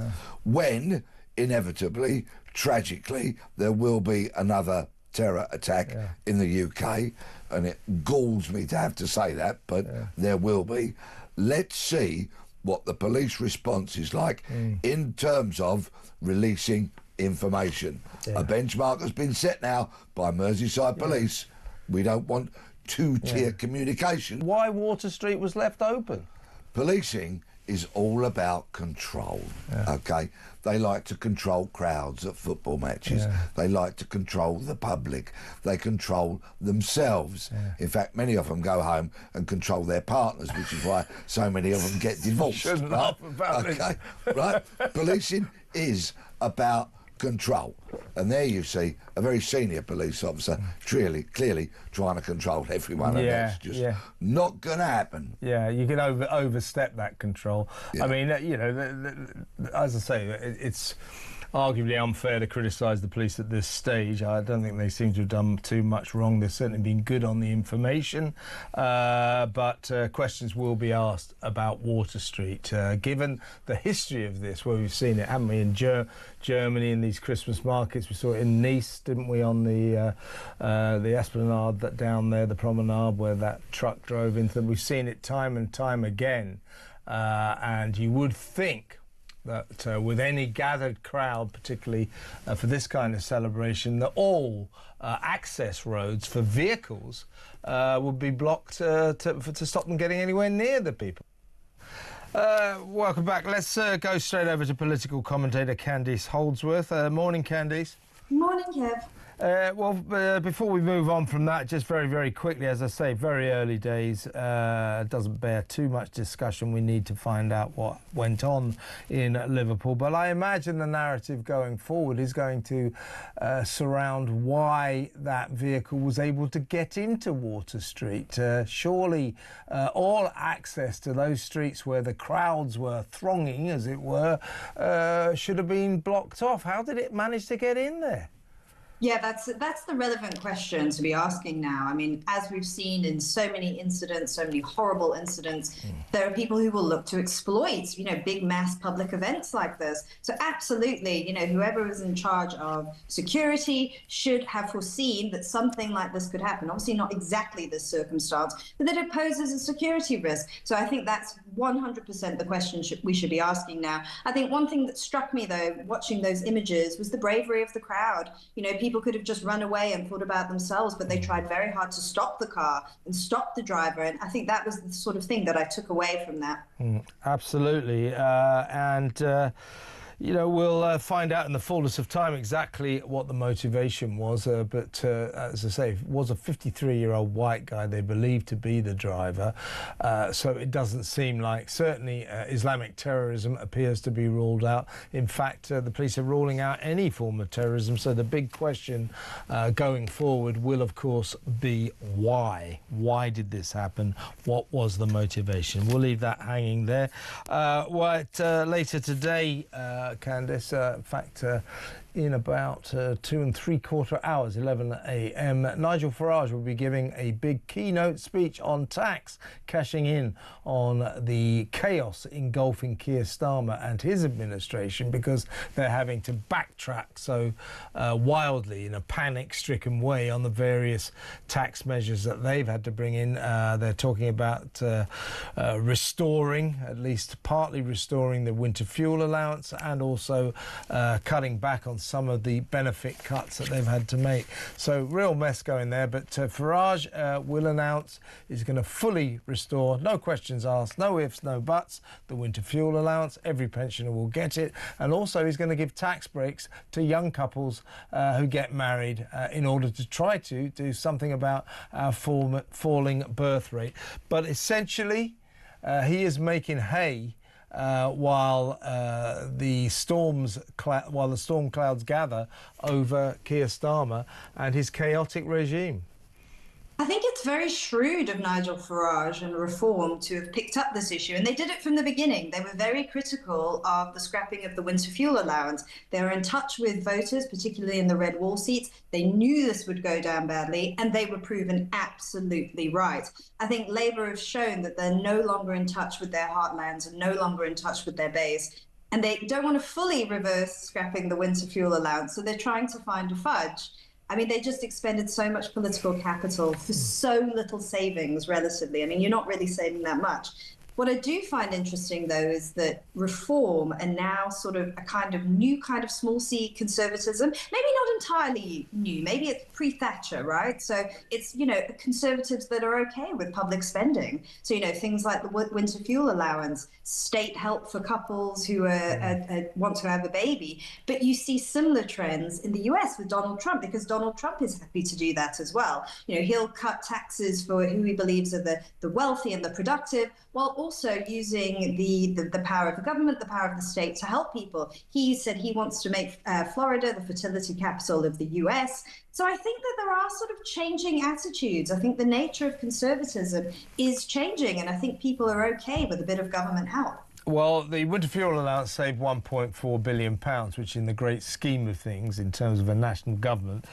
Speaker 2: when inevitably, tragically, there will be another terror attack in the UK, and it galls me to have to say that, but there will be. Let's see what the police response is like in terms of releasing information. A benchmark has been set now by Merseyside police. We don't want two-tier communication.
Speaker 4: Why Water Street was left open?
Speaker 2: Policing is all about control, okay? They like to control crowds at football matches. They like to control the public. They control themselves. In fact, many of them go home and control their partners, which is why so many of them get divorced.
Speaker 4: Shouldn't laugh about
Speaker 2: this.
Speaker 4: it.
Speaker 2: Right? Policing is about control. And there you see a very senior police officer clearly trying to control everyone, and that's just not going to happen.
Speaker 4: Yeah, you can overstep that control. I mean, you know, as I say, it's arguably unfair to criticise the police at this stage. I don't think they seem to have done too much wrong. They've certainly been good on the information, but questions will be asked about Water Street, given the history of this, where we've seen it, haven't we, in Germany in these Christmas markets. We saw it in Nice, didn't we, on the Esplanade that down there, the promenade where that truck drove into them. We've seen it time and time again, and you would think that with any gathered crowd, particularly for this kind of celebration, that all access roads for vehicles would be blocked to stop them getting anywhere near the people. Welcome back. Let's go straight over to political commentator Candice Holdsworth. Morning, Candice.
Speaker 14: Morning, Kev.
Speaker 4: Before we move on from that, just very, very quickly, as I say, very early days, doesn't bear too much discussion. We need to find out what went on in Liverpool. But I imagine the narrative going forward is going to surround why that vehicle was able to get into Water Street. Surely all access to those streets where the crowds were thronging, as it were, should have been blocked off. How did it manage to get in there?
Speaker 14: Yeah, that's the relevant question to be asking now. I mean, as we've seen in so many incidents, so many horrible incidents, there are people who will look to exploit, you know, big mass public events like this. So absolutely, you know, whoever is in charge of security should have foreseen that something like this could happen. Obviously not exactly this circumstance, but that it poses a security risk. So I think that's 100% the question we should be asking now. I think one thing that struck me, though, watching those images, was the bravery of the crowd. You know, people could have just run away and thought about themselves, but they tried very hard to stop the car and stop the driver. And I think that was the sort of thing that I took away from that.
Speaker 4: Absolutely. You know, we'll find out in the fullness of time exactly what the motivation was, but as I say, it was a 53-year-old white guy they believe to be the driver, so it doesn't seem like, certainly Islamic terrorism appears to be ruled out. In fact, the police are ruling out any form of terrorism, so the big question going forward will, of course, be why. Why did this happen? What was the motivation? We'll leave that hanging there. Later today, Candice, in fact, in about 2 3/4 hours, 11 a.m, Nigel Farage will be giving a big keynote speech on tax, cashing in on the chaos engulfing Keir Starmer and his administration, because they're having to backtrack so wildly in a panic-stricken way on the various tax measures that they've had to bring in. They're talking about restoring, at least partly restoring, the winter fuel allowance, and also cutting back on some of the benefit cuts that they've had to make. So real mess going there, but Farage will announce he's going to fully restore, no questions asked, no ifs, no buts, the winter fuel allowance. Every pensioner will get it, and also he's going to give tax breaks to young couples who get married in order to try to do something about our falling birth rate. But essentially he is making hay while the storm clouds gather over Keir Starmer and his chaotic regime.
Speaker 14: I think it's very shrewd of Nigel Farage and Reform to have picked up this issue, and they did it from the beginning. They were very critical of the scrapping of the winter fuel allowance. They were in touch with voters, particularly in the red wall seats. They knew this would go down badly, and they were proven absolutely right. I think Labour have shown that they're no longer in touch with their heartlands and no longer in touch with their base, and they don't want to fully reverse scrapping the winter fuel allowance, so they're trying to find a fudge. I mean, they just expended so much political capital for so little savings, relatively. I mean, you're not really saving that much. What I do find interesting, though, is that Reform are now sort of a kind of new kind of small c conservatism. Maybe not entirely new. Maybe it's pre-Thatcher, right? So it's, you know, conservatives that are okay with public spending. So, you know, things like the winter fuel allowance, state help for couples who want to have a baby. But you see similar trends in the US with Donald Trump, because Donald Trump is happy to do that as well. You know, he'll cut taxes for who he believes are the wealthy and the productive, while also using the power of the government, the power of the state to help people. He said he wants to make Florida the fertility capital of the US. So I think that there are sort of changing attitudes. I think the nature of conservatism is changing, and I think people are okay with a bit of government help.
Speaker 4: Well, the winter fuel allowance saved £1.4 billion, which in the great scheme of things, in terms of a national government,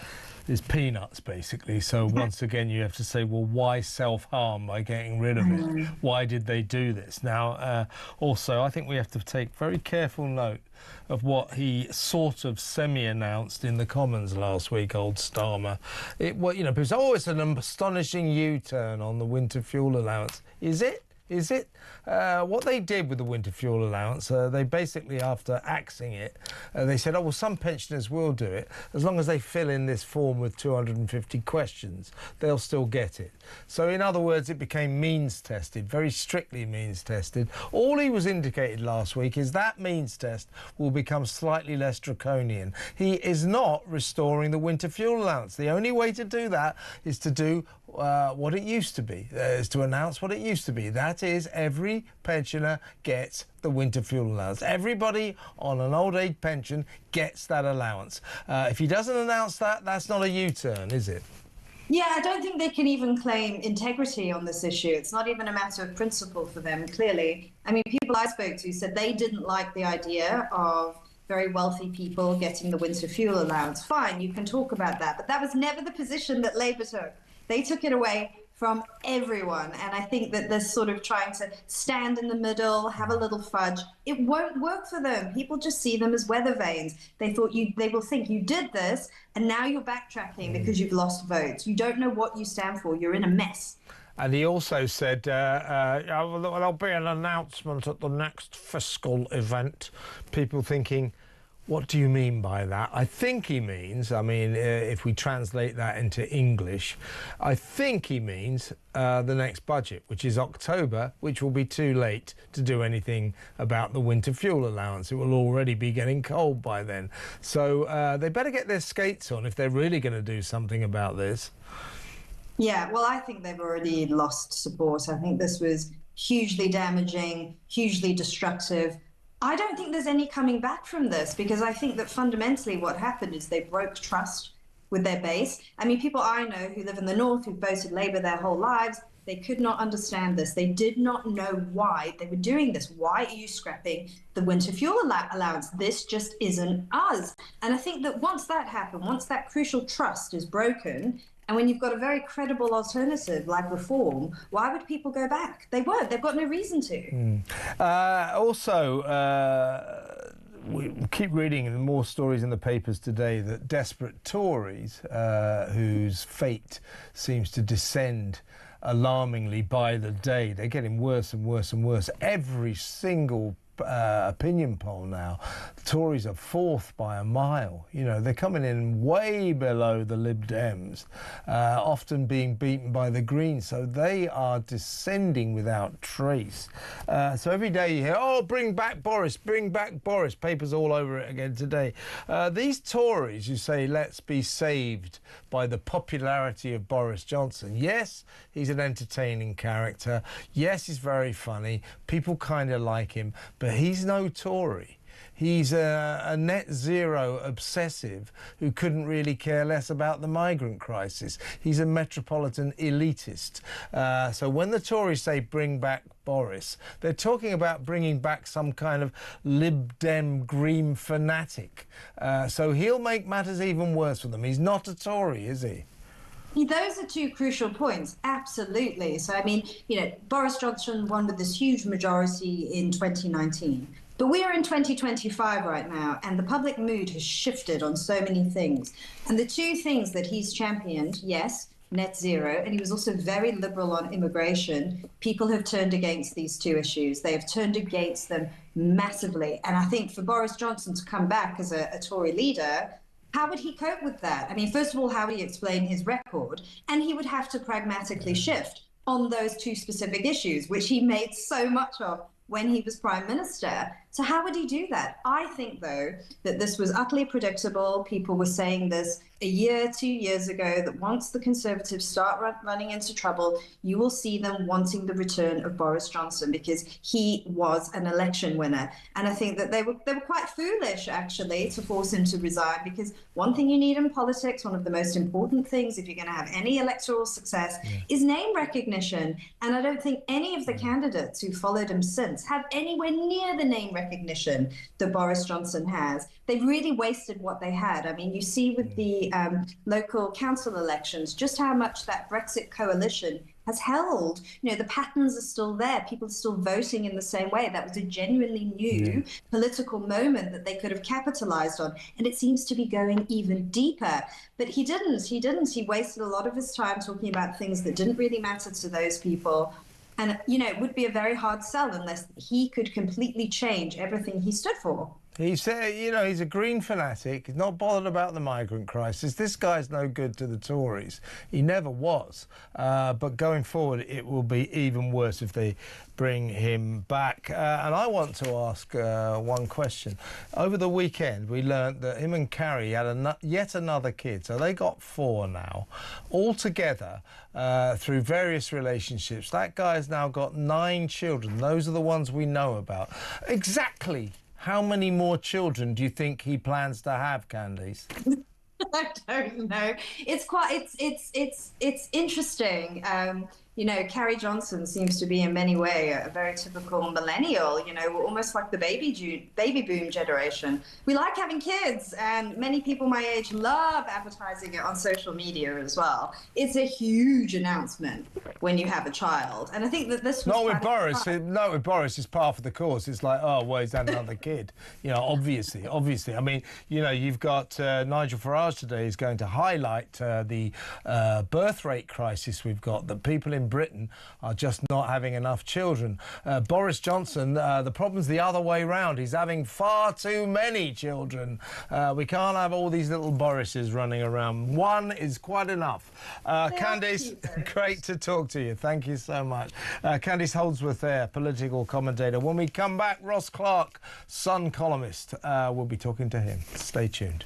Speaker 4: is peanuts, basically. So once again, you have to say, well, why self-harm by getting rid of it? Why did they do this? Now, also, I think we have to take very careful note of what he sort of semi-announced in the Commons last week, old Starmer. People say, oh, it's an astonishing U-turn on the winter fuel allowance. Is it? Is it? What they did with the winter fuel allowance, they basically, after axing it, they said, oh, well, some pensioners will do it. As long as they fill in this form with 250 questions, they'll still get it. So, in other words, it became means-tested, very strictly means-tested. All he was indicated last week is that means test will become slightly less draconian. He is not restoring the winter fuel allowance. The only way to do that is to do what it used to be, is to announce what it used to be. That is, every pensioner gets the winter fuel allowance. Everybody on an old age pension gets that allowance. If he doesn't announce that, that's not a U-turn, is it?
Speaker 14: Yeah, I don't think they can even claim integrity on this issue. It's not even a matter of principle for them, clearly. I mean, people I spoke to said they didn't like the idea of very wealthy people getting the winter fuel allowance. Fine, you can talk about that, but that was never the position that Labour took. They took it away from everyone, and I think that they're sort of trying to stand in the middle, have a little fudge. It won't work for them. People just see them as weather vanes. They will think you did this, and now you're backtracking because you've lost votes. You don't know what you stand for. You're in a mess.
Speaker 4: And he also said there'll be an announcement at the next fiscal event. People thinking, What do you mean by that? I think he means, I mean, if we translate that into English, I think he means the next budget, which is October, which will be too late to do anything about the winter fuel allowance. It will already be getting cold by then. So they better get their skates on if they're really going to do something about this.
Speaker 14: Yeah, well, I think they've already lost support. I think this was hugely damaging, hugely destructive. I don't think there's any coming back from this, because I think that fundamentally what happened is they broke trust with their base. I mean, people I know who live in the north, who've voted Labour their whole lives, they could not understand this. They did not know why they were doing this. Why are you scrapping the winter fuel allowance? This just isn't us. And I think that once that happened, once that crucial trust is broken, and when you've got a very credible alternative like reform, why would people go back? They won't. They've got no reason to.
Speaker 4: We keep reading more stories in the papers today that desperate Tories, whose fate seems to descend alarmingly by the day, they're getting worse and worse and worse. Every single opinion poll now, the Tories are fourth by a mile. You know, they're coming in way below the Lib Dems, often being beaten by the Greens. So they are descending without trace. So every day you hear, oh, bring back Boris, bring back Boris. Papers all over it again today. These Tories who say, let's be saved by the popularity of Boris Johnson. Yes, he's an entertaining character. Yes, he's very funny. People kind of like him, but he's no Tory. He's a net zero obsessive who couldn't really care less about the migrant crisis. He's a metropolitan elitist. So when the Tories say bring back Boris, they're talking about bringing back some kind of Lib Dem Green fanatic. So he'll make matters even worse for them. He's not a Tory, is he?
Speaker 14: Those are two crucial points, absolutely. So, I mean, you know, Boris Johnson won with this huge majority in 2019. But we are in 2025 right now, and the public mood has shifted on so many things. And the two things that he's championed, yes, net zero, and he was also very liberal on immigration. People have turned against these two issues. They have turned against them massively. And I think for Boris Johnson to come back as a Tory leader, how would he cope with that? I mean, first of all, how would he explain his record? And he would have to pragmatically shift on those two specific issues, which he made so much of when he was Prime Minister. So how would he do that? I think, though, that this was utterly predictable. People were saying this a year, 2 years ago, that once the Conservatives start running into trouble, you will see them wanting the return of Boris Johnson, because he was an election winner. And I think that they were quite foolish, actually, to force him to resign, because one thing you need in politics, one of the most important things if you're going to have any electoral success, is name recognition. And I don't think any of the candidates who followed him since have anywhere near the name recognition that Boris Johnson has. They've really wasted what they had. I mean, you see with the local council elections just how much that Brexit coalition has held. You know, the patterns are still there. People are still voting in the same way. That was a genuinely new political moment that they could have capitalized on. And it seems to be going even deeper. But he didn't. He wasted a lot of his time talking about things that didn't really matter to those people. And, you know, it would be a very hard sell unless he could completely change everything he stood for.
Speaker 4: He's, you know, he's a Green fanatic. He's not bothered about the migrant crisis. This guy's no good to the Tories. He never was. But going forward, it will be even worse if they bring him back. And I want to ask one question. Over the weekend, we learnt that him and Carrie had yet another kid. So they got 4 now. Altogether, through various relationships, that guy's now got 9 children. Those are the ones we know about. Exactly how many more children do you think he plans to have, Candice?
Speaker 14: I don't know. It's interesting. You know, Carrie Johnson seems to be in many ways a very typical millennial. You know, we're almost like the baby boom generation. We like having kids, and many people my age love advertising it on social media as well. It's a huge announcement when you have a child, and I think that this was
Speaker 4: not with Boris. Not with Boris. It's part of the course. It's like, oh, well, he's had another kid. You know, obviously. I mean, you know, you've got Nigel Farage today is going to highlight the birth rate crisis we've got. That people in in Britain are just not having enough children. Boris Johnson, the problem's the other way round. He's having far too many children. We can't have all these little Borises running around. One is quite enough. Candice, great to talk to you. Thank you so much. Candice Holdsworth there, political commentator. When we come back, Ross Clark, Sun columnist. We'll be talking to him. Stay tuned.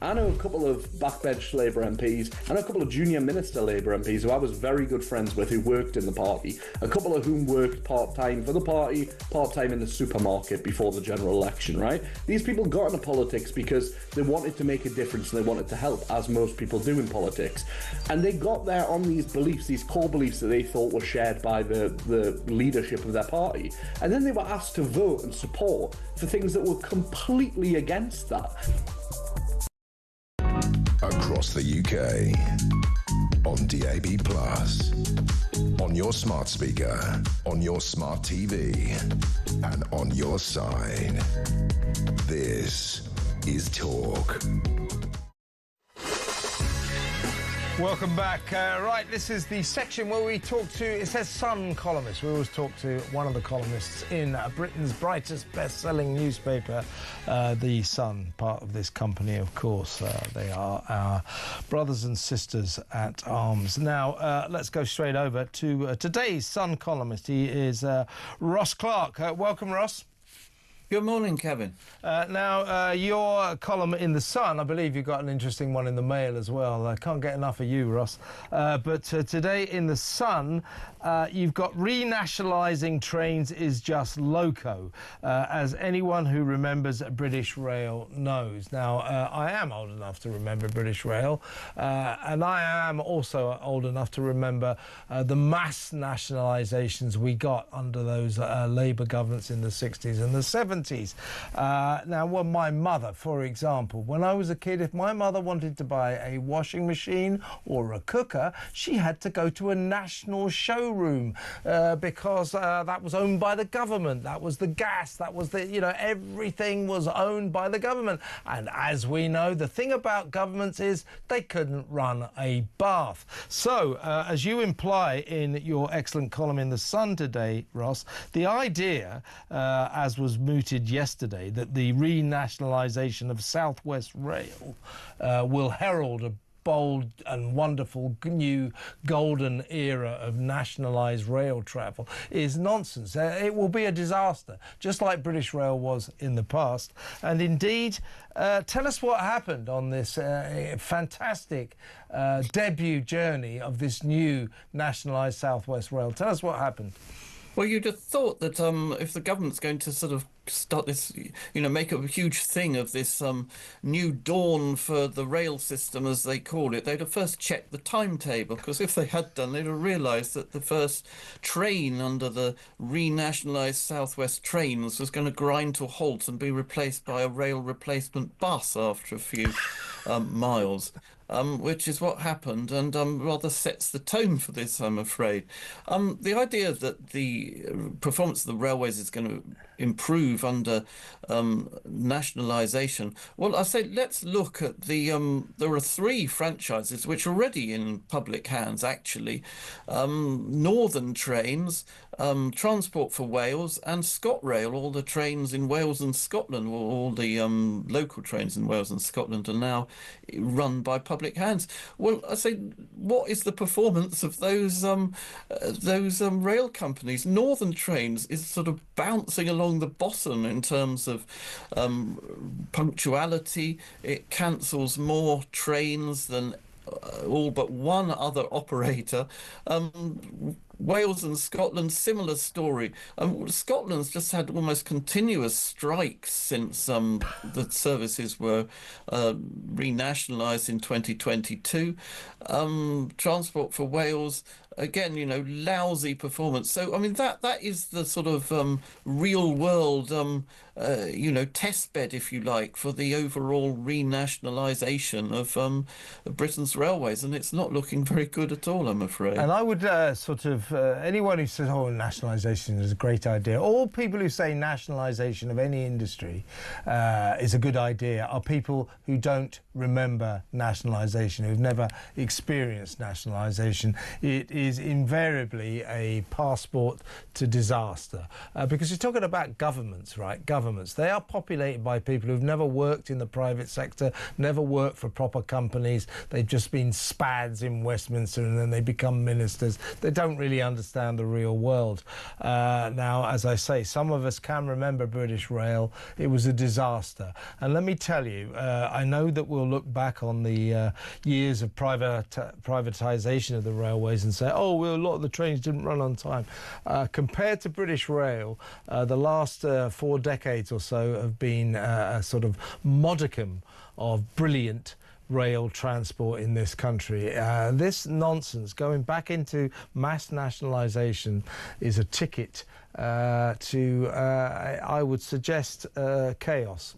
Speaker 20: I know a couple of backbench Labour MPs and a couple of junior minister Labour MPs who I was very good friends with who worked in the party, a couple of whom worked part-time for the party, part-time in the supermarket before the general election, right? These people got into politics because they wanted to make a difference and they wanted to help, as most people do in politics. And they got there on these beliefs, these core beliefs that they thought were shared by the leadership of their party. And then they were asked to vote and support for things that were completely against that.
Speaker 5: Across the UK, on DAB+, on your smart speaker, on your smart TV, and on your side. This is Talk.
Speaker 4: Welcome back. Right, this is the section where we talk to, it says Sun columnist. We always talk to one of the columnists in Britain's brightest best-selling newspaper, The Sun, part of this company, of course. They are our brothers and sisters at arms. Now, let's go straight over to today's Sun columnist. He is Ross Clark. Welcome, Ross.
Speaker 11: Good morning, Kevin.
Speaker 4: Now, your column in The Sun, I believe you've got an interesting one in the Mail as well. I can't get enough of you, Ross. But today in The Sun, you've got renationalising trains is just loco, as anyone who remembers British Rail knows. Now, I am old enough to remember British Rail, and I am also old enough to remember the mass nationalisations we got under those Labour governments in the 60s and the 70s. Now, well, my mother, for example, when I was a kid, if my mother wanted to buy a washing machine or a cooker, she had to go to a national showroom because that was owned by the government. That was the gas. That was the, you know, everything was owned by the government. And as we know, the thing about governments is they couldn't run a bath. So, as you imply in your excellent column in The Sun today, Ross, the idea, as was mooted yesterday, that the renationalisation of South West Rail will herald a bold and wonderful new golden era of nationalised rail travel is nonsense. It will be a disaster, just like British Rail was in the past. And indeed, tell us what happened on this fantastic debut journey of this new nationalised South West Rail. Tell us what happened.
Speaker 13: Well, you'd have thought that if the government's going to sort of start this, you know, make a huge thing of this new dawn for the rail system, as they call it, they'd have first checked the timetable, because if they had done, they'd have realised that the first train under the renationalised South West Trains was going to grind to a halt and be replaced by a rail replacement bus after a few miles. Which is what happened, and rather sets the tone for this, I'm afraid. The idea that the performance of the railways is going to improve under nationalisation? Well, I say let's look at the. There are 3 franchises which are already in public hands, actually. Northern Trains, Transport for Wales, and ScotRail. All the trains in Wales and Scotland, all the local trains in Wales and Scotland, are now run by public hands. Well, I say, what is the performance of those rail companies? Northern Trains is sort of bouncing along the bottom in terms of punctuality. It cancels more trains than all but one other operator. Wales and Scotland, similar story. Scotland's just had almost continuous strikes since the services were renationalised in 2022. Transport for Wales, again, you know, lousy performance. So, I mean, that is the sort of real world, you know, test bed, if you like, for the overall renationalisation of Britain's railways, and it's not looking very good at all, I'm afraid.
Speaker 4: And I would sort of, anyone who says, oh, nationalisation is a great idea, all people who say nationalisation of any industry is a good idea are people who don't remember nationalisation, who've never experienced nationalisation. It is invariably a passport to disaster, because you're talking about governments, right? Governments, they are populated by people who've never worked in the private sector, never worked for proper companies. They've just been spads in Westminster and then they become ministers. They don't really understand the real world. Now, as I say, some of us can remember British Rail. It was a disaster. And let me tell you, I know that we'll look back on the years of privatisation of the railways and say, oh, well, a lot of the trains didn't run on time. Compared to British Rail, the last 4 decades or so have been a sort of modicum of brilliant rail transport in this country. This nonsense going back into mass nationalisation is a ticket to, I would suggest, chaos.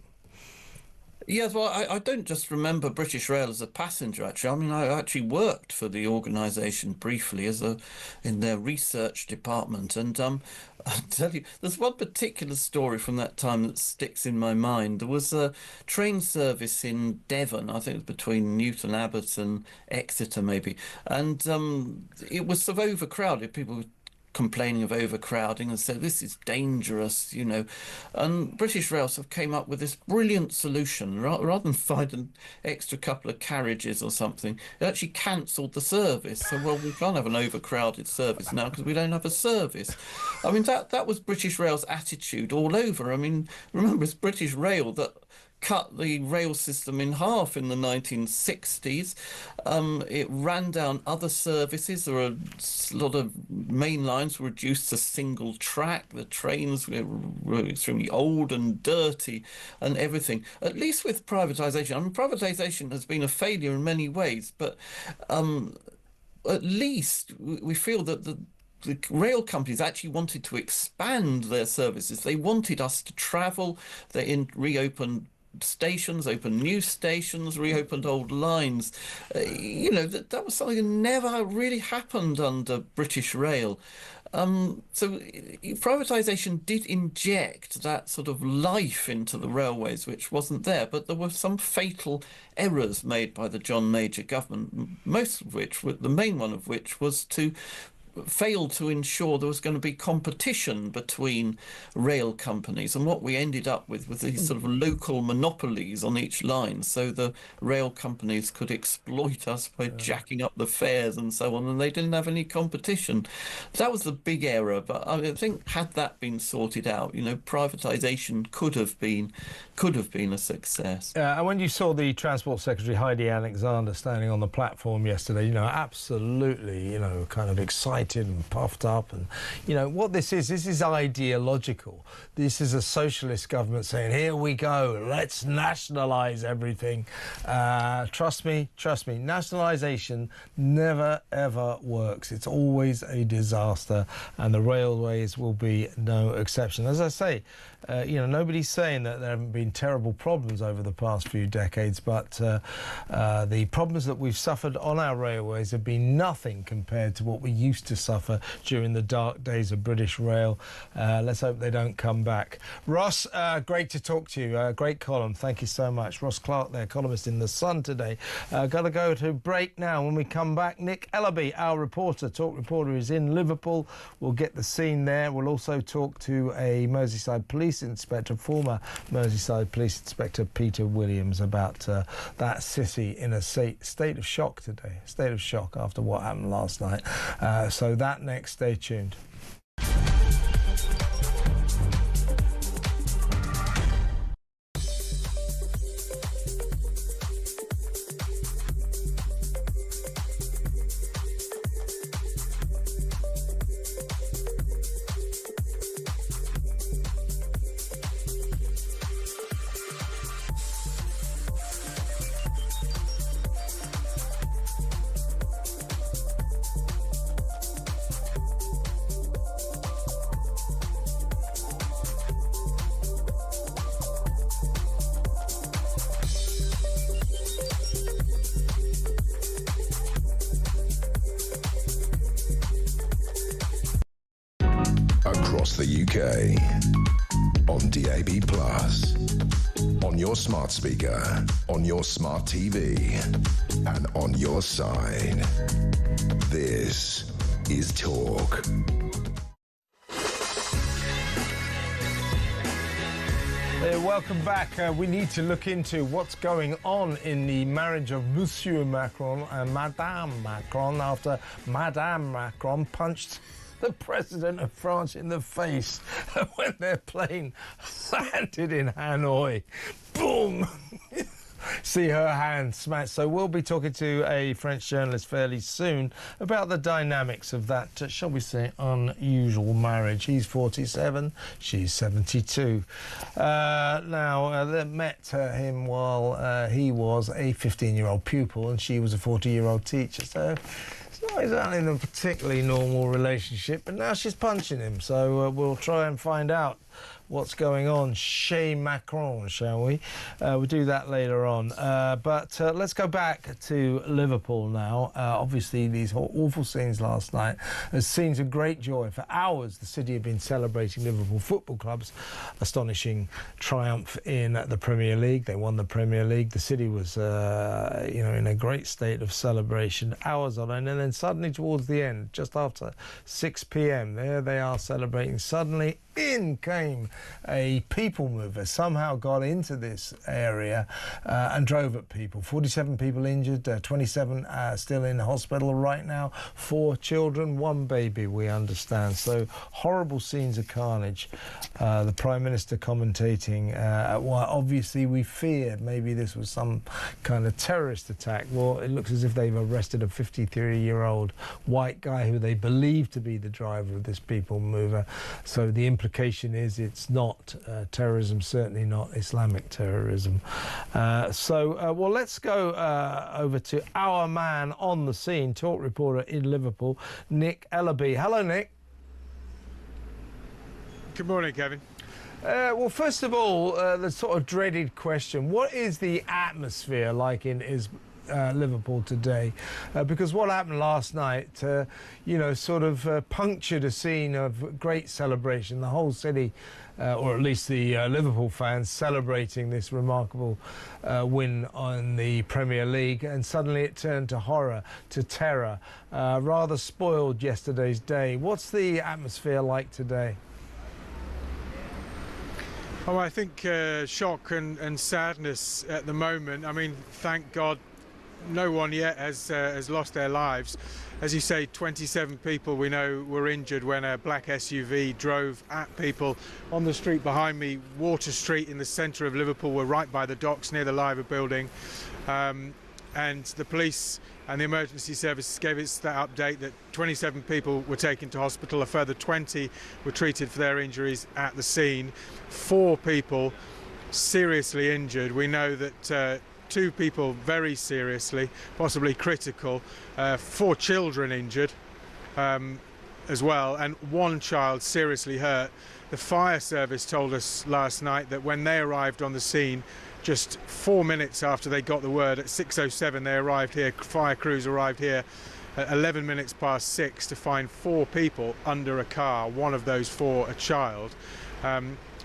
Speaker 13: Yes, well, I don't just remember British Rail as a passenger, actually. I mean, I actually worked for the organisation briefly in their research department. And I'll tell you, there's one particular story from that time that sticks in my mind. There was a train service in Devon, I think it was between Newton Abbot and Exeter, maybe. And it was sort of overcrowded. People complaining of overcrowding and said this is dangerous, you know, and British Rail sort of came up with this brilliant solution. Rather than find an extra couple of carriages or something, it actually cancelled the service. So, well, we can't have an overcrowded service now because we don't have a service. I mean, that was British Rail's attitude all over. I mean, remember, it's British Rail that cut the rail system in half in the 1960s. It ran down other services. There were a lot of main lines were reduced to single track. The trains were extremely old and dirty and everything. At least with privatisation, I mean, privatisation has been a failure in many ways, but at least we feel that the rail companies actually wanted to expand their services. They wanted us to travel. They reopened stations, opened new stations, reopened old lines. You know, that was something that never really happened under British Rail. So privatisation did inject that sort of life into the railways, which wasn't there, but there were some fatal errors made by the John Major government, most of which, the main one of which was to failed to ensure there was going to be competition between rail companies, and what we ended up with was these sort of local monopolies on each line, so the rail companies could exploit us by jacking up the fares and so on, and they didn't have any competition. That was the big error, but I think had that been sorted out, you know, privatisation could have been a success.
Speaker 4: And when you saw the Transport Secretary Heidi Alexander standing on the platform yesterday, you know, absolutely, you know, kind of excited and puffed up, and you know what this is ideological. This is a socialist government saying, here we go, let's nationalise everything. Trust me, nationalisation never ever works. It's always a disaster, and the railways will be no exception. As I say, you know, nobody's saying that there haven't been terrible problems over the past few decades, but the problems that we've suffered on our railways have been nothing compared to what we used to to suffer during the dark days of British Rail. Let's hope they don't come back. Ross, great to talk to you. Great column. Thank you so much. Ross Clark there, columnist in The Sun today. Got to go to break now. When we come back, Nick Ellaby, our reporter, talk reporter, is in Liverpool. We'll get the scene there. We'll also talk to a Merseyside police inspector, former Merseyside police inspector Peter Williams, about that city in a state of shock today. State of shock after what happened last night. So that next, stay tuned.
Speaker 5: Across the UK, on DAB+, on your smart speaker, on your smart TV, and on your side. This is Talk.
Speaker 4: Welcome back. We need to look into what's going on in the marriage of Monsieur Macron and Madame Macron after Madame Macron punched the President of France in the face when their plane landed in Hanoi. Boom! See her hand smashed. So we'll be talking to a French journalist fairly soon about the dynamics of that, shall we say, unusual marriage. He's 47, she's 72. They met him while he was a 15-year-old pupil and she was a 40-year-old teacher. So it's not exactly a particularly normal relationship, but now she's punching him. So we'll try and find out what's going on chez Macron, shall we? We'll do that later on. But let's go back to Liverpool now. Obviously, these awful scenes last night, as scenes of great joy. For hours, the city had been celebrating Liverpool Football Club's astonishing triumph in the Premier League. They won the Premier League. The city was, in a great state of celebration, hours on end. And then suddenly, towards the end, just after 6 p.m., there they are celebrating. Suddenly, in came a people mover, somehow got into this area and drove at people. 47 people injured, 27 still in hospital right now, 4 children, 1 baby, we understand. So horrible scenes of carnage. The Prime Minister commentating, well, obviously we feared maybe this was some kind of terrorist attack. Well, it looks as if they've arrested a 53-year-old white guy who they believe to be the driver of this people mover. So the implication is it's not terrorism, certainly not Islamic terrorism. Well, let's go over to our man on the scene, talk reporter in Liverpool, Nick Ellaby. Hello, Nick.
Speaker 10: Good morning, Kevin.
Speaker 4: Well, first of all, the sort of dreaded question, what is the atmosphere like in Liverpool today? Because what happened last night, punctured a scene of great celebration. The whole city, or at least the Liverpool fans, celebrating this remarkable win on the Premier League, and suddenly it turned to horror, to terror. Rather spoiled yesterday's day. What's the atmosphere like today?
Speaker 10: Oh, I think shock and sadness at the moment. I mean, thank God no one yet has lost their lives. As you say, 27 people we know were injured when a black SUV drove at people on the street behind me. Water Street in the centre of Liverpool. We're right by the docks near the Liver building. And the police and the emergency services gave us that update that 27 people were taken to hospital. A further 20 were treated for their injuries at the scene. 4 people seriously injured. We know that 2 people very seriously, possibly critical, 4 children injured as well, and 1 child seriously hurt. The fire service told us last night that when they arrived on the scene, just 4 minutes after they got the word, at 6:07 they arrived here, fire crews arrived here, at 11 minutes past 6 to find 4 people under a car, one of those 4 a child.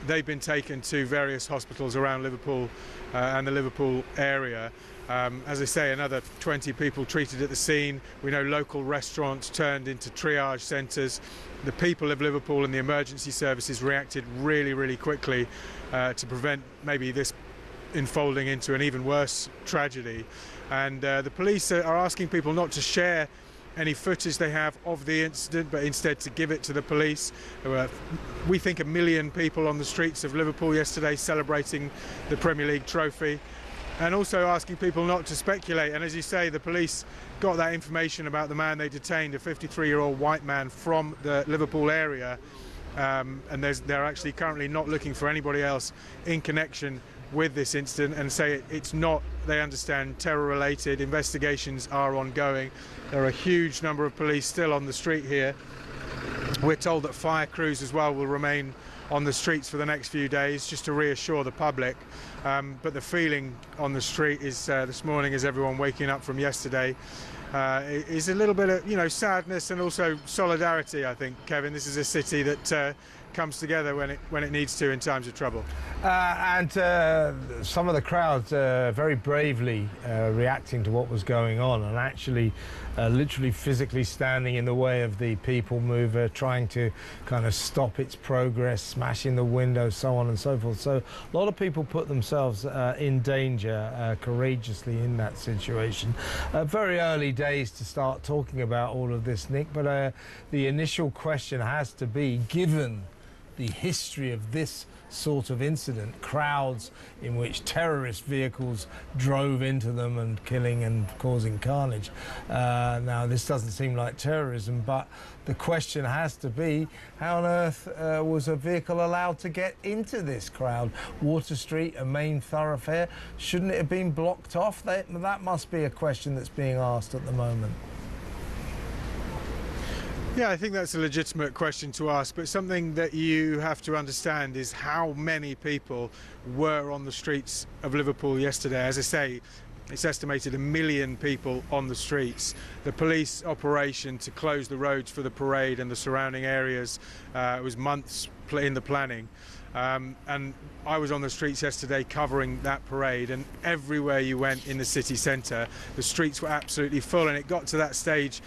Speaker 10: They've been taken to various hospitals around Liverpool and the Liverpool area. As I say, another 20 people treated at the scene. We know local restaurants turned into triage centres. The people of Liverpool and the emergency services reacted really, really quickly to prevent maybe this unfolding into an even worse tragedy. And the police are asking people not to share any footage they have of the incident, but instead to give it to the police. There were, we think, 1 million people on the streets of Liverpool yesterday celebrating the Premier League trophy, and also asking people not to speculate. And as you say, the police got that information about the man they detained, a 53-year-old white man from the Liverpool area, and they're actually currently not looking for anybody else in connection with this incident, and say it's not, they understand, terror-related. Investigations are ongoing. There are a huge number of police still on the street here. We're told that fire crews as well will remain on the streets for the next few days, just to reassure the public. But the feeling on the street is this morning, as everyone waking up from yesterday, is a little bit of, you know, sadness and also solidarity. I think, Kevin, this is a city that comes together when it needs to in times of trouble.
Speaker 4: And some of the crowds very bravely reacting to what was going on, and actually literally physically standing in the way of the people mover, trying to kind of stop its progress, smashing the windows, so on and so forth. So a lot of people put themselves in danger courageously in that situation. Very early days to start talking about all of this, Nick, but the initial question has to be, given the history of this sort of incident, crowds in which terrorist vehicles drove into them and killing and causing carnage. Now, this doesn't seem like terrorism, but the question has to be, how on earth was a vehicle allowed to get into this crowd? Water Street, a main thoroughfare, shouldn't it have been blocked off? That must be a question that's being asked at the moment.
Speaker 10: Yeah, I think that's a legitimate question to ask, but something that you have to understand is how many people were on the streets of Liverpool yesterday. As I say, it's estimated 1 million people on the streets. The police operation to close the roads for the parade and the surrounding areas was months in the planning. And I was on the streets yesterday covering that parade, and everywhere you went in the city centre, the streets were absolutely full, and it got to that stage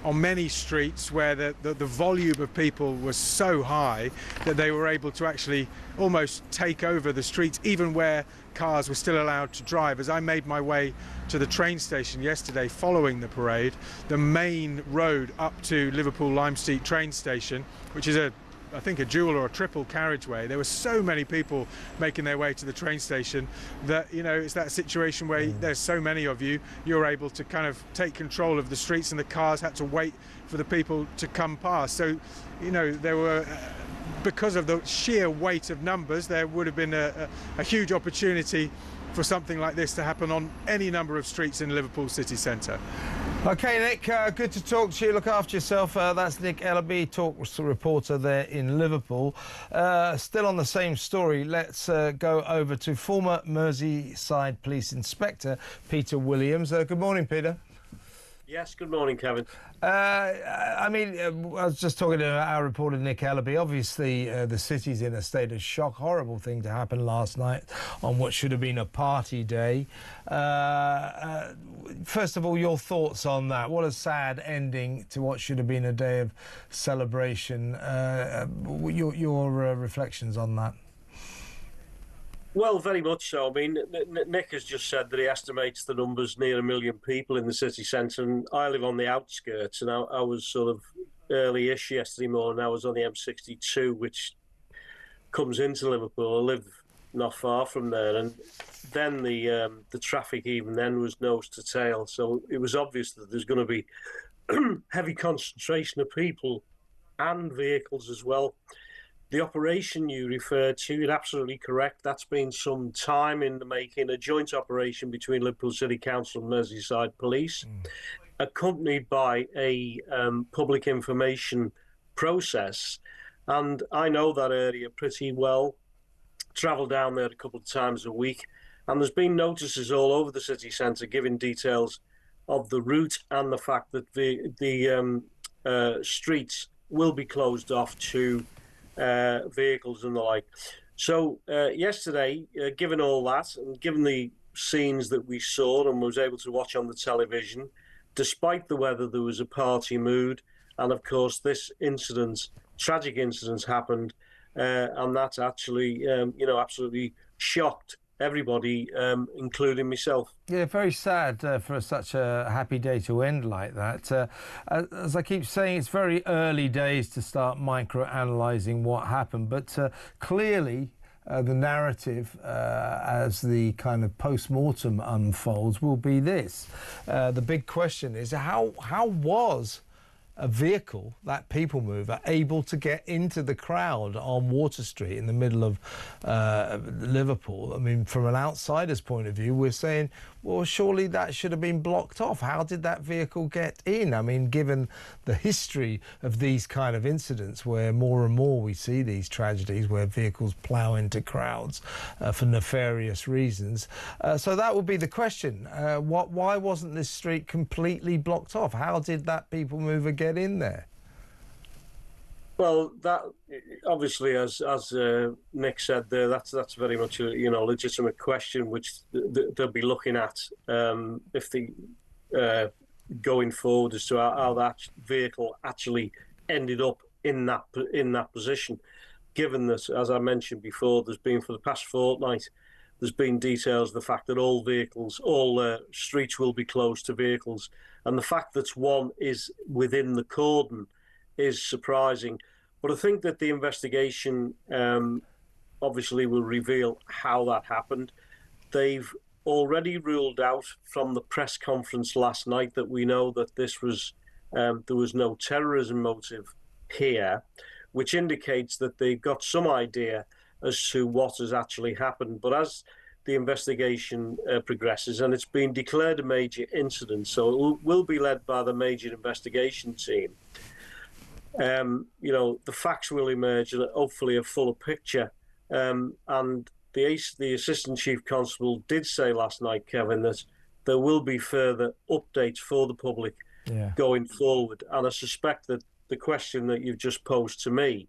Speaker 10: on many streets where the volume of people was so high that they were able to actually almost take over the streets, even where cars were still allowed to drive. As I made my way to the train station yesterday following the parade, the main road up to Liverpool Lime Street train station, which is I think a dual or a triple carriageway, there were so many people making their way to the train station that, you know, it's that situation where there's so many of you, you're able to kind of take control of the streets, and the cars had to wait for the people to come past. So, you know, there were, because of the sheer weight of numbers, there would have been a huge opportunity for something like this to happen on any number of streets in Liverpool city centre.
Speaker 4: Okay, Nick, good to talk to you. Look after yourself. That's Nick Ellaby, talk reporter there in Liverpool. Still on the same story, let's go over to former Merseyside Police Inspector Peter Williams. Good morning, Peter.
Speaker 15: Yes, good morning, Kevin.
Speaker 4: I mean, I was just talking to our reporter Nick Ellaby. Obviously, the city's in a state of shock. Horrible thing to happen last night on what should have been a party day. First of all, your thoughts on that? What a sad ending to what should have been a day of celebration. Your reflections on that?
Speaker 15: Well, very much so. I mean, Nick has just said that he estimates the numbers near 1 million people in the city centre, and I live on the outskirts, and I was sort of early-ish yesterday morning. I was on the M62, which comes into Liverpool. I live not far from there, and then the traffic even then was nose to tail, so it was obvious that there's going to be heavy concentration of people and vehicles as well. The operation you referred to, you're absolutely correct. That's been some time in the making, a joint operation between Liverpool City Council and Merseyside Police, accompanied by a public information process. And I know that area pretty well, travel down there a couple of times a week, and there's been notices all over the city centre giving details of the route and the fact that the streets will be closed off to vehicles and the like. So yesterday, given all that, and given the scenes that we saw and was able to watch on the television, despite the weather, there was a party mood. And of course, this incident, tragic incident, happened, and that actually, absolutely shocked everybody, including myself.
Speaker 4: Yeah, very sad for such a happy day to end like that. As I keep saying, it's very early days to start micro-analysing what happened, but clearly the narrative as the kind of post-mortem unfolds will be this. The big question is how was a vehicle, that people mover, able to get into the crowd on Water Street in the middle of Liverpool? I mean, from an outsider's point of view, we're saying, well, surely that should have been blocked off. How did that vehicle get in? I mean, given the history of these kind of incidents where more and more we see these tragedies where vehicles plough into crowds for nefarious reasons. So that would be the question. Why wasn't this street completely blocked off? How did that people mover get in there?
Speaker 15: Well, that obviously, as Nick said there, that's very much a legitimate question which they'll be looking at if they going forward as to how that vehicle actually ended up in that position. Given that, as I mentioned before, there's been for the past fortnight, there's been details of the fact that all streets will be closed to vehicles, and the fact that one is within the cordon is surprising. But I think that the investigation obviously will reveal how that happened. They've already ruled out from the press conference last night that we know that this was there was no terrorism motive here, which indicates that they've got some idea as to what has actually happened. But as the investigation progresses, and it's been declared a major incident, so it will be led by the major investigation team. The facts will emerge and hopefully a fuller picture. And the Assistant Chief Constable did say last night, Kevin, that there will be further updates for the public going forward. And I suspect that the question that you've just posed to me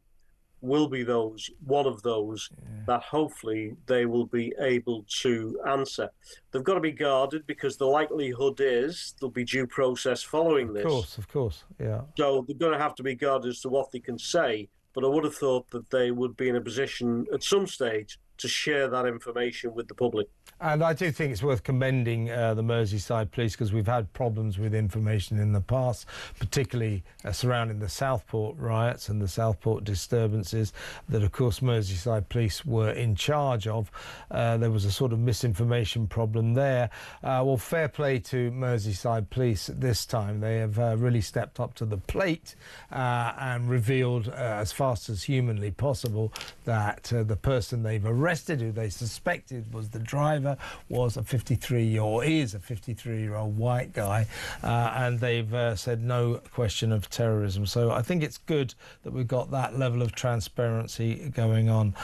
Speaker 15: will be one of those that hopefully they will be able to answer. They've got to be guarded because the likelihood is there'll be due process following this.
Speaker 4: Of course, yeah.
Speaker 15: So they're going to have to be guarded as to what they can say, but I would have thought that they would be in a position at some stage to share that information with the public.
Speaker 4: And I do think it's worth commending the Merseyside Police, because we've had problems with information in the past, particularly surrounding the Southport riots and the Southport disturbances that, of course, Merseyside Police were in charge of. There was a sort of misinformation problem there. Well, fair play to Merseyside Police this time. They have really stepped up to the plate and revealed as fast as humanly possible that the person they've arrested, who they suspected was the driver, is a 53-year-old white guy, and they've said no question of terrorism. So I think it's good that we've got that level of transparency going on.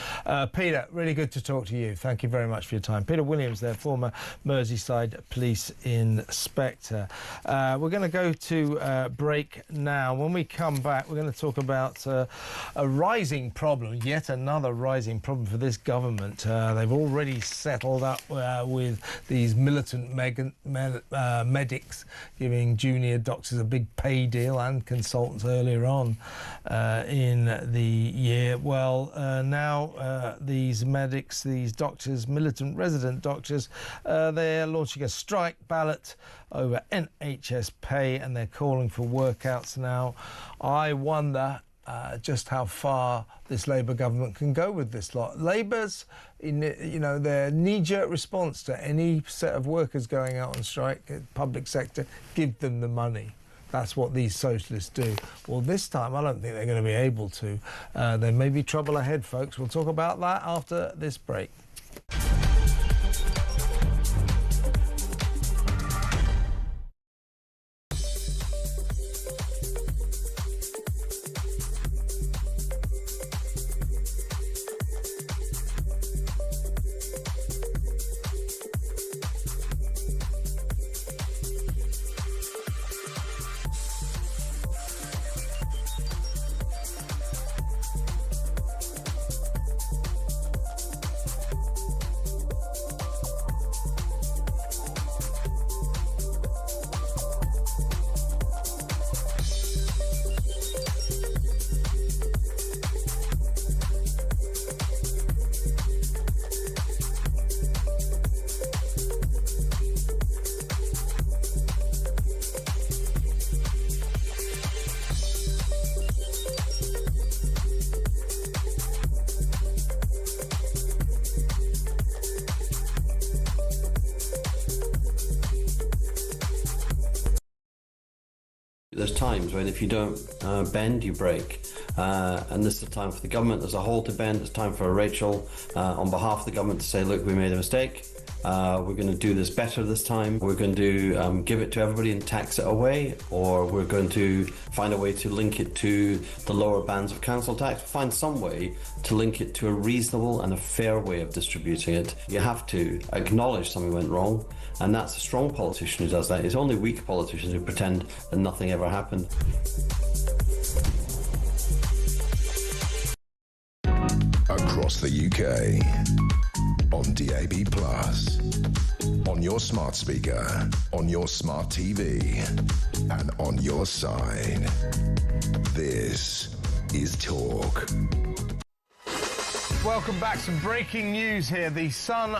Speaker 4: Peter, really good to talk to you. Thank you very much for your time. Peter Williams there, former Merseyside Police Inspector. We're going to go to break now. When we come back, we're going to talk about a rising problem, yet another rising problem for this government. They've already settled up with these militant medics, giving junior doctors a big pay deal and consultants earlier on in the year. Well, now these medics, these doctors, militant resident doctors, they're launching a strike ballot over NHS pay, and they're calling for workouts now. I wonder just how far this Labour government can go with this lot. Labour's, their knee-jerk response to any set of workers going out on strike, public sector, give them the money. That's what these socialists do. Well, this time I don't think they're going to be able to. There may be trouble ahead, folks. We'll talk about that after this break.
Speaker 16: There's times when if you don't bend, you break. And this is the time for the government as a whole to bend. It's time for Rachel, on behalf of the government, to say, look, we made a mistake. We're going to do this better this time. We're going to give it to everybody and tax it away, or we're going to find a way to link it to the lower bands of council tax, find some way to link it to a reasonable and a fair way of distributing it. You have to acknowledge something went wrong, and that's a strong politician who does that. It's only weak politicians who pretend that nothing ever happened.
Speaker 5: Across the UK, on DAB+, on your smart speaker, on your smart TV, and on your side. This is Talk.
Speaker 4: Welcome back. Some breaking news here. The Sun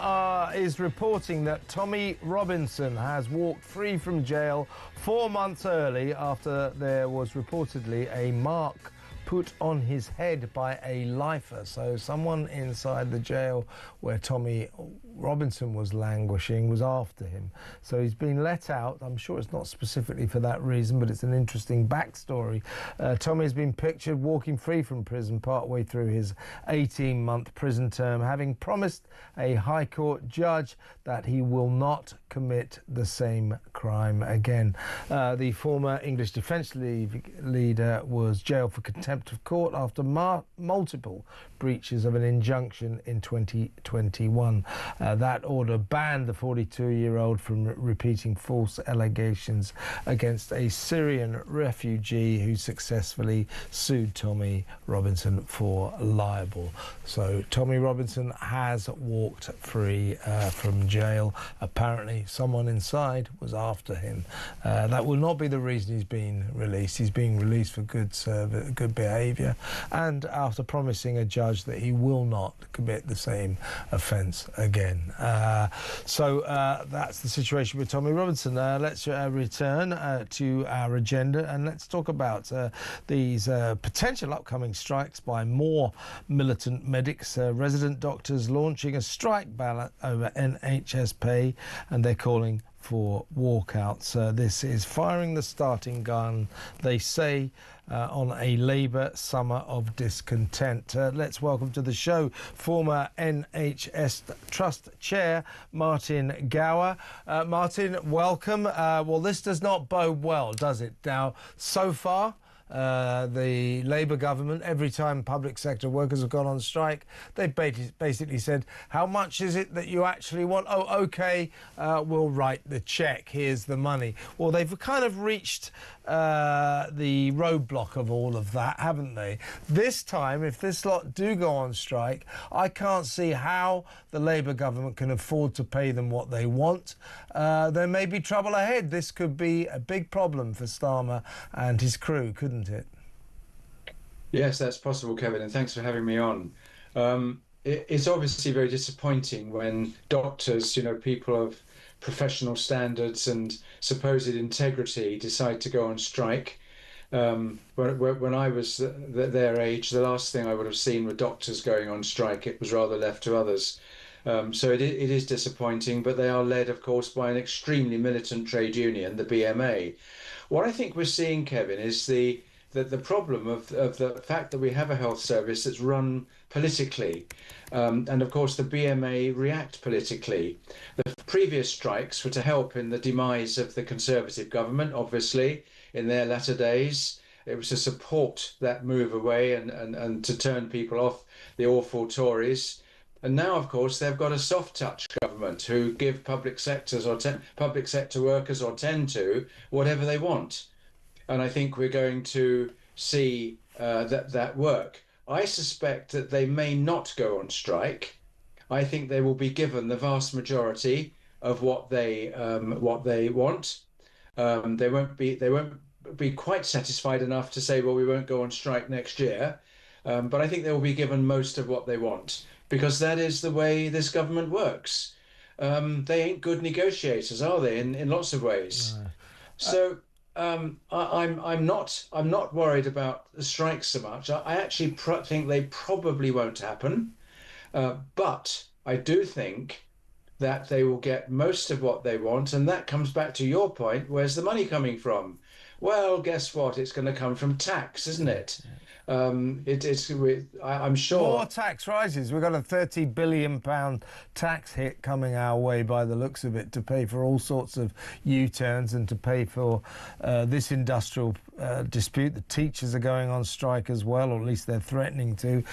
Speaker 4: is reporting that Tommy Robinson has walked free from jail 4 months early after there was reportedly a mark put on his head by a lifer. So someone inside the jail where Tommy Robinson was languishing was after him. So he's been let out. I'm sure it's not specifically for that reason, but it's an interesting backstory. Tommy has been pictured walking free from prison partway through his 18-month prison term, having promised a High Court judge that he will not commit the same crime again. The former English Defence leader was jailed for contempt of court after multiple breaches of an injunction in 2021. That order banned the 42-year-old from repeating false allegations against a Syrian refugee who successfully sued Tommy Robinson for libel. So Tommy Robinson has walked free from jail. Apparently someone inside was after him. That will not be the reason he's been released. He's being released for good behaviour, and after promising a judge that he will not commit the same offence again. So that's the situation with Tommy Robinson. Let's return to our agenda, and let's talk about these potential upcoming strikes by more militant medics. Resident doctors launching a strike ballot over NHS pay, and they're calling for walkouts. This is firing the starting gun, they say, on a Labour summer of discontent. Let's welcome to the show former NHS Trust Chair Martin Gower. Martin, welcome. Well, this does not bode well, does it? Now, so far, the Labour government, every time public sector workers have gone on strike, they've basically said, how much is it that you actually want? Oh, OK, we'll write the cheque. Here's the money. Well, they've kind of reached the roadblock of all of that, haven't they? This time, if this lot do go on strike, I can't see how the Labour government can afford to pay them what they want. There may be trouble ahead. This could be a big problem for Starmer and his crew, couldn't it?
Speaker 17: Yes, that's possible, Kevin, and thanks for having me on. It's obviously very disappointing when doctors, people of professional standards and supposed integrity decide to go on strike. When I was their age, the last thing I would have seen were doctors going on strike. It was rather left to others. So it is disappointing, but they are led, of course, by an extremely militant trade union, the BMA. What I think we're seeing, Kevin, is the problem of the fact that we have a health service that's run politically. And of course, the BMA react politically. The previous strikes were to help in the demise of the Conservative government, obviously, in their latter days. It was to support that move away and to turn people off the awful Tories. And now, of course, they've got a soft touch government who give public sector workers, or tend to, whatever they want. And I think we're going to see that work. I suspect that they may not go on strike. I think they will be given the vast majority of what they want. They won't be quite satisfied enough to say, well, we won't go on strike next year. But I think they will be given most of what they want, because that is the way this government works. They ain't good negotiators, are they? In lots of ways. No. So. I'm not worried about the strikes so much. I actually think they probably won't happen, but I do think that they will get most of what they want, and that comes back to your point. Where's the money coming from? Well, guess what? It's going to come from tax, isn't it? I'm sure.
Speaker 4: More tax rises. We've got a £30 billion tax hit coming our way by the looks of it, to pay for all sorts of U-turns and to pay for this industrial dispute. The teachers are going on strike as well, or at least they're threatening to.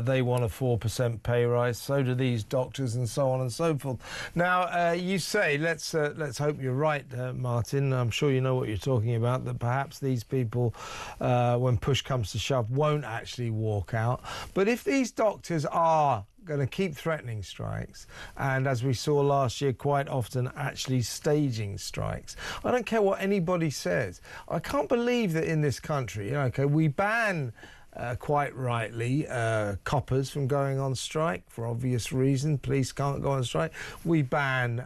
Speaker 4: They want a 4% pay rise. So do these doctors, and so on and so forth. Now, you say, let's hope you're right, Martin. I'm sure you know what you're talking about, that perhaps these people, when push comes to shove, won't actually walk out. But if these doctors are going to keep threatening strikes, and as we saw last year, quite often actually staging strikes, I don't care what anybody says. I can't believe that in this country, okay, we ban quite rightly coppers from going on strike for obvious reason. Police can't go on strike. We ban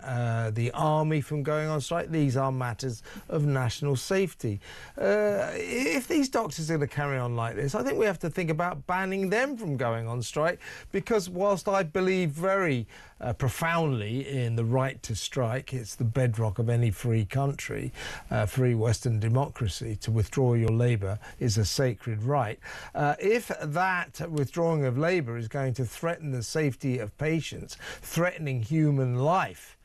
Speaker 4: the army from going on strike. These are matters of national safety. If these doctors are going to carry on like this, I think we have to think about banning them from going on strike, because whilst I believe very profoundly in the right to strike, it's the bedrock of any free country, free Western democracy. To withdraw your labour is a sacred right. If that withdrawing of labour is going to threaten the safety of patients, threatening human life,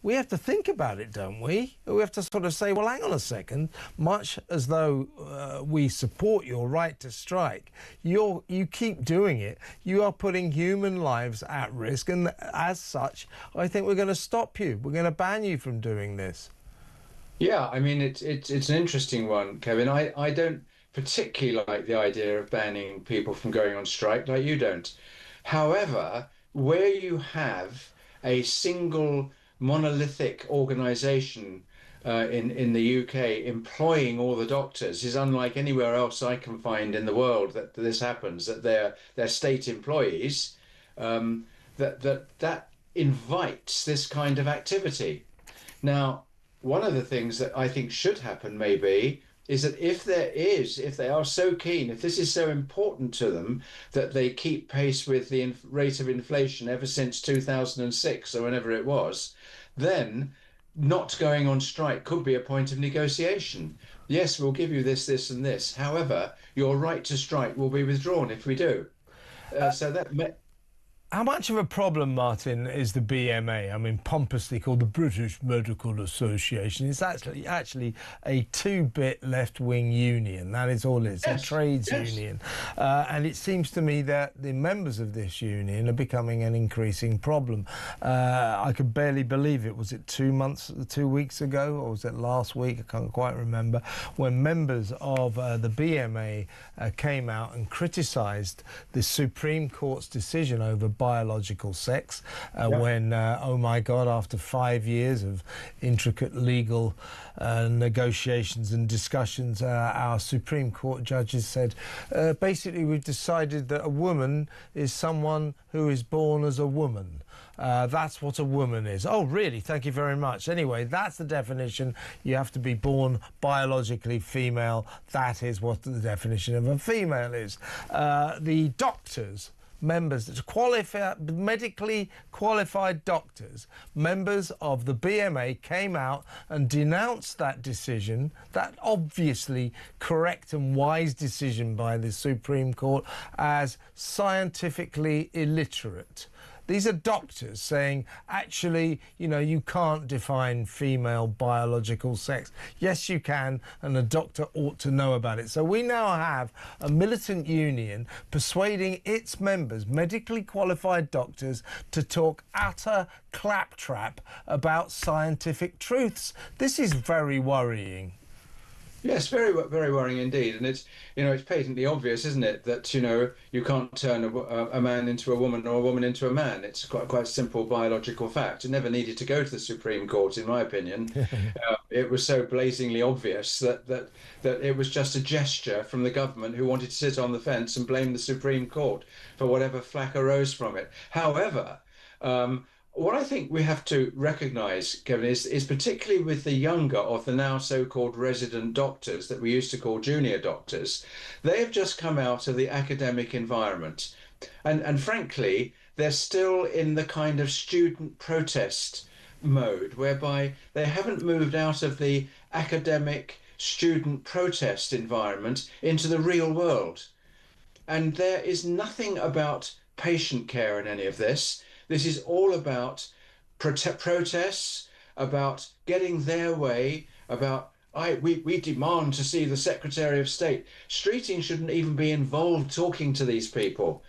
Speaker 4: we have to think about it, don't we? We have to sort of say, well, hang on a second, much as though we support your right to strike, you keep doing it, you are putting human lives at risk, and as such, I think we're going to stop you. We're going to ban you from doing this.
Speaker 17: Yeah, I mean, it's an interesting one, Kevin. I don't particularly like the idea of banning people from going on strike, like you don't. However, where you have a single monolithic organisation in the UK employing all the doctors is unlike anywhere else I can find in the world that this happens, that they're state employees, that invites this kind of activity. Now, one of the things that I think should happen maybe is that if they are so keen, if this is so important to them that they keep pace with the rate of inflation ever since 2006 or whenever it was, then not going on strike could be a point of negotiation. Yes, we'll give you this, this and this. However, your right to strike will be withdrawn if we do.
Speaker 4: How much of a problem, Martin, is the BMA? I mean, pompously called the British Medical Association. It's actually a two-bit left-wing union. That is all it is, a trades union. And it seems to me that the members of this union are becoming an increasing problem. I could barely believe it. Was it 2 weeks ago, or was it last week? I can't quite remember. When members of the BMA came out and criticised the Supreme Court's decision over biological sex, when, oh my God, after 5 years of intricate legal negotiations and discussions, our Supreme Court judges said, basically, we've decided that a woman is someone who is born as a woman. That's what a woman is. Oh, really? Thank you very much. Anyway, that's the definition. You have to be born biologically female. That is what the definition of a female is. The doctors, members, medically qualified doctors, members of the BMA, came out and denounced that decision, that obviously correct and wise decision by the Supreme Court, as scientifically illiterate. These are doctors saying, actually, you can't define female biological sex. Yes, you can, and a doctor ought to know about it. So we now have a militant union persuading its members, medically qualified doctors, to talk utter claptrap about scientific truths. This is very worrying.
Speaker 17: Yes, very, very worrying indeed. And it's patently obvious, isn't it, that, you can't turn a man into a woman or a woman into a man. It's quite simple biological fact. It never needed to go to the Supreme Court, in my opinion. It was so blazingly obvious that it was just a gesture from the government, who wanted to sit on the fence and blame the Supreme Court for whatever flack arose from it. However, what I think we have to recognise, Kevin, is particularly with the younger of the now so-called resident doctors that we used to call junior doctors, they have just come out of the academic environment. And frankly, they're still in the kind of student protest mode, whereby they haven't moved out of the academic student protest environment into the real world. And there is nothing about patient care in any of this. This is all about protests, about getting their way, about we demand to see the Secretary of State. Streeting shouldn't even be involved talking to these people.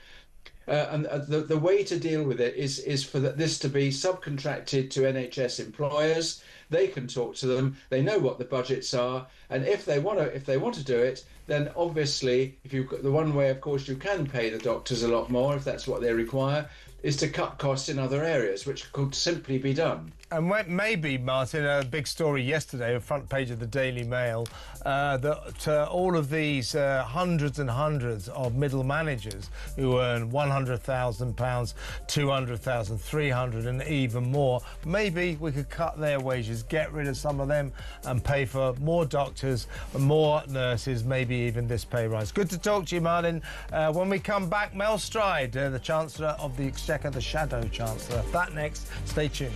Speaker 17: And the way to deal with it is for this to be subcontracted to NHS employers. They can talk to them. They know what the budgets are, and if they want to do it, then obviously, if you've got the one way, of course, you can pay the doctors a lot more if that's what they require, is to cut costs in other areas, which could simply be done.
Speaker 4: And maybe, Martin, a big story yesterday, the front page of the Daily Mail, that all of these hundreds and hundreds of middle managers who earn £100,000, £200,000, $300,000 and even more, maybe we could cut their wages, get rid of some of them and pay for more doctors, more nurses, maybe even this pay rise. Good to talk to you, Martin. When we come back, Mel Stride, the Chancellor of the Exchequer, the Shadow Chancellor. That next. Stay tuned.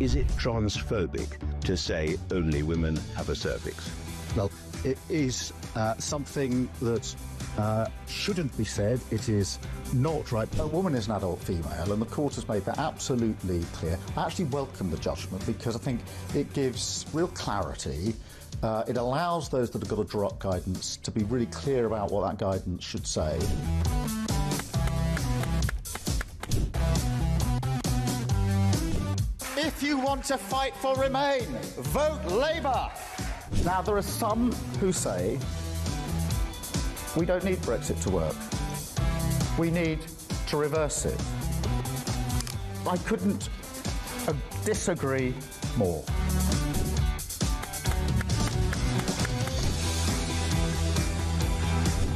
Speaker 3: Is it transphobic to say only women have a cervix?
Speaker 6: Well, it is something that shouldn't be said. It is not right. A woman is an adult female, and the court has made that absolutely clear. I actually welcome the judgment because I think it gives real clarity. It allows those that have got to draw up guidance to be really clear about what that guidance should say. If you want to fight for Remain, vote Labour. Now, there are some who say we don't need Brexit to work. We need to reverse it. I couldn't disagree more.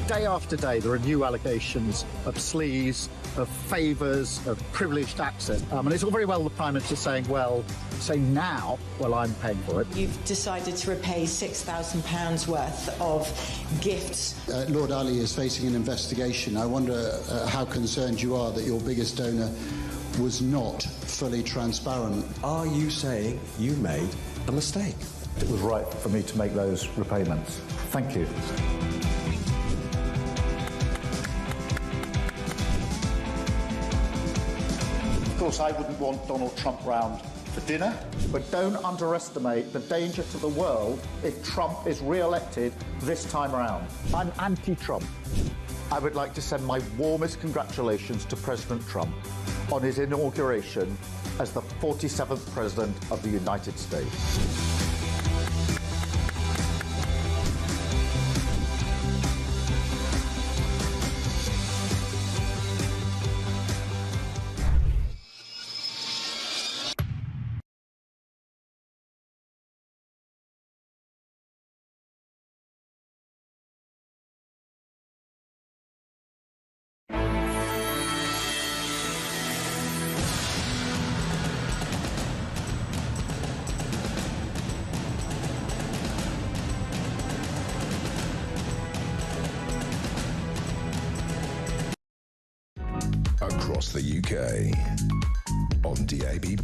Speaker 6: Day after day, there are new allegations of sleaze, of favours, of privileged access. And it's all very well the Prime Minister saying, well, say now, well, I'm paying for it.
Speaker 19: You've decided to repay £6,000 worth of gifts.
Speaker 21: Lord Ali is facing an investigation. I wonder how concerned you are that your biggest donor was not fully transparent.
Speaker 25: Are you saying you made a mistake?
Speaker 6: It was right for me to make those repayments. Thank you. Of course, I wouldn't want Donald Trump round for dinner, but don't underestimate the danger to the world if Trump is re-elected this time around. I'm anti-Trump. I would like to send my warmest congratulations to President Trump on his inauguration as the 47th President of the United States.
Speaker 5: Across the UK, on DAB+,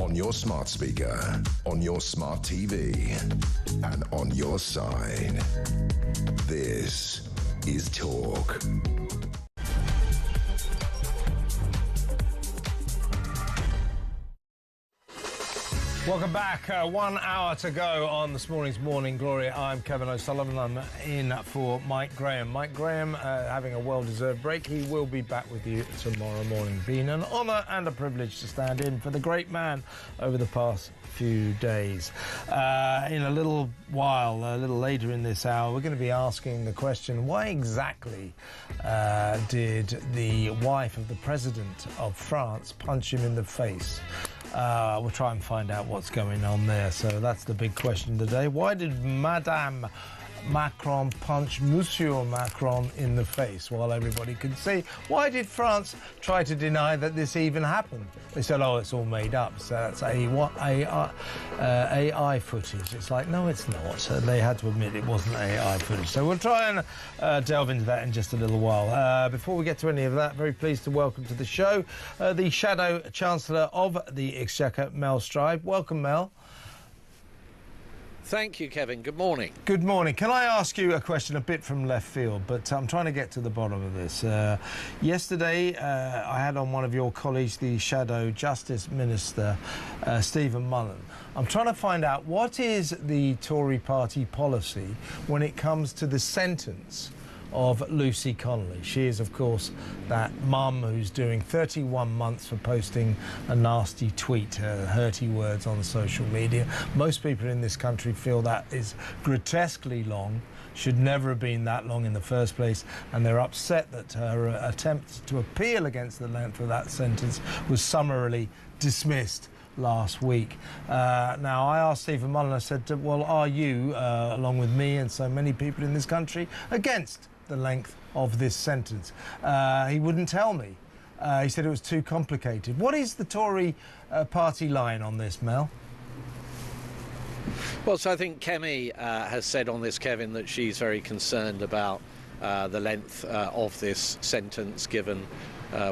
Speaker 5: on your smart speaker, on your smart TV, and on your side. This is Talk.
Speaker 4: Welcome back. 1 hour to go on this morning's Morning Glory. I'm Kevin O'Sullivan. I'm in for Mike Graham. Mike Graham having a well-deserved break. He will be back with you tomorrow morning. Been an honour and a privilege to stand in for the great man over the past few days. In a little while, a little later in this hour, we're going to be asking the question, why exactly did the wife of the President of France punch him in the face? We'll try and find out what's going on there. So that's the big question today. Why did Madame Macron punched Monsieur Macron in the face while everybody could see. Why did France try to deny that this even happened? They said, oh, it's all made up. So that's AI footage. It's like, no, it's not. They had to admit it wasn't AI footage. So we'll try and delve into that in just a little while. Before we get to any of that, very pleased to welcome to the show the Shadow Chancellor of the Exchequer, Mel Stride. Welcome, Mel.
Speaker 1: Thank you, Kevin. Good morning.
Speaker 4: Good morning. Can I ask you a question a bit from left field, but I'm trying to get to the bottom of this. Yesterday, I had on one of your colleagues, the Shadow Justice Minister, Stephen Mullen. I'm trying to find out what is the Tory party policy when it comes to the sentence of Lucy Connolly. She is, of course, that mum who's doing 31 months for posting a nasty tweet, hurty words on social media. Most people in this country feel that is grotesquely long, should never have been that long in the first place, and they're upset that her attempt to appeal against the length of that sentence was summarily dismissed last week. Now, I asked Stephen Mullen, I said, well, are you, along with me and so many people in this country, against the length of this sentence? He wouldn't tell me. He said it was too complicated. What is the Tory party line on this, Mel?
Speaker 1: Well, so I think Kemi has said on this, Kevin, that she's very concerned about the length of this sentence, given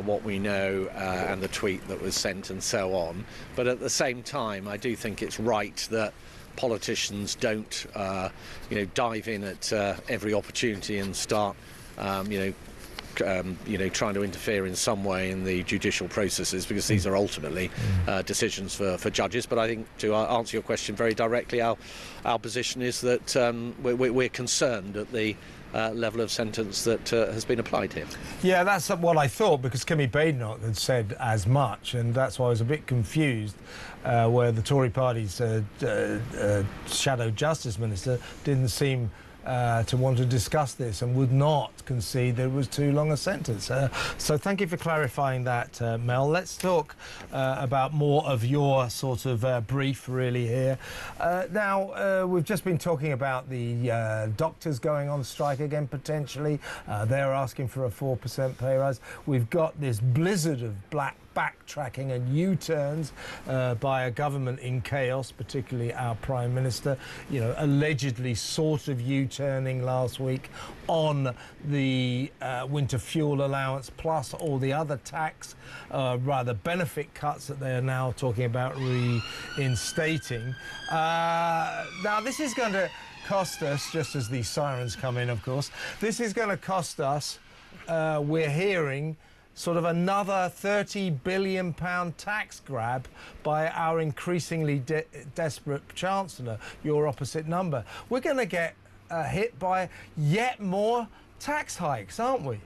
Speaker 1: what we know and the tweet that was sent and so on. But at the same time, I do think it's right that politicians don't, dive in at every opportunity and start, trying to interfere in some way in the judicial processes, because these are ultimately decisions for judges. But I think, to answer your question very directly, our position is that we're concerned at the level of sentence that has been applied here.
Speaker 4: Yeah, that's what I thought, because Kemi Badenoch had said as much, and that's why I was a bit confused where the Tory party's Shadow Justice Minister didn't seem to want to discuss this and would not concede that it was too long a sentence. So thank you for clarifying that, Mel. Let's talk about more of your sort of brief, really, here. Now, we've just been talking about the doctors going on strike again, potentially. They're asking for a 4% pay rise. We've got this blizzard of backtracking and U-turns by a government in chaos, particularly our Prime Minister, allegedly sort of U-turning last week on the winter fuel allowance, plus all the other tax, benefit cuts that they are now talking about reinstating. Now, this is going to cost us, just as these sirens come in, of course, this is going to cost us, we're hearing, sort of another £30 billion tax grab by our increasingly desperate Chancellor, your opposite number. We're going to get hit by yet more tax hikes, aren't we?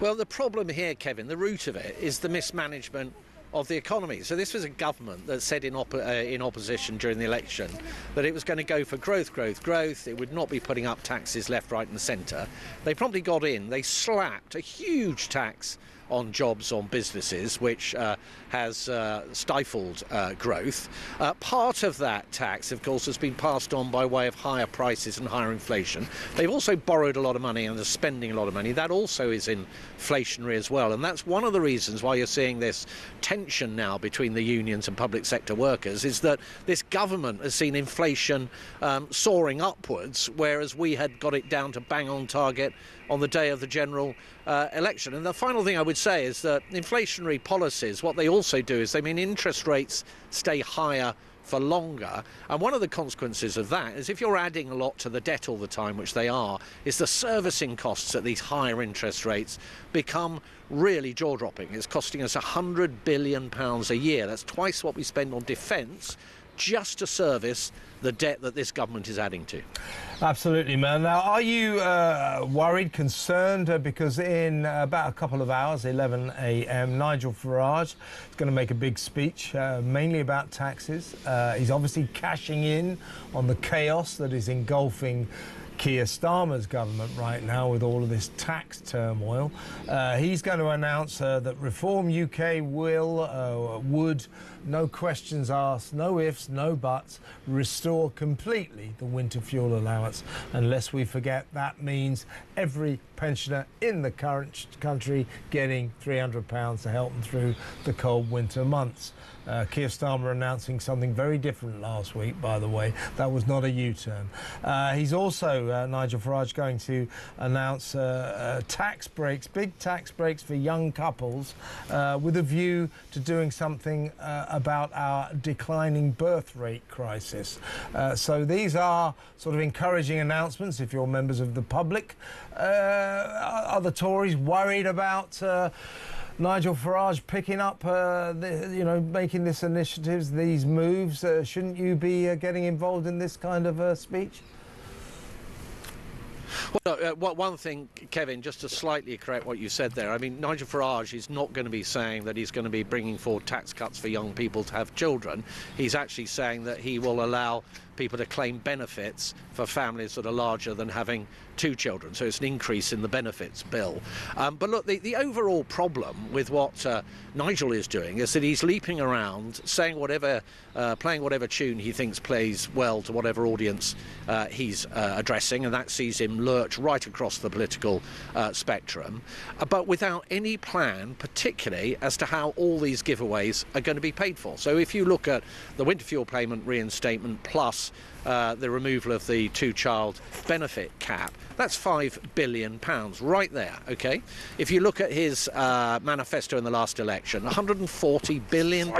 Speaker 1: Well, the problem here, Kevin, the root of it is the mismanagement of the economy. So this was a government that said in opposition during the election that it was going to go for growth. It would not be putting up taxes left, right and centre. They promptly got in. They slapped a huge tax on jobs, on businesses, which has stifled growth. Part of that tax, of course, has been passed on by way of higher prices and higher inflation. They've also borrowed a lot of money and are spending a lot of money. That also is inflationary as well. And that's one of the reasons why you're seeing this tension now between the unions and public sector workers, is that this government has seen inflation soaring upwards, whereas we had got it down to bang on target on the day of the general election. And the final thing I would say is that inflationary policies, what they also do is they mean interest rates stay higher for longer, and one of the consequences of that is if you're adding a lot to the debt all the time, which they are, is the servicing costs at these higher interest rates become really jaw-dropping. It's costing us £100 billion a year. That's twice what we spend on defence just to service the debt that this government is adding to.
Speaker 4: Absolutely, man. Now, are you worried, concerned? Because in about a couple of hours, 11 a.m., Nigel Farage is going to make a big speech, mainly about taxes. He's obviously cashing in on the chaos that is engulfing Keir Starmer's government right now with all of this tax turmoil. He's going to announce that Reform UK would no questions asked, no ifs, no buts, restore completely the winter fuel allowance. Unless we forget, that means every pensioner in the current country getting £300 to help them through the cold winter months. Keir Starmer announcing something very different last week, by the way. That was not a U-turn. He's also, Nigel Farage, going to announce tax breaks, big tax breaks for young couples, with a view to doing something about our declining birth rate crisis. So these are sort of encouraging announcements if you're members of the public. Are the Tories worried about Nigel Farage picking up, making this initiatives, these moves? Shouldn't you be getting involved in this kind of speech?
Speaker 1: Well, one thing, Kevin, just to slightly correct what you said there, I mean, Nigel Farage is not going to be saying that he's going to be bringing forward tax cuts for young people to have children. He's actually saying that he will allow people to claim benefits for families that are larger than having 2 children. So it's an increase in the benefits bill. But look, the overall problem with what Nigel is doing is that he's leaping around, saying whatever, playing whatever tune he thinks plays well to whatever audience he's addressing, and that sees him lurch right across the political spectrum, but without any plan, particularly as to how all these giveaways are going to be paid for. So if you look at the winter fuel payment reinstatement plus the removal of the 2-child benefit cap, that's £5 billion right there, okay? If you look at his manifesto in the last election, £140 billion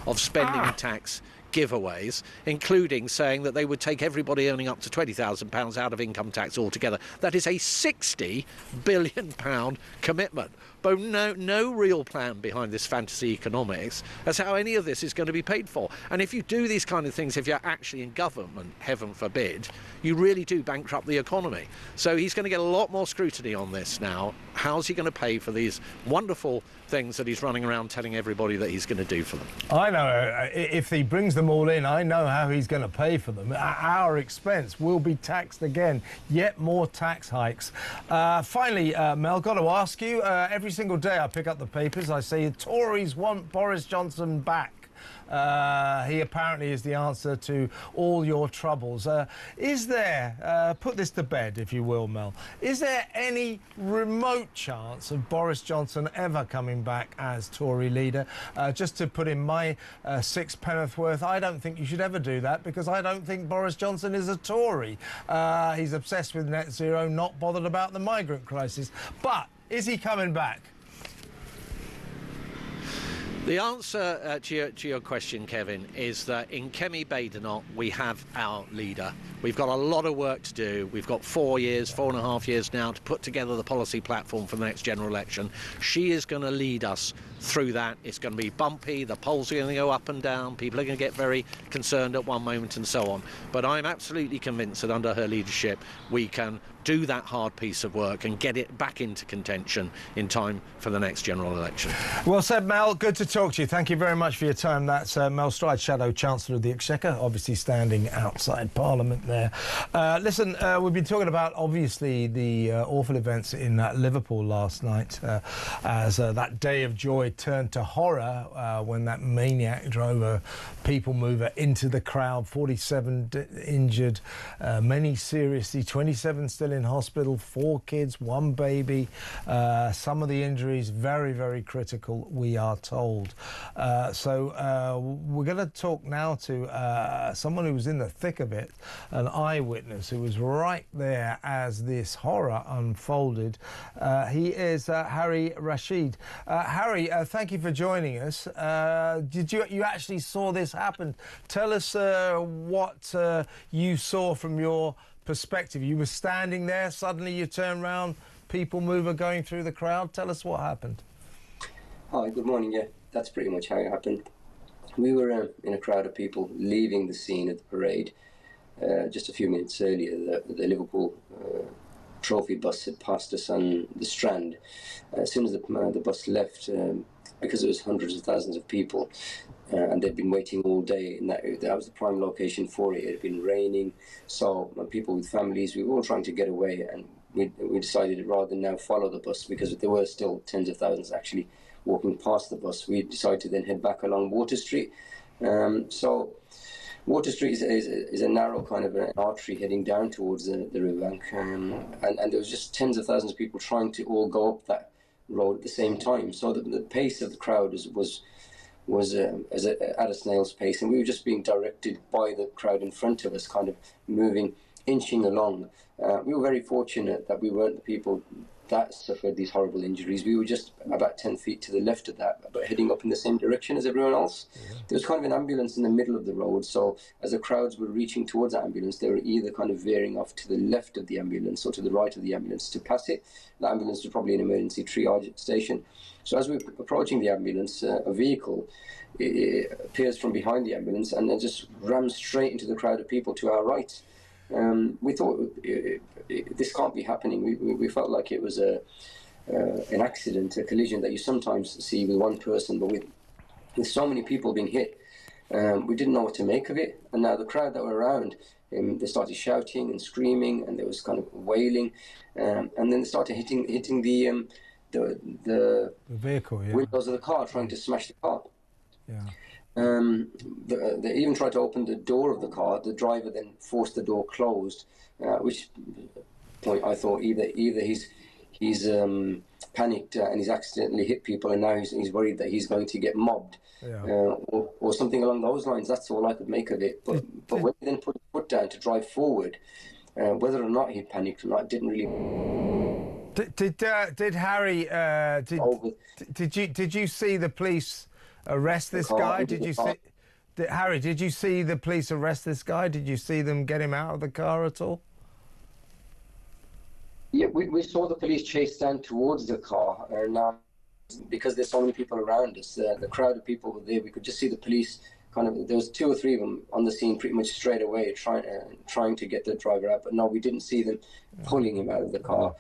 Speaker 1: of spending and tax giveaways, including saying that they would take everybody earning up to £20,000 out of income tax altogether. That is a £60 billion commitment. But no real plan behind this fantasy economics as how any of this is going to be paid for. And if you do these kind of things, if you're actually in government, heaven forbid, you really do bankrupt the economy. So he's going to get a lot more scrutiny on this now. How's he going to pay for these wonderful things that he's running around telling everybody that he's going to do for them?
Speaker 4: I know. If he brings them all in, I know how he's going to pay for them. At our expense, we'll be taxed again. Yet more tax hikes. Finally, Mel, got to ask you, every single day I pick up the papers, I say Tories want Boris Johnson back. He apparently is the answer to all your troubles. Is there, put this to bed if you will, Mel, is there any remote chance of Boris Johnson ever coming back as Tory leader? Just to put in my 6 penn'orth worth, I don't think you should ever do that, because I don't think Boris Johnson is a Tory. He's obsessed with net zero, not bothered about the migrant crisis. But is he coming back?
Speaker 1: The answer to your question, Kevin, is that in Kemi Badenoch we have our leader. We've got a lot of work to do. We've got 4.5 years now to put together the policy platform for the next general election. She is going to lead us through that. It's going to be bumpy. The polls are going to go up and down. People are going to get very concerned at one moment and so on. But I'm absolutely convinced that under her leadership we can do that hard piece of work and get it back into contention in time for the next general election.
Speaker 4: Well said, Mel. Good to talk to you. Thank you very much for your time. That's Mel Stride, Shadow Chancellor of the Exchequer, obviously standing outside Parliament there. Listen, we've been talking about, obviously, the awful events in Liverpool last night as that day of joy turned to horror when that maniac drove a people mover into the crowd. 47 injured, many seriously, 27 still in hospital, 4 kids, 1 baby. Some of the injuries very, very critical, we are told. So we're going to talk now to someone who was in the thick of it, an eyewitness who was right there as this horror unfolded. He is Harry Rashid. Harry, thank you for joining us. Did you actually saw this happen? Tell us what you saw from your perspective. You were standing there, suddenly you turn around, people mover going through the crowd. Tell us what happened.
Speaker 8: Hi, good morning. Yeah, that's pretty much how it happened. We were in a crowd of people leaving the scene of the parade. Just a few minutes earlier, the Liverpool trophy bus had passed us on the Strand. As soon as the bus left, because it was hundreds of thousands of people, and they'd been waiting all day, and that was the prime location for it. It had been raining, so people with families, we were all trying to get away, and we decided rather than now follow the bus, because there were still tens of thousands actually walking past the bus, we decided to then head back along Water Street. So Water Street is a narrow kind of an artery heading down towards the riverbank, and there was just tens of thousands of people trying to all go up that road at the same time. So the pace of the crowd was at a snail's pace, and we were just being directed by the crowd in front of us, kind of moving, inching along. We were very fortunate that we weren't the people that suffered these horrible injuries. We were just about 10 feet to the left of that, but heading up in the same direction as everyone else. There was kind of an ambulance in the middle of the road, so as the crowds were reaching towards the ambulance, they were either kind of veering off to the left of the ambulance or to the right of the ambulance to pass it. The ambulance was probably an emergency triage station. So as we were approaching the ambulance, a vehicle appears from behind the ambulance and then just rams straight into the crowd of people to our right. We thought this can't be happening. We felt like it was an accident, a collision that you sometimes see with one person, but with so many people being hit, we didn't know what to make of it. And now the crowd that were around, they started shouting and screaming, and there was kind of wailing, and then they started hitting the
Speaker 4: vehicle,
Speaker 8: windows of the car, trying to smash the car.
Speaker 4: Yeah.
Speaker 8: They even tried to open the door of the car. The driver then forced the door closed, which point I thought either he's panicked and he's accidentally hit people, and now he's worried that he's going to get mobbed, or something along those lines. That's all I could make of it. But when he then put his foot down to drive forward, whether or not he panicked or not, didn't really.
Speaker 4: Did Harry? Did you see the police arrest this guy? Did you see? Harry, did you see the police arrest this guy? Did you see them get him out of the car at all?
Speaker 8: Yeah, we saw the police chase down towards the car, and because there's so many people around us, the crowd of people were there. We could just see the police kind of. There was 2 or 3 of them on the scene pretty much straight away, trying to get the driver out. But no, we didn't see them pulling him out of the car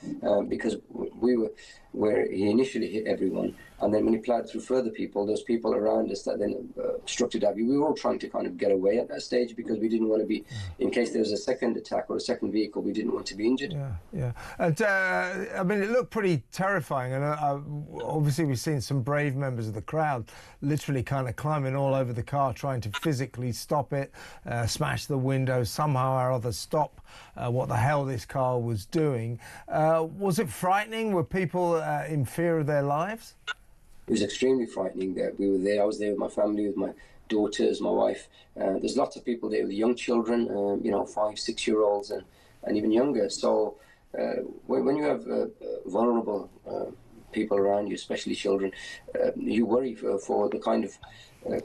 Speaker 8: because we were where he initially hit everyone, and then when he plowed through further people, those people around us that then obstructed our view. We were all trying to kind of get away at that stage because we didn't want to be, in case there was a second attack or a second vehicle, we didn't want to be injured.
Speaker 4: Yeah. And I mean, it looked pretty terrifying, and obviously we've seen some brave members of the crowd literally kind of climbing all over the car, trying to physically stop it, smash the window, somehow or other stop what the hell this car was doing. Was it frightening? Were people in fear of their lives?
Speaker 8: It was extremely frightening that we were there. I was there with my family, with my daughters, my wife. There's lots of people there with young children, 5-6-year-olds and even younger. So when you have vulnerable people around you, especially children, you worry for the kind of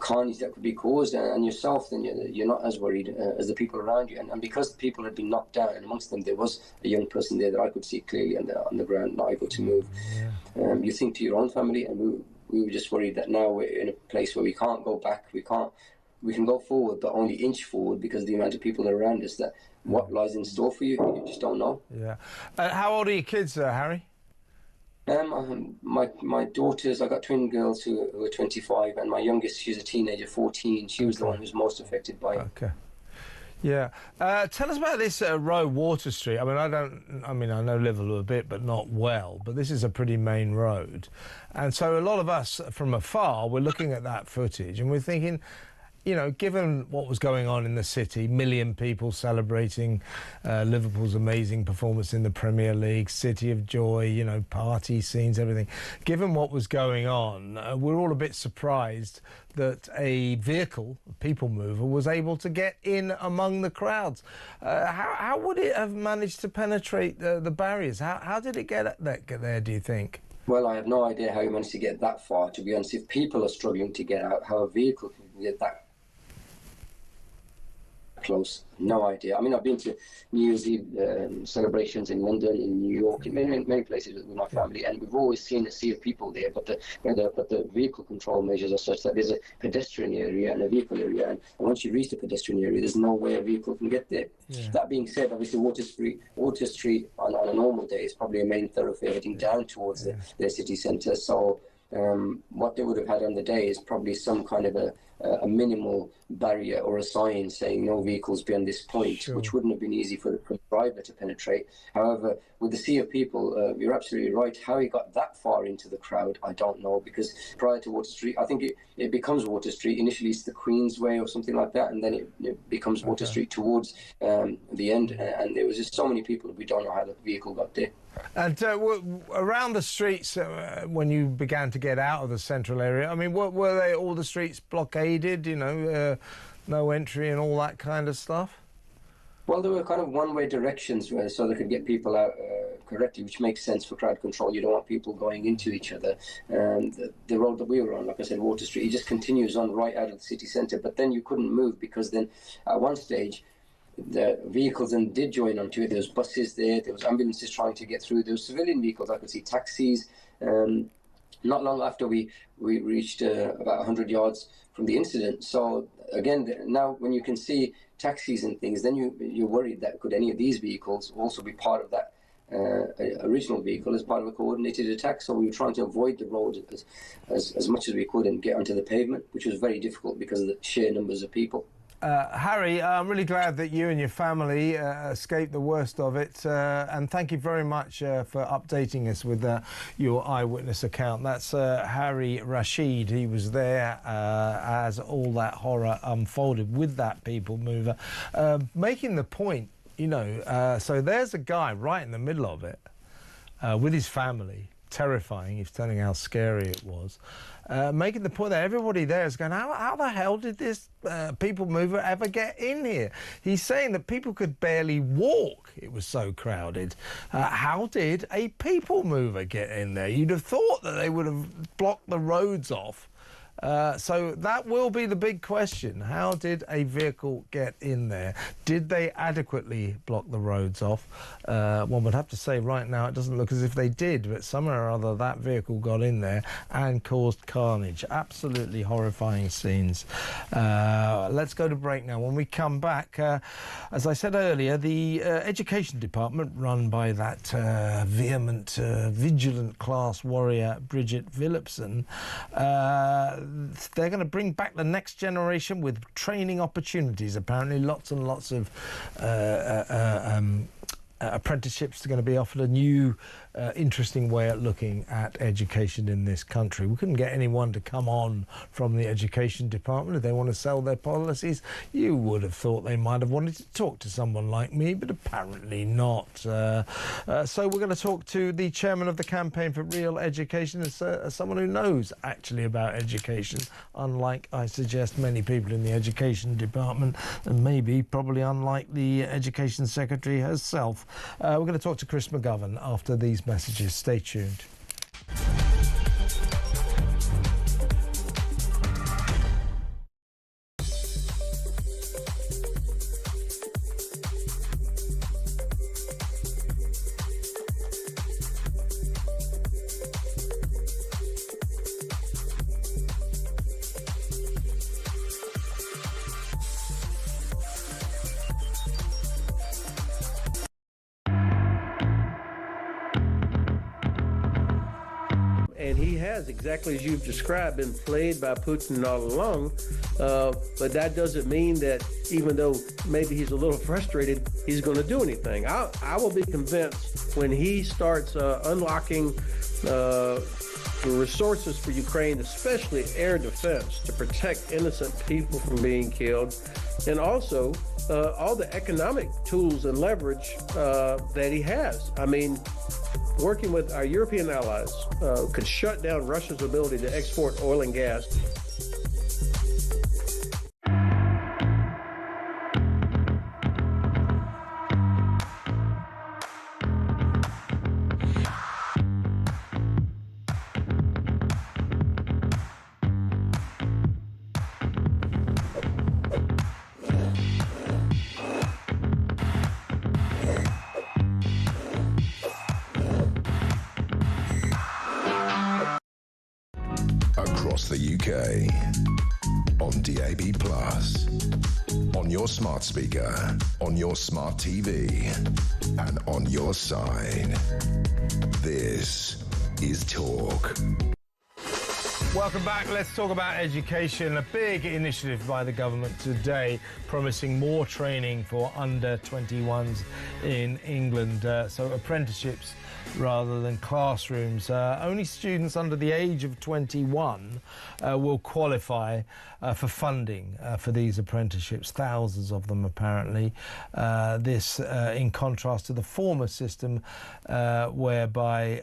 Speaker 8: carnage that could be caused, and yourself, then you're not as worried as the people around you. And because the people had been knocked down, and amongst them there was a young person there that I could see clearly on the ground, not able to move. You think to your own family, and we were just worried that now we're in a place where we can't go back, we can go forward, but only inch forward because of the amount of people that are around us. That what lies in store for you, you just don't know.
Speaker 4: Yeah. How old are your kids, Harry?
Speaker 8: My daughters, I got twin girls who are 25, and my youngest, she's a teenager, 14. She was the one who was most affected by it.
Speaker 4: Okay. Yeah. Tell us about this row, Water Street. I mean, I know Liverpool a bit, but not well. But this is a pretty main road, and so a lot of us from afar we're looking at that footage and we're thinking, given what was going on in the city, million people celebrating Liverpool's amazing performance in the Premier League, City of Joy, party scenes, everything. Given what was going on, we're all a bit surprised that a vehicle, a people mover, was able to get in among the crowds. How would it have managed to penetrate the barriers? How did it get there, do you think?
Speaker 8: Well, I have no idea how he managed to get that far, to be honest. If people are struggling to get out, how a vehicle can get that close, no idea. I mean, I've been to New Year's Eve celebrations in London, in New York, in many places with my family, and we've always seen a sea of people there. But the vehicle control measures are such that there's a pedestrian area and a vehicle area, and once you reach the pedestrian area, there's no way a vehicle can get there. Yeah. That being said, obviously Water Street on a normal day is probably a main thoroughfare heading down towards the city centre. So what they would have had on the day is probably some kind of a minimal barrier or a sign saying no vehicles beyond this point, which wouldn't have been easy for the driver to penetrate. However, with the sea of people, you're absolutely right. How he got that far into the crowd, I don't know, because prior to Water Street, I think it becomes Water Street. Initially, it's the Queensway or something like that, and then it becomes Water Street towards the end. And there was just so many people that we don't know how the vehicle got there.
Speaker 4: And around the streets, when you began to get out of the central area, I mean, were they all the streets blockaded, you know, no entry and all that kind of stuff?
Speaker 8: Well, there were kind of one-way directions so they could get people out correctly, which makes sense for crowd control. You don't want people going into each other. The road that we were on, like I said, Water Street, it just continues on right out of the city centre. But then you couldn't move because then at one stage, the vehicles then did join onto it. There was buses there was ambulances trying to get through. There was civilian vehicles. I could see taxis. Not long after we reached about 100 yards from the incident. So again, now when you can see taxis and things, then you're worried that could any of these vehicles also be part of that original vehicle as part of a coordinated attack. So we were trying to avoid the road as much as we could and get onto the pavement, which was very difficult because of the sheer numbers of people.
Speaker 4: Harry, I'm really glad that you and your family escaped the worst of it, and thank you very much for updating us with your eyewitness account. That's Harry Rashid. He was there as all that horror unfolded with that people mover, making the point, you know, so there's a guy right in the middle of it with his family. Terrifying. He's telling how scary it was, making the point that everybody there is going, how the hell did this people mover ever get in here? He's saying that people could barely walk. It was so crowded. How did a people mover get in there? You'd have thought that they would have blocked the roads off. So that will be the big question. How did a vehicle get in there? Did they adequately block the roads off? One would have to say right now it doesn't look as if they did, but somehow or other that vehicle got in there and caused carnage. Absolutely horrifying scenes. Let's go to break now. When we come back, as I said earlier, the Education Department, run by that vehement, vigilant class warrior Bridget Phillipson, they're going to bring back the next generation with training opportunities. Apparently lots and lots of apprenticeships are going to be offered, a new interesting way at looking at education in this country. We couldn't get anyone to come on from the Education Department if they want to sell their policies. You would have thought they might have wanted to talk to someone like me, but apparently not. So we're going to talk to the chairman of the Campaign for Real Education, as someone who knows actually about education, unlike, I suggest, many people in the Education Department, and maybe probably unlike the Education Secretary herself. We're going to talk to Chris McGovern after these messages. Stay tuned.
Speaker 9: And he has, exactly as you've described, been played by Putin all along. But that doesn't mean that even though maybe he's a little frustrated, he's going to do anything. I will be convinced when he starts unlocking the resources for Ukraine, especially air defense, to protect innocent people from being killed, and also all the economic tools and leverage that he has. I mean, working with our European allies could shut down Russia's ability to export oil and gas.
Speaker 5: Across the UK, on DAB+, on your smart speaker, on your smart TV, and on your side. This is Talk.
Speaker 4: Welcome back. Let's talk about education. A big initiative by the government today promising more training for under 21s in England. So apprenticeships rather than classrooms. Only students under the age of 21 will qualify for funding for these apprenticeships, thousands of them apparently. This in contrast to the former system whereby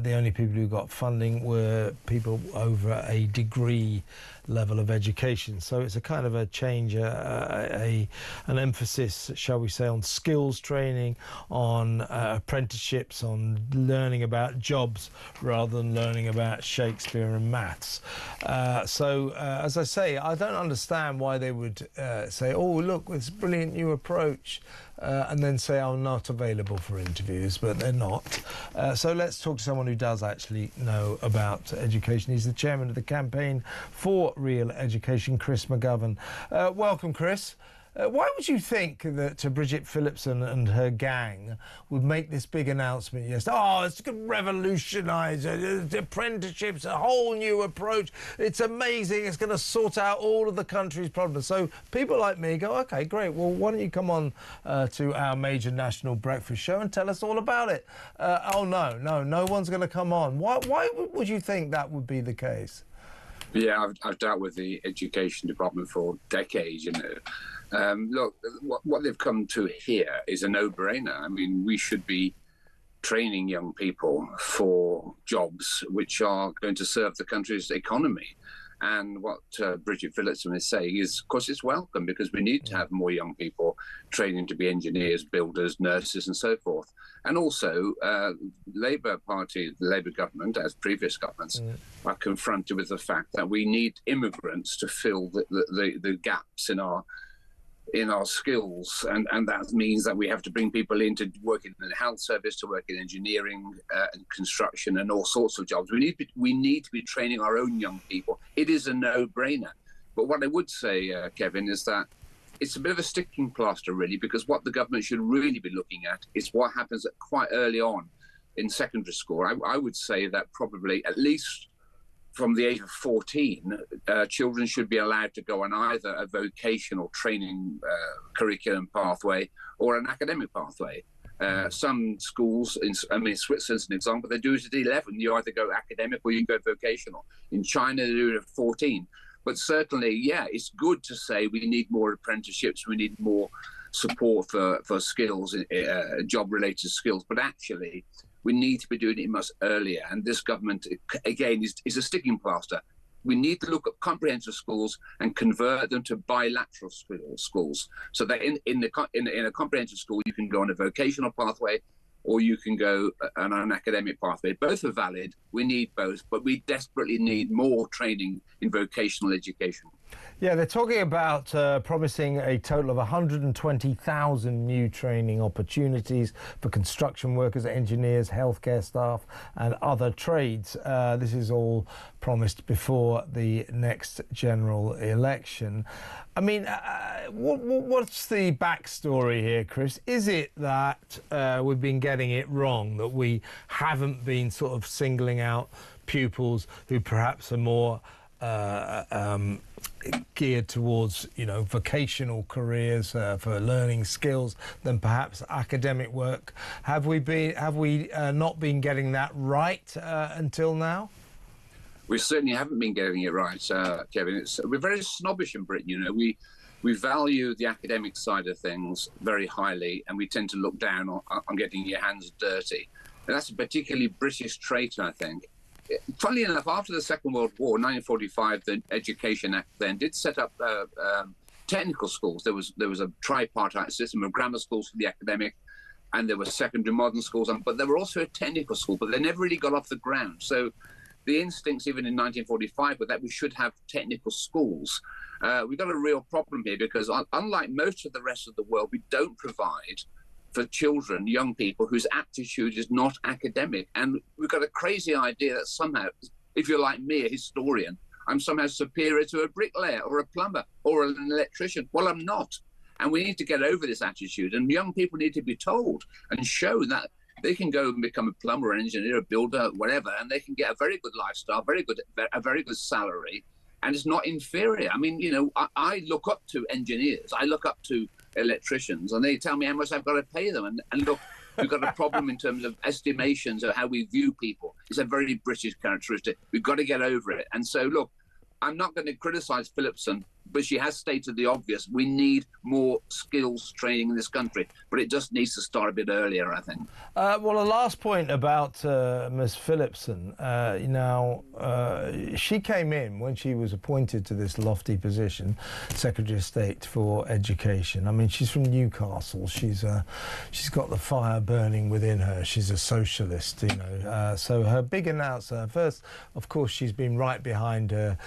Speaker 4: the only people who got funding were people over a degree level of education. So it's a kind of a change, an emphasis, shall we say, on skills training, on apprenticeships, on learning about jobs rather than learning about Shakespeare and maths. As I say, I don't understand why they would say, oh, look, it's a brilliant new approach, and then say, I'm not available for interviews, but they're not. So let's talk to someone who does actually know about education. He's the chairman of the Campaign for Real Education, Chris McGovern. Welcome, Chris. Why would you think that Bridget Phillipson and her gang would make this big announcement yesterday? Oh, it's going to revolutionise apprenticeships, a whole new approach. It's amazing. It's going to sort out all of the country's problems. So people like me go, OK, great. Well, why don't you come on to our major national breakfast show and tell us all about it? Oh, no one's going to come on. Why would you think that would be the case?
Speaker 12: Yeah, I've dealt with the education department for decades, you know. Look, what they've come to here is a no-brainer. I mean, we should be training young people for jobs which are going to serve the country's economy. And what Bridget Phillipson is saying is, of course, it's welcome because we need to have more young people training to be engineers, builders, nurses and so forth. And also, Labour Party, the Labour government, as previous governments, are confronted with the fact that we need immigrants to fill the gaps in our skills, and that means that we have to bring people in to work in the health service, to work in engineering and construction and all sorts of jobs. We need to be training our own young people. It is a no-brainer. But what I would say, Kevin, is that it's a bit of a sticking plaster, really, because what the government should really be looking at is what happens quite early on in secondary school. I would say that probably at least from the age of 14, children should be allowed to go on either a vocational training curriculum pathway or an academic pathway. Some schools, Switzerland's an example, they do it at 11. You either go academic or you go vocational. In China, they do it at 14. But certainly, yeah, it's good to say we need more apprenticeships, we need more support for skills, job-related skills. But actually, we need to be doing it much earlier. And this government, again, is a sticking plaster. We need to look at comprehensive schools and convert them to bilateral schools, so that in a comprehensive school, you can go on a vocational pathway or you can go on an academic pathway. Both are valid. We need both, but we desperately need more training in vocational education.
Speaker 4: Yeah, they're talking about promising a total of 120,000 new training opportunities for construction workers, engineers, healthcare staff and other trades. This is all promised before the next general election. I mean, what's the backstory here, Chris? Is it that we've been getting it wrong, that we haven't been sort of singling out pupils who perhaps are more geared towards, vocational careers for learning skills than perhaps academic work? Have we not been getting that right until now?
Speaker 12: We certainly haven't been getting it right, Kevin. We're very snobbish in Britain. We value the academic side of things very highly, and we tend to look down on getting your hands dirty. And that's a particularly British trait, I think. Funnily enough, after the Second World War, 1945, the Education Act then did set up technical schools. There was a tripartite system of grammar schools for the academic, and there were secondary modern schools, but there were also a technical school, but they never really got off the ground. So the instincts, even in 1945, were that we should have technical schools. We've got a real problem here because unlike most of the rest of the world, we don't provide for children, young people whose aptitude is not academic. And we've got a crazy idea that somehow, if you're like me, a historian, I'm somehow superior to a bricklayer or a plumber or an electrician. Well, I'm not. And we need to get over this attitude. And young people need to be told and shown that They can go and become a plumber, an engineer, a builder, whatever, and they can get a very good lifestyle, a very good salary, and it's not inferior. I mean, you know, I look up to engineers, I look up to electricians, and they tell me how much I've got to pay them. And look, we've got a problem in terms of estimations of how we view people. It's a very British characteristic. We've got to get over it. And so, look, I'm not going to criticise Phillipson, but she has stated the obvious. We need more skills training in this country, but it just needs to start a bit earlier, I think.
Speaker 4: Well, the last point about Ms. Phillipson, she came in when she was appointed to this lofty position, Secretary of State for Education. I mean, she's from Newcastle. She's got the fire burning within her. She's a socialist, you know. So her big announcer, first, of course, she's been right behind the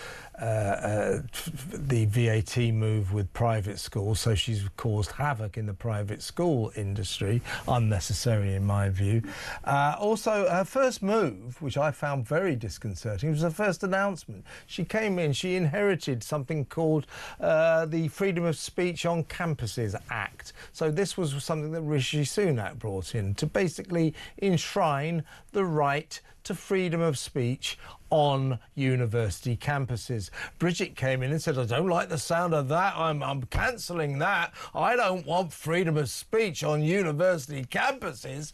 Speaker 4: VAT move with private schools, so she's caused havoc in the private school industry, unnecessary in my view. Also, her first move, which I found very disconcerting, was her first announcement. She came in, she inherited something called the Freedom of Speech on Campuses Act. So this was something that Rishi Sunak brought in to basically enshrine the right to freedom of speech on university campuses. Bridget came in and said, I don't like the sound of that. I'm cancelling that. I don't want freedom of speech on university campuses.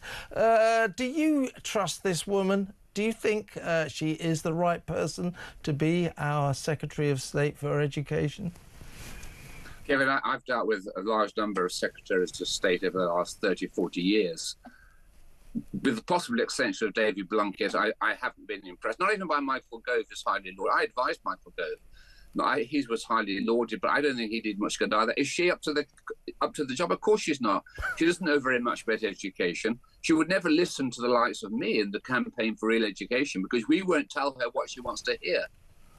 Speaker 4: Do you trust this woman? Do you think she is the right person to be our Secretary of State for Education?
Speaker 12: Kevin, I've dealt with a large number of Secretaries of State over the last 30, 40 years. With the possible extension of David Blunkett, I haven't been impressed. Not even by Michael Gove, who's highly lauded. I advised Michael Gove. He was highly lauded, but I don't think he did much good either. Is she up to the job? Of course she's not. She doesn't know very much about education. She would never listen to the likes of me in the campaign for real education because we won't tell her what she wants to hear.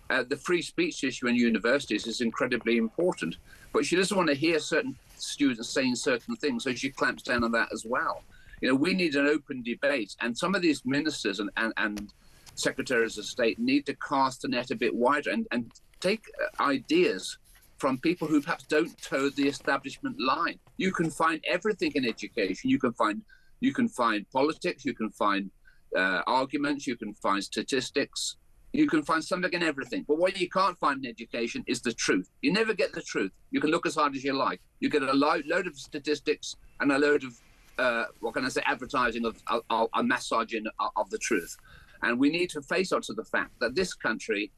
Speaker 12: The free speech issue in universities is incredibly important, but she doesn't want to hear certain students saying certain things, so she clamps down on that as well. You know, we need an open debate, and some of these ministers and secretaries of state need to cast the net a bit wider and take ideas from people who perhaps don't toe the establishment line. You can find everything in education. You can find politics. You can find arguments. You can find statistics. You can find something in everything. But what you can't find in education is the truth. You never get the truth. You can look as hard as you like. You get a load of statistics and a load of advertising of a massaging of the truth. And we need to face up to the fact that this country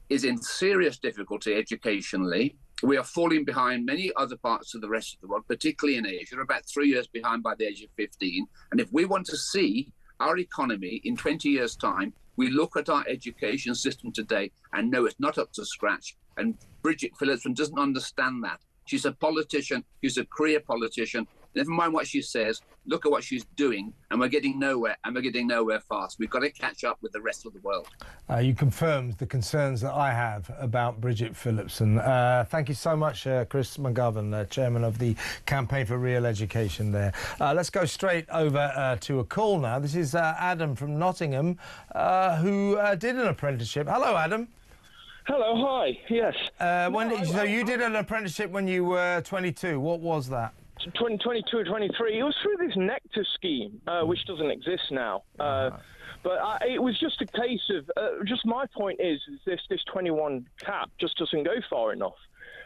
Speaker 12: is in serious difficulty educationally. We are falling behind many other parts of the rest of the world, particularly in Asia. We're about 3 years behind by the age of 15. And if we want to see our economy in 20 years' time, we look at our education system today and know it's not up to scratch. And Bridget Phillipson doesn't understand that. She's a politician. She's a career politician. Never mind what she says, look at what she's doing, and we're getting nowhere, and we're getting nowhere fast. We've got to catch up with the rest of the world.
Speaker 4: You confirmed the concerns that I have about Bridget Phillipson. Thank you so much, Chris McGovern, Chairman of the Campaign for Real Education there. Let's go straight over to a call now. This is Adam from Nottingham, who did an apprenticeship. Hello, Adam.
Speaker 7: Hello, hi, yes.
Speaker 4: So you did an apprenticeship when you were 22. What was that?
Speaker 7: 22 or 23. It was through this Nectar scheme, which doesn't exist now. But it was just a case of, just my point is this 21 cap just doesn't go far enough.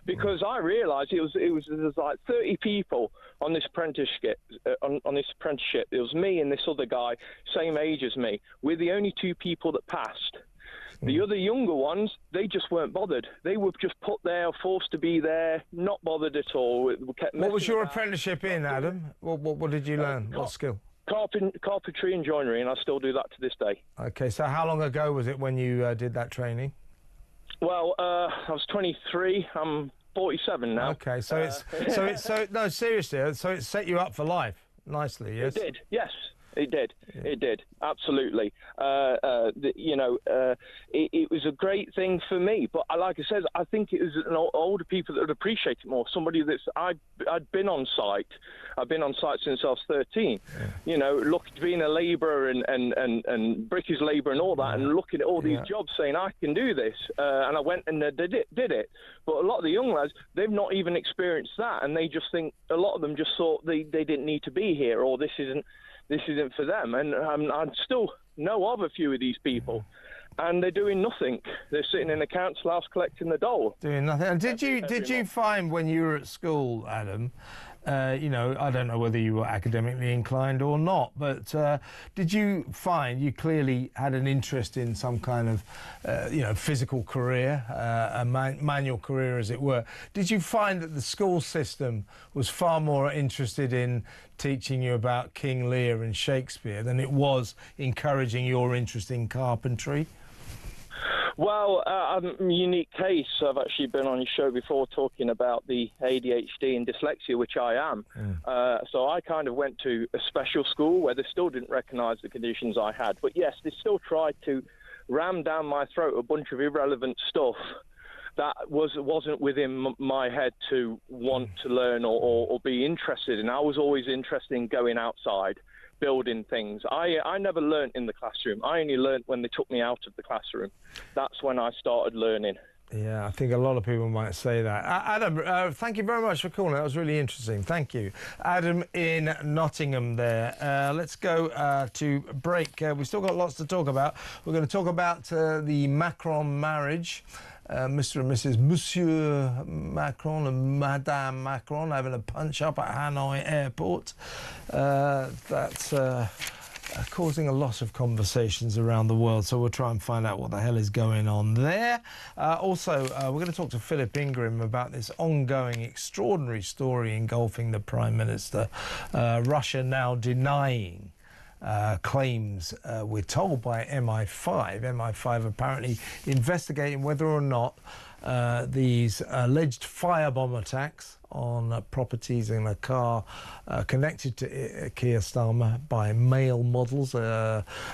Speaker 7: Because I realised there was like 30 people on this apprenticeship. On this apprenticeship, it was me and this other guy, same age as me. We're the only two people that passed. The other younger ones, they just weren't bothered. They were just put there, forced to be there, not bothered at all.
Speaker 4: What was your apprenticeship in, Adam? What did you learn? What skill?
Speaker 7: Carpentry and joinery, and I still do that to this day.
Speaker 4: OK, so how long ago was it when you did that training?
Speaker 7: Well, I was 23. I'm 47 now.
Speaker 4: OK, no, seriously, so it set you up for life nicely, yes?
Speaker 7: It did, yes. It did. Yeah. It did. Absolutely. It was a great thing for me. But like I said, I think it was older people that would appreciate it more. Somebody that's I'd been on site. I've been on site since I was 13. Yeah. You know, being a labourer and bricklayer's labour and all that, and looking at all these jobs, saying I can do this, and I went and did it. But a lot of the young lads, they've not even experienced that, and they just think a lot of them just thought they didn't need to be here, or this isn't. this isn't for them. And I still know of a few of these people, and they're doing nothing. They're sitting in the council house collecting the dole.
Speaker 4: Doing nothing. And did you find when you were at school, Adam, you know, I don't know whether you were academically inclined or not, but did you find you clearly had an interest in some kind of, you know, physical career, a manual career, as it were? Did you find that the school system was far more interested in teaching you about King Lear and Shakespeare than it was encouraging your interest in carpentry?
Speaker 7: Well, I'm a unique case. I've actually been on your show before talking about the ADHD and dyslexia, which I am. So I kind of went to a special school where they still didn't recognise the conditions I had. But yes, they still tried to ram down my throat a bunch of irrelevant stuff that wasn't within my head to want to learn or be interested in. I was always interested in going outside, building things. I never learnt in the classroom. I only learnt when they took me out of the classroom. That's when I started learning.
Speaker 4: Yeah, I think a lot of people might say that. Adam, thank you very much for calling. That was really interesting. Thank you. Adam in Nottingham there. Let's go to break. We've still got lots to talk about. We're going to talk about the Macron marriage. Mr. and Mrs. Monsieur Macron and Madame Macron having a punch-up at Hanoi Airport. That's causing a lot of conversations around the world, so we'll try and find out what the hell is going on there. Also, we're going to talk to Philip Ingram about this ongoing extraordinary story engulfing the Prime Minister. Russia now denying claims, we're told, by MI5. MI5 apparently investigating whether or not these alleged firebomb attacks on properties in a car connected to Keir Starmer by male models,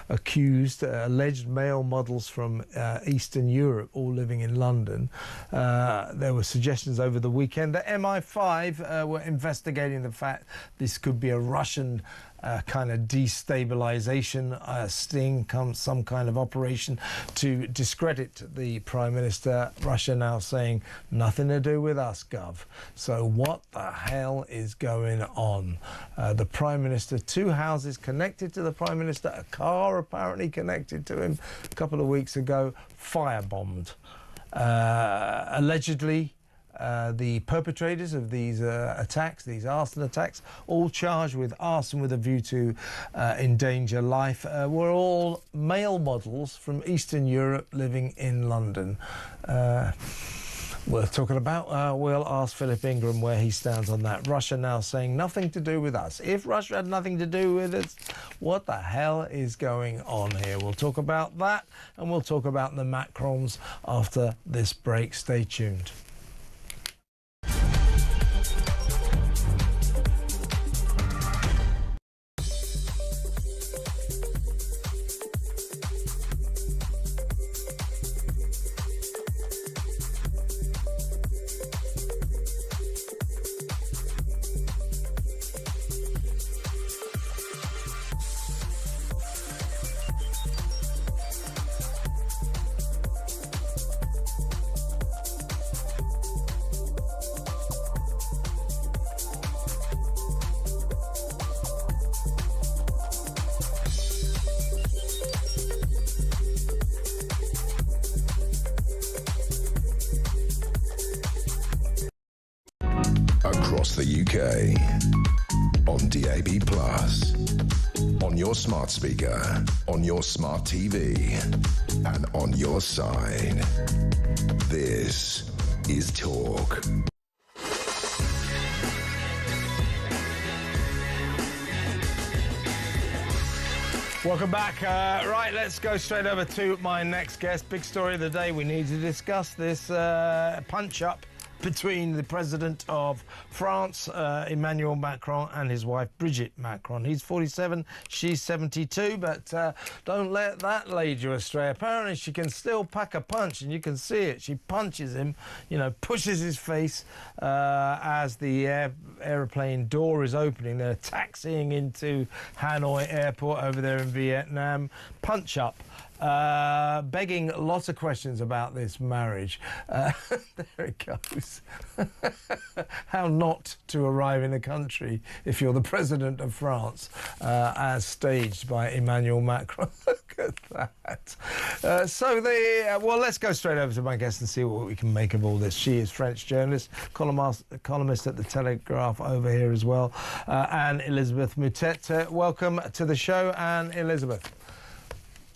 Speaker 4: accused, alleged male models from Eastern Europe, all living in London. There were suggestions over the weekend that MI5 were investigating the fact this could be a Russian kind of destabilization sting, some kind of operation to discredit the Prime Minister. Russia now saying nothing to do with us, Gov. So what the hell is going on? The Prime Minister, two houses connected to the Prime Minister, a car apparently connected to him a couple of weeks ago, firebombed. Allegedly, the perpetrators of these attacks, these arson attacks, all charged with arson with a view to endanger life, were all male models from Eastern Europe living in London. Worth talking about. We'll ask Philip Ingram where he stands on that. Russia now saying nothing to do with us. If Russia had nothing to do with it, what the hell is going on here? We'll talk about that, and we'll talk about the Macrons after this break. Stay tuned.
Speaker 5: Across the UK, on DAB+, on your smart speaker, on your smart TV, and on your side. This is Talk.
Speaker 4: Welcome back. Right, let's go straight over to my next guest. Big story of the day. We need to discuss this punch-up between the President of France, Emmanuel Macron, and his wife, Brigitte Macron. He's 47, she's 72, but don't let that lead you astray. Apparently, she can still pack a punch, and you can see it. She punches him, you know, pushes his face as the aeroplane door is opening. They're taxiing into Hanoi Airport over there in Vietnam. Punch up. begging lots of questions about this marriage. There it goes. How not to arrive in a country if you're the president of France, as staged by Emmanuel Macron. Look at that. Well, let's go straight over to my guest and see what we can make of all this. She is French journalist, columnist at the Telegraph over here as well, Anne Elizabeth Moutet. Welcome to the show, Anne Elizabeth.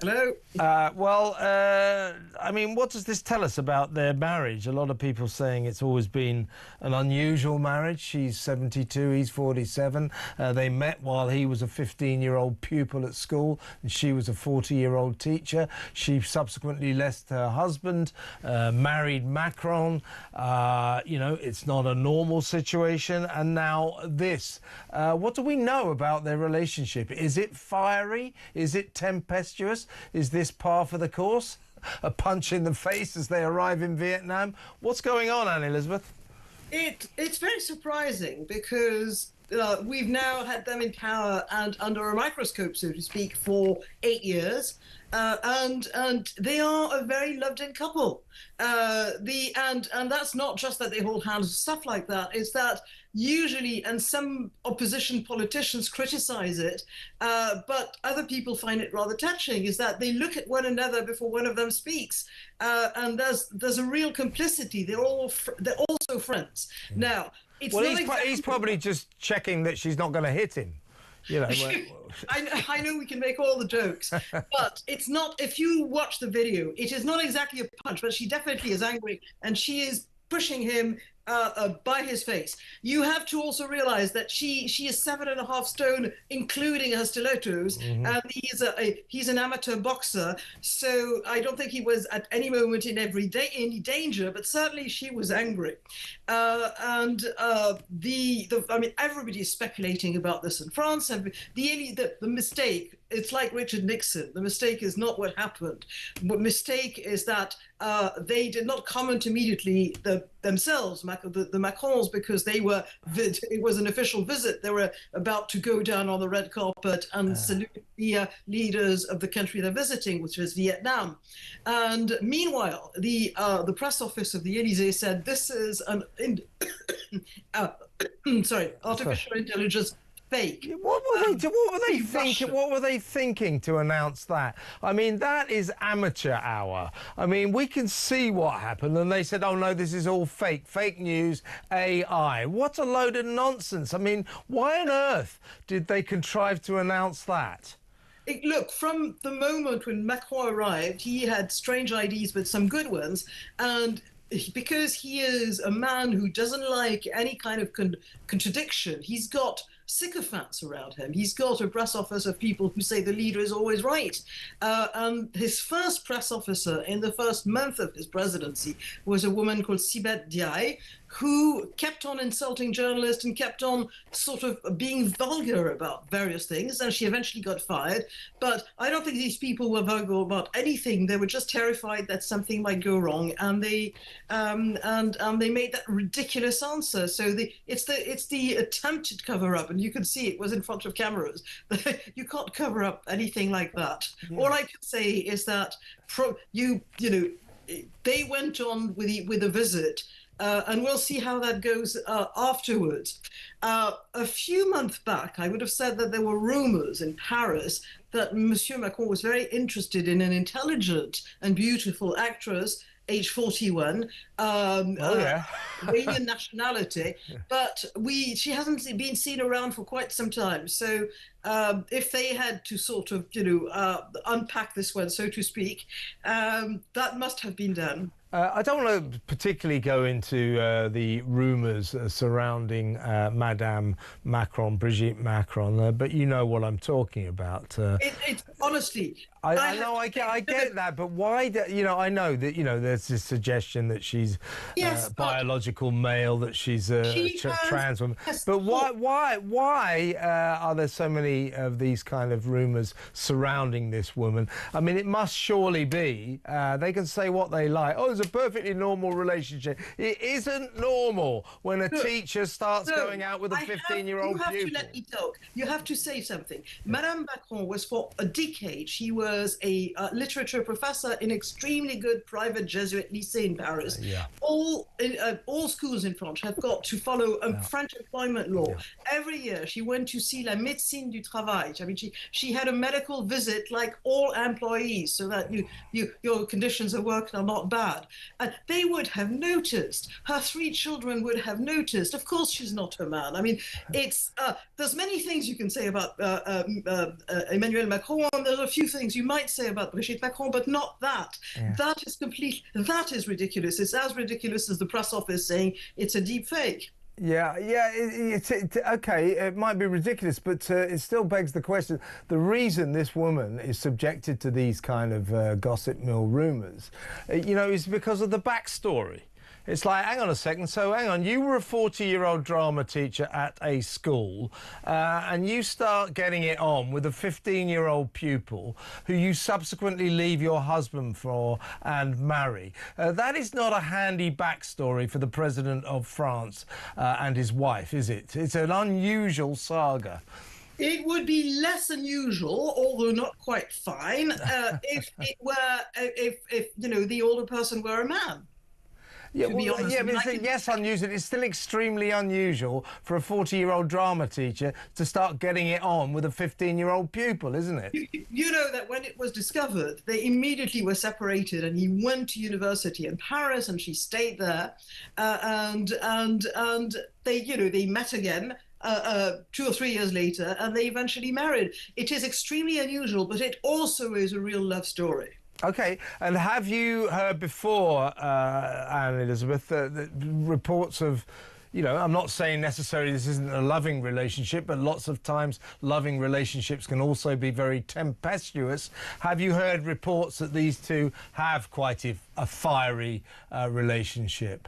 Speaker 2: Hello.
Speaker 4: I mean, what does this tell us about their marriage? A lot of people saying it's always been an unusual marriage. She's 72, he's 47. They met while he was a 15-year-old pupil at school and she was a 40-year-old teacher. She subsequently left her husband, married Macron. It's not a normal situation. And now this. What do we know about their relationship? Is it fiery? Is it tempestuous? Is this par for the course? A punch in the face as they arrive in Vietnam? What's going on, Anne Elizabeth?
Speaker 2: It's very surprising because we've now had them in power and under a microscope, so to speak, for 8 years. And they are a very loved-in couple. And that's not just that they hold hands and stuff like that. It's that usually, and some opposition politicians criticize it, but other people find it rather touching, is that they look at one another before one of them speaks. And there's a real complicity. They're also friends. Now, it's
Speaker 4: he's probably just checking that she's not going to hit him.
Speaker 2: I know we can make all the jokes, but it's not. If you watch the video, it is not exactly a punch, but she definitely is angry, and she is pushing him by his face. You have to also realize that she is 7.5 stone, including her stilettos, and he's an amateur boxer. So I don't think he was at any moment in any danger, but certainly she was angry. I mean, everybody is speculating about this in France. And the mistake. It's like Richard Nixon. The mistake is not what happened. The mistake is that they did not comment immediately themselves, the Macrons, because it was an official visit. They were about to go down on the red carpet and salute the leaders of the country they're visiting, which is Vietnam. And meanwhile, the press office of the Élysée said this is an artificial intelligence. Fake.
Speaker 4: What were they thinking to announce that? I mean, that is amateur hour. I mean, we can see what happened, and they said, "Oh no, this is all fake news, AI." What a load of nonsense! I mean, why on earth did they contrive to announce that?
Speaker 2: Look, from the moment when Macron arrived, he had strange ideas, but some good ones, and because he is a man who doesn't like any kind of contradiction, he's got sycophants around him. He's got a press office of people who say the leader is always right. And his first press officer in the first month of his presidency was a woman called Sibeth Diaye, who kept on insulting journalists and kept on sort of being vulgar about various things, and she eventually got fired. But I don't think these people were vulgar about anything. They were just terrified that something might go wrong, and they made that ridiculous answer. So it's the attempted cover-up, and you can see it was in front of cameras. You can't cover up anything like that. Yeah. All I can say is that they went on with a visit. And we'll see how that goes afterwards. A few months back, I would have said that there were rumors in Paris that Monsieur Macron was very interested in an intelligent and beautiful actress, age 41, Iranian nationality, but she hasn't been seen around for quite some time. So if they had to sort of, unpack this one, so to speak, that must have been done.
Speaker 4: I don't want to particularly go into the rumours surrounding Madame Macron, Brigitte Macron, but you know what I'm talking about.
Speaker 2: Honestly,
Speaker 4: I get that, but why? I know that there's this suggestion that she's biological male, that she's a trans woman. But why are there so many many of these kind of rumours surrounding this woman. I mean, it must surely be, they can say what they like. Oh, it's a perfectly normal relationship. It isn't normal when a teacher starts going out with a 15-year-old pupil.
Speaker 2: You have to let me talk. You have to say something. Madame Macron was for a decade, she was a literature professor in extremely good private Jesuit lycée in Paris. All schools in France have got to follow French employment law. Every year she went to see la médecine du travail. I mean, she had a medical visit like all employees, so that your conditions of work are not bad. And they would have noticed. Her 3 children would have noticed. Of course, she's not her man. I mean, it's there's many things you can say about Emmanuel Macron, and there's a few things you might say about Brigitte Macron, but not that. That is that is ridiculous. It's as ridiculous as the press office saying it's a deep fake.
Speaker 4: Okay, it might be ridiculous, but it still begs the question. The reason this woman is subjected to these kind of gossip mill rumours, is because of the backstory. It's like, hang on a second, so hang on, you were a 40-year-old drama teacher at a school and you start getting it on with a 15-year-old pupil who you subsequently leave your husband for and marry. That is not a handy backstory for the President of France and his wife, is it? It's an unusual saga.
Speaker 2: It would be less unusual, although not quite fine, if the older person were a man.
Speaker 4: Yes, unusual. It's still extremely unusual for a 40-year-old drama teacher to start getting it on with a 15-year-old pupil, isn't it?
Speaker 2: You know that when it was discovered, they immediately were separated, and he went to university in Paris, and she stayed there, and they met again. 2 or 3 years later, and they eventually married. It is extremely unusual, but it also is a real love story.
Speaker 4: Okay, and have you heard before, Anne Elizabeth, the reports of, I'm not saying necessarily this isn't a loving relationship, but lots of times loving relationships can also be very tempestuous. Have you heard reports that these two have quite a fiery relationship?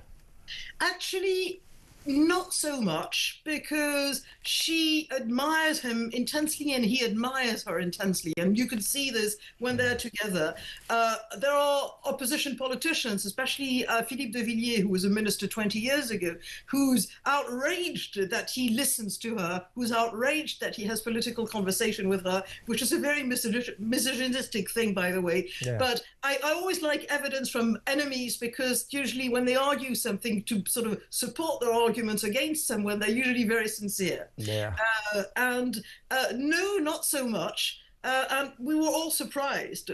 Speaker 2: Actually, not so much, because she admires him intensely and he admires her intensely, and you can see this when they're together. There are opposition politicians, especially Philippe de Villiers, who was a minister 20 years ago, who's outraged that he listens to her, who's outraged that he has political conversation with her, which is a very misogynistic thing, by the way. But I always like evidence from enemies, because usually when they argue something to sort of support their arguments against someone, they're usually very sincere. No, not so much. And we were all surprised.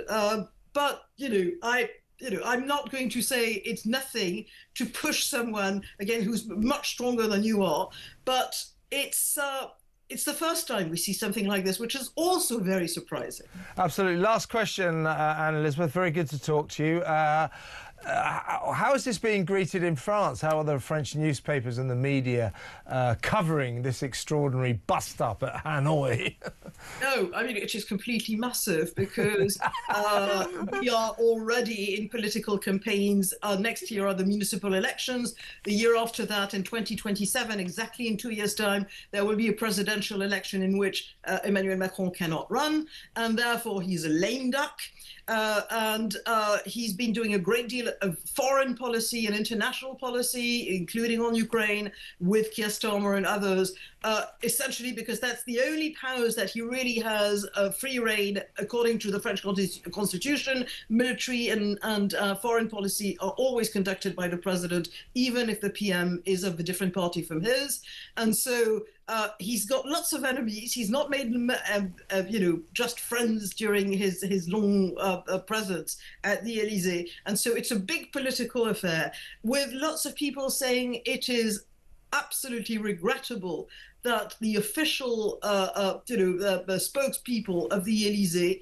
Speaker 2: But I'm not going to say it's nothing to push someone again who's much stronger than you are. But it's the first time we see something like this, which is also very surprising.
Speaker 4: Absolutely. Last question, Anne Elizabeth. Very good to talk to you. How is this being greeted in France? How are the French newspapers and the media covering this extraordinary bust-up at Hanoi?
Speaker 2: No, I mean, it is completely massive, because we are already in political campaigns. Next year are the municipal elections. The year after that, in 2027, exactly in 2 years' time, there will be a presidential election in which Emmanuel Macron cannot run, and therefore he's a lame duck. And he's been doing a great deal of foreign policy and international policy, including on Ukraine, with Keir Starmer and others, essentially because that's the only powers that he really has free rein, according to the French constitution. Military and foreign policy are always conducted by the president, even if the PM is of a different party from his. And so he's got lots of enemies. He's not made just friends during his long presence at the Élysée. And so it's a big political affair, with lots of people saying it is absolutely regrettable that the official, the spokespeople of the Élysée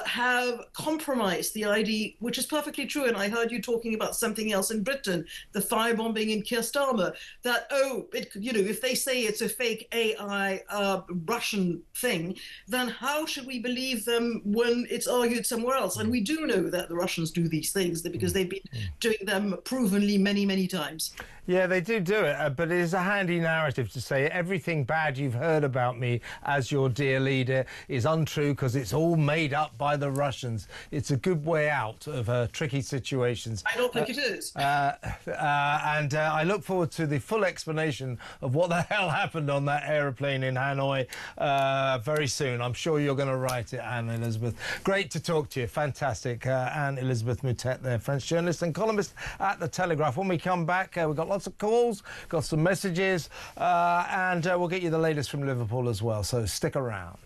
Speaker 2: have compromised the idea, which is perfectly true. And I heard you talking about something else in Britain, the firebombing in Keir Starmer, that, if they say it's a fake AI Russian thing, then how should we believe them when it's argued somewhere else? And we do know that the Russians do these things because they've been doing them provenly many, many times.
Speaker 4: Yeah, they do it, but it is a handy narrative to say everything bad you've heard about me as your dear leader is untrue because it's all made up by the Russians. It's a good way out of tricky situations.
Speaker 2: I don't think it is.
Speaker 4: And I look forward to the full explanation of what the hell happened on that aeroplane in Hanoi very soon. I'm sure you're going to write it, Anne Elizabeth. Great to talk to you. Fantastic. Anne Elizabeth Moutet there, French journalist and columnist at The Telegraph. When we come back, we've got lots of calls, got some messages, and we'll get you the latest from Liverpool as well, so stick around.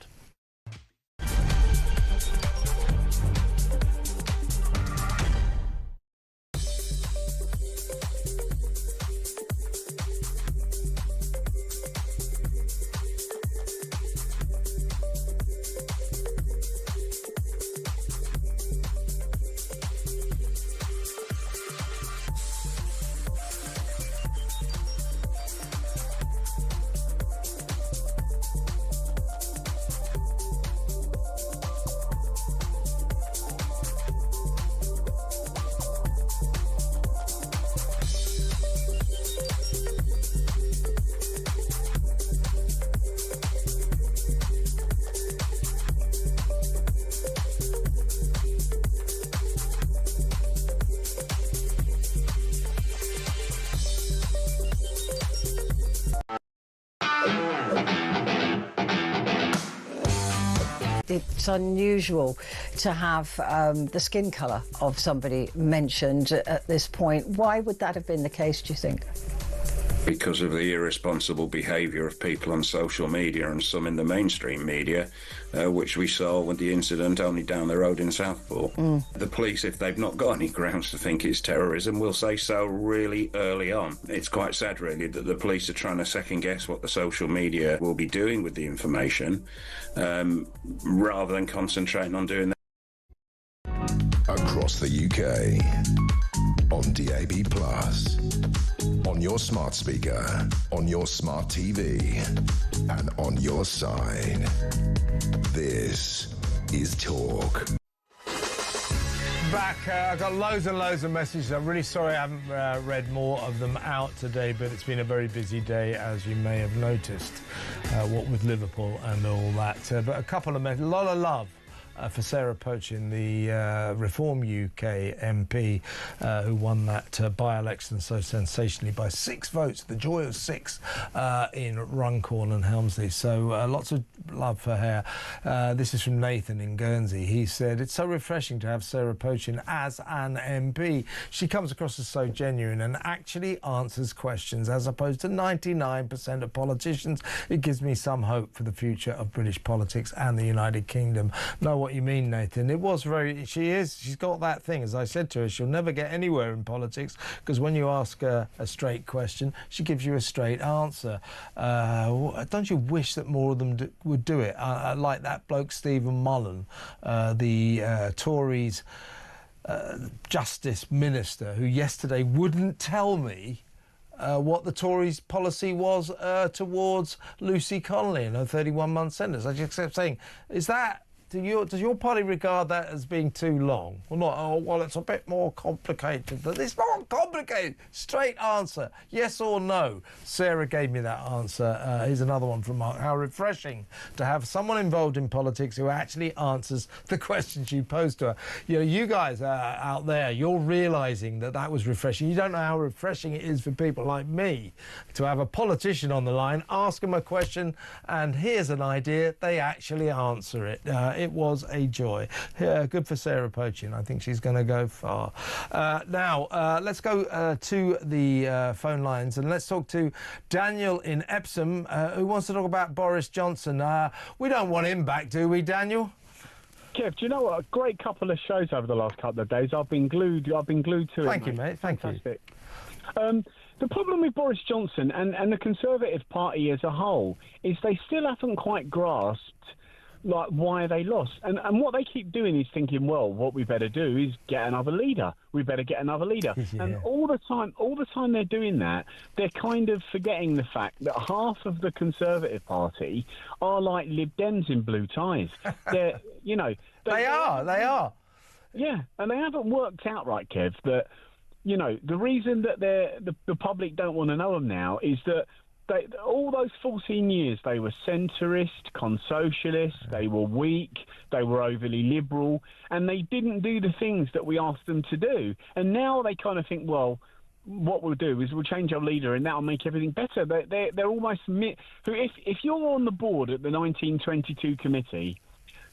Speaker 14: It's unusual to have the skin colour of somebody mentioned at this point. Why would that have been the case, do you think?
Speaker 12: Because of the irresponsible behaviour of people on social media and some in the mainstream media, which we saw with the incident only down the road in Southport. The police, if they've not got any grounds to think it's terrorism, will say so really early on. It's quite sad, really, that the police are trying to second-guess what the social media will be doing with the information, rather than concentrating on doing that.
Speaker 5: Across the UK, on DAB+, on your smart speaker, on your smart TV, and on your side. This is Talk.
Speaker 4: Back, I've got loads and loads of messages. I'm really sorry I haven't read more of them out today, but it's been a very busy day, as you may have noticed, what with Liverpool and all that. But a couple of messages, a lot of love for Sarah Pochin, the Reform UK MP, who won that by-election so sensationally by 6 votes, the joy of 6 in Runcorn and Helmsley. So lots of love for her. This is from Nathan in Guernsey. He said, it's so refreshing to have Sarah Pochin as an MP. She comes across as so genuine and actually answers questions as opposed to 99% of politicians. It gives me some hope for the future of British politics and the United Kingdom. Know what you mean, Nathan. It was very... She's got that thing, as I said to her, she'll never get anywhere in politics because when you ask her a straight question, she gives you a straight answer. Don't you wish that more of them would do it? Like that bloke Stephen Mullen, the Tories Justice Minister, who yesterday wouldn't tell me what the Tories' policy was towards Lucy Connolly and her 31-month sentence. I just kept saying, does your party regard that as being too long? Well, not, oh, well, it's a bit more complicated. But it's not complicated. Straight answer, yes or no. Sarah gave me that answer. Here's another one from Mark. How refreshing to have someone involved in politics who actually answers the questions you pose to her. You know, you guys out there, you're realising that that was refreshing. You don't know how refreshing it is for people like me to have a politician on the line, ask them a question, and here's an idea, they actually answer it. It was a joy. Good for Sarah Pochin. I think she's going to go far. Now, let's go to the phone lines and let's talk to Daniel in Epsom, who wants to talk about Boris Johnson. We don't want him back, do we, Daniel?
Speaker 18: Kev, do you know what? A great couple of shows over the last couple of days. I've been glued to it.
Speaker 4: Thank you, mate.
Speaker 18: Fantastic. The problem with Boris Johnson and the Conservative Party as a whole is they still haven't quite grasped like why they lost, and what they keep doing is thinking, well, what we better do is get another leader. We better get another leader. Yeah. And all the time they're doing that, they're kind of forgetting the fact that half of the Conservative Party are like Lib Dems in blue ties. They're, you know,
Speaker 4: they are.
Speaker 18: Yeah, and they haven't worked out right, Kev, that you know, the reason that the public don't want to know them now is that all those 14 years they were centrist, con-socialist, they were weak, they were overly liberal, and they didn't do the things that we asked them to do. And now they kind of think, well, what we'll do is we'll change our leader and that'll make everything better. They're almost... If you're on the board at the 1922 committee,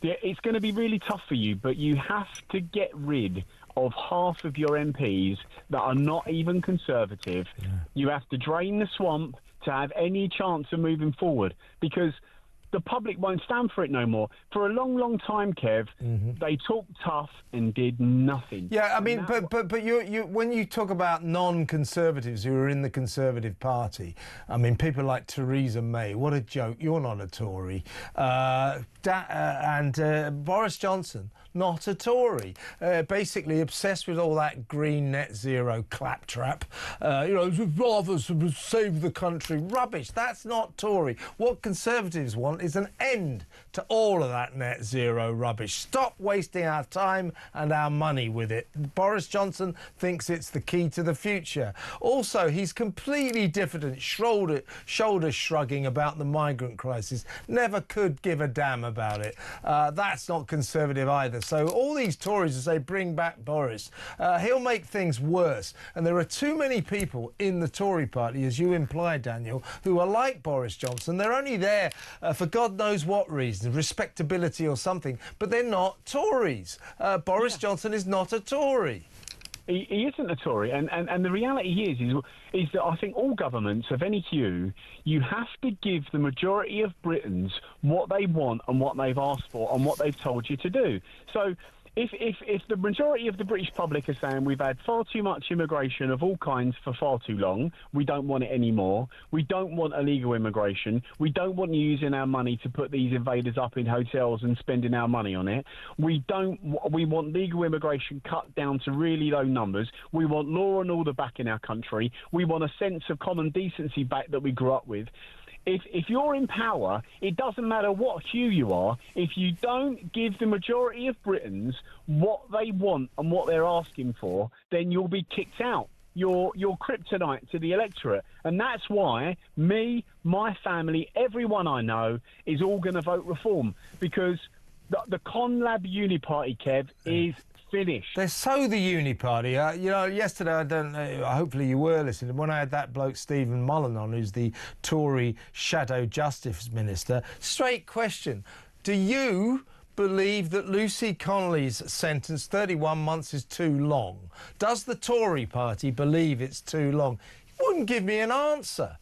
Speaker 18: it's going to be really tough for you, but you have to get rid of half of your MPs that are not even Conservative. Yeah. You have to drain the swamp to have any chance of moving forward, because the public won't stand for it no more. For a long, long time, Kev, they talked tough and did nothing.
Speaker 4: Yeah, I mean, but you when you talk about non-Conservatives who are in the Conservative Party, I mean, people like Theresa May, what a joke, you're not a Tory. And Boris Johnson, not a Tory. Basically obsessed with all that green net zero claptrap. You know, rather save the country. Rubbish. That's not Tory. What Conservatives want is an end to all of that net zero rubbish. Stop wasting our time and our money with it. Boris Johnson thinks it's the key to the future. Also, he's completely diffident, shoulder shrugging about the migrant crisis. Never could give a damn about it. That's not Conservative either. So all these Tories who say bring back Boris, he'll make things worse. And there are too many people in the Tory party, as you implied, Daniel, who are like Boris Johnson. They're only there for God knows what reason, respectability or something, but they're not Tories. Boris Johnson is not a Tory.
Speaker 18: He isn't a Tory, and the reality is that I think all governments of any hue, you have to give the majority of Britons what they want and what they've asked for and what they've told you to do. So if the majority of the British public are saying we've had far too much immigration of all kinds for far too long, we don't want it anymore, we don't want illegal immigration, we don't want you using our money to put these invaders up in hotels and spending our money on it, we want legal immigration cut down to really low numbers, we want law and order back in our country, we want a sense of common decency back that we grew up with. If you're in power, it doesn't matter what hue you are, if you don't give the majority of Britons what they want and what they're asking for, then you'll be kicked out. You're kryptonite to the electorate. And that's why me, my family, everyone I know is all going to vote reform, because the Conlab Uniparty, Kev, is finished.
Speaker 4: They're so the uni party. You know, yesterday, hopefully you were listening, when I had that bloke Stephen Mullen on, who's the Tory Shadow Justice Minister, straight question. Do you believe that Lucy Connolly's sentence, 31 months, is too long? Does the Tory party believe it's too long? He wouldn't give me an answer.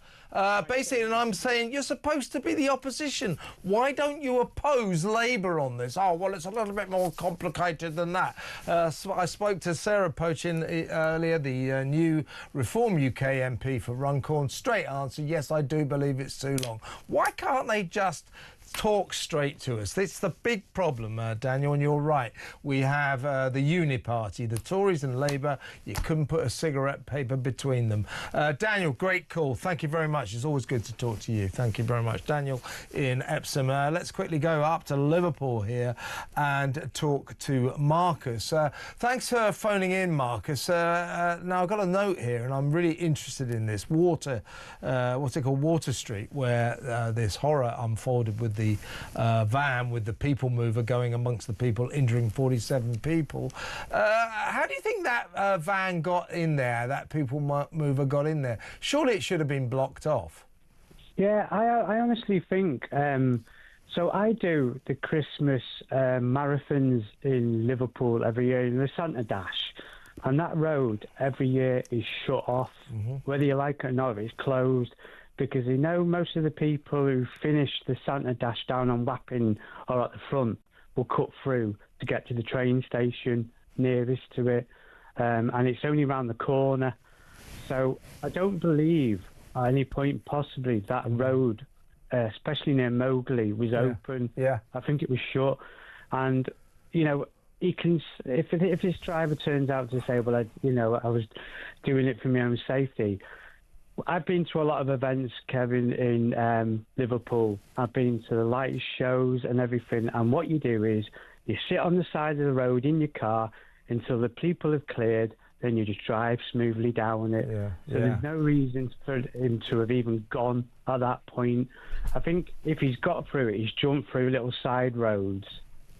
Speaker 4: Basically, and I'm saying you're supposed to be the opposition. Why don't you oppose Labour on this? Oh, well, it's a little bit more complicated than that. I spoke to Sarah Pochin earlier, the new Reform UK MP for Runcorn. Straight answer, yes, I do believe it's too long. Why can't they just talk straight to us? It's the big problem, Daniel, and you're right. We have the Uniparty, the Tories and Labour. You couldn't put a cigarette paper between them. Daniel, great call. Thank you very much. It's always good to talk to you. Thank you very much. Daniel in Epsom. Let's quickly go up to Liverpool here and talk to Marcus. Thanks for phoning in, Marcus. Now, I've got a note here, and I'm really interested in this. What's it called? Water Street, where this horror unfolded with the van with the people mover going amongst the people, injuring 47 people. How do you think that van got in there, that people mover got in there? Surely it should have been blocked off.
Speaker 18: Yeah, I honestly think... so I do the Christmas marathons in Liverpool every year, in the Santa Dash. And that road every year is shut off. Whether you like it or not, it's closed. Because they know most of the people who finish the Santa Dash down on Wapping or at the front will cut through to get to the train station nearest to it. And it's only around the corner. So I don't believe at any point possibly that road, especially near Mowgli, was open.
Speaker 4: Yeah.
Speaker 18: I think it was shut. And, you know, he can, if this driver turns out to say, well, I was doing it for my own safety. I've been to a lot of events, Kevin, in Liverpool. I've been to the light shows and everything. And what you do is you sit on the side of the road in your car until the people have cleared. then you just drive smoothly down it. So there's no reason for him to have even gone at that point. I think if he's got through it, he's jumped through little side roads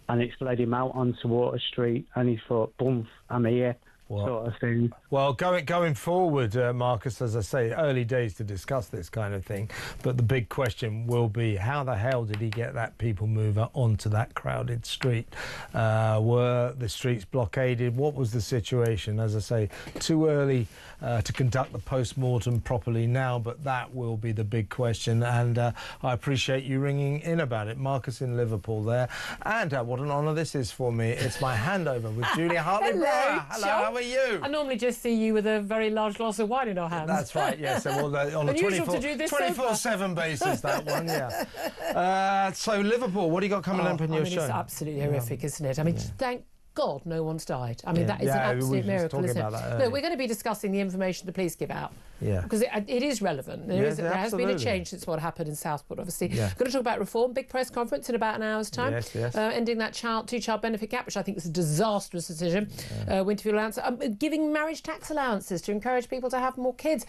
Speaker 18: and it's led him out onto Water Street and he's thought, boom, I'm here. Sort of thing.
Speaker 4: Well, going forward, Marcus, as I say, early days to discuss this kind of thing, but the big question will be, how the hell did he get that people mover onto that crowded street? Were the streets blockaded? What was the situation? As I say, too early to conduct the post-mortem properly now, but that will be the big question, and I appreciate you ringing in about it. Marcus in Liverpool there, and what an honour this is for me. It's my handover with Julia Hartley-Brewer. Hello, how are you?
Speaker 11: I normally just see you with a very large glass of wine in our hands.
Speaker 4: That's right, yes. Well, on a 24/7 basis, that one, yeah. So, Liverpool, what do you got coming up in your show?
Speaker 11: It's absolutely horrific, isn't it? I mean, thank God no one's died. I mean, that is an absolute miracle, isn't it? Look, we're going to be discussing the information the police give out. Because it is relevant. There has been a change since what happened in Southport, obviously. Going to talk about reform, big press conference in about an hour's time. Ending that two-child benefit gap, which I think is a disastrous decision. Winterfield allowance, giving marriage tax allowances to encourage people to have more kids.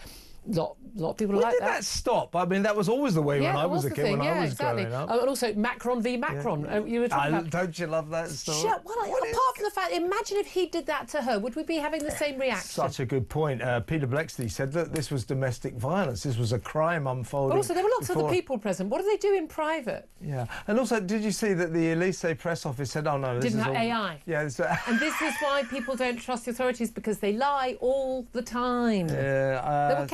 Speaker 11: A lot of people like that.
Speaker 4: When did that stop? I mean, that was always the way when I was a kid, when I was growing up.
Speaker 11: And also Macron v Macron. You were talking about...
Speaker 4: Don't you love that story?
Speaker 11: Apart from the fact, imagine if he did that to her, would we be having the same reaction?
Speaker 4: Such a good point. Peter Blexley said that this was domestic violence. This was a crime unfolding.
Speaker 11: But also, there were lots of other people present. What do they do in private?
Speaker 4: Yeah. And also, did you see that the Elysee press office said, oh, no, this
Speaker 11: didn't
Speaker 4: is
Speaker 11: have
Speaker 4: all...
Speaker 11: AI.
Speaker 4: Yeah.
Speaker 11: And this is why people don't trust the authorities, because they lie all the time.
Speaker 4: Yeah.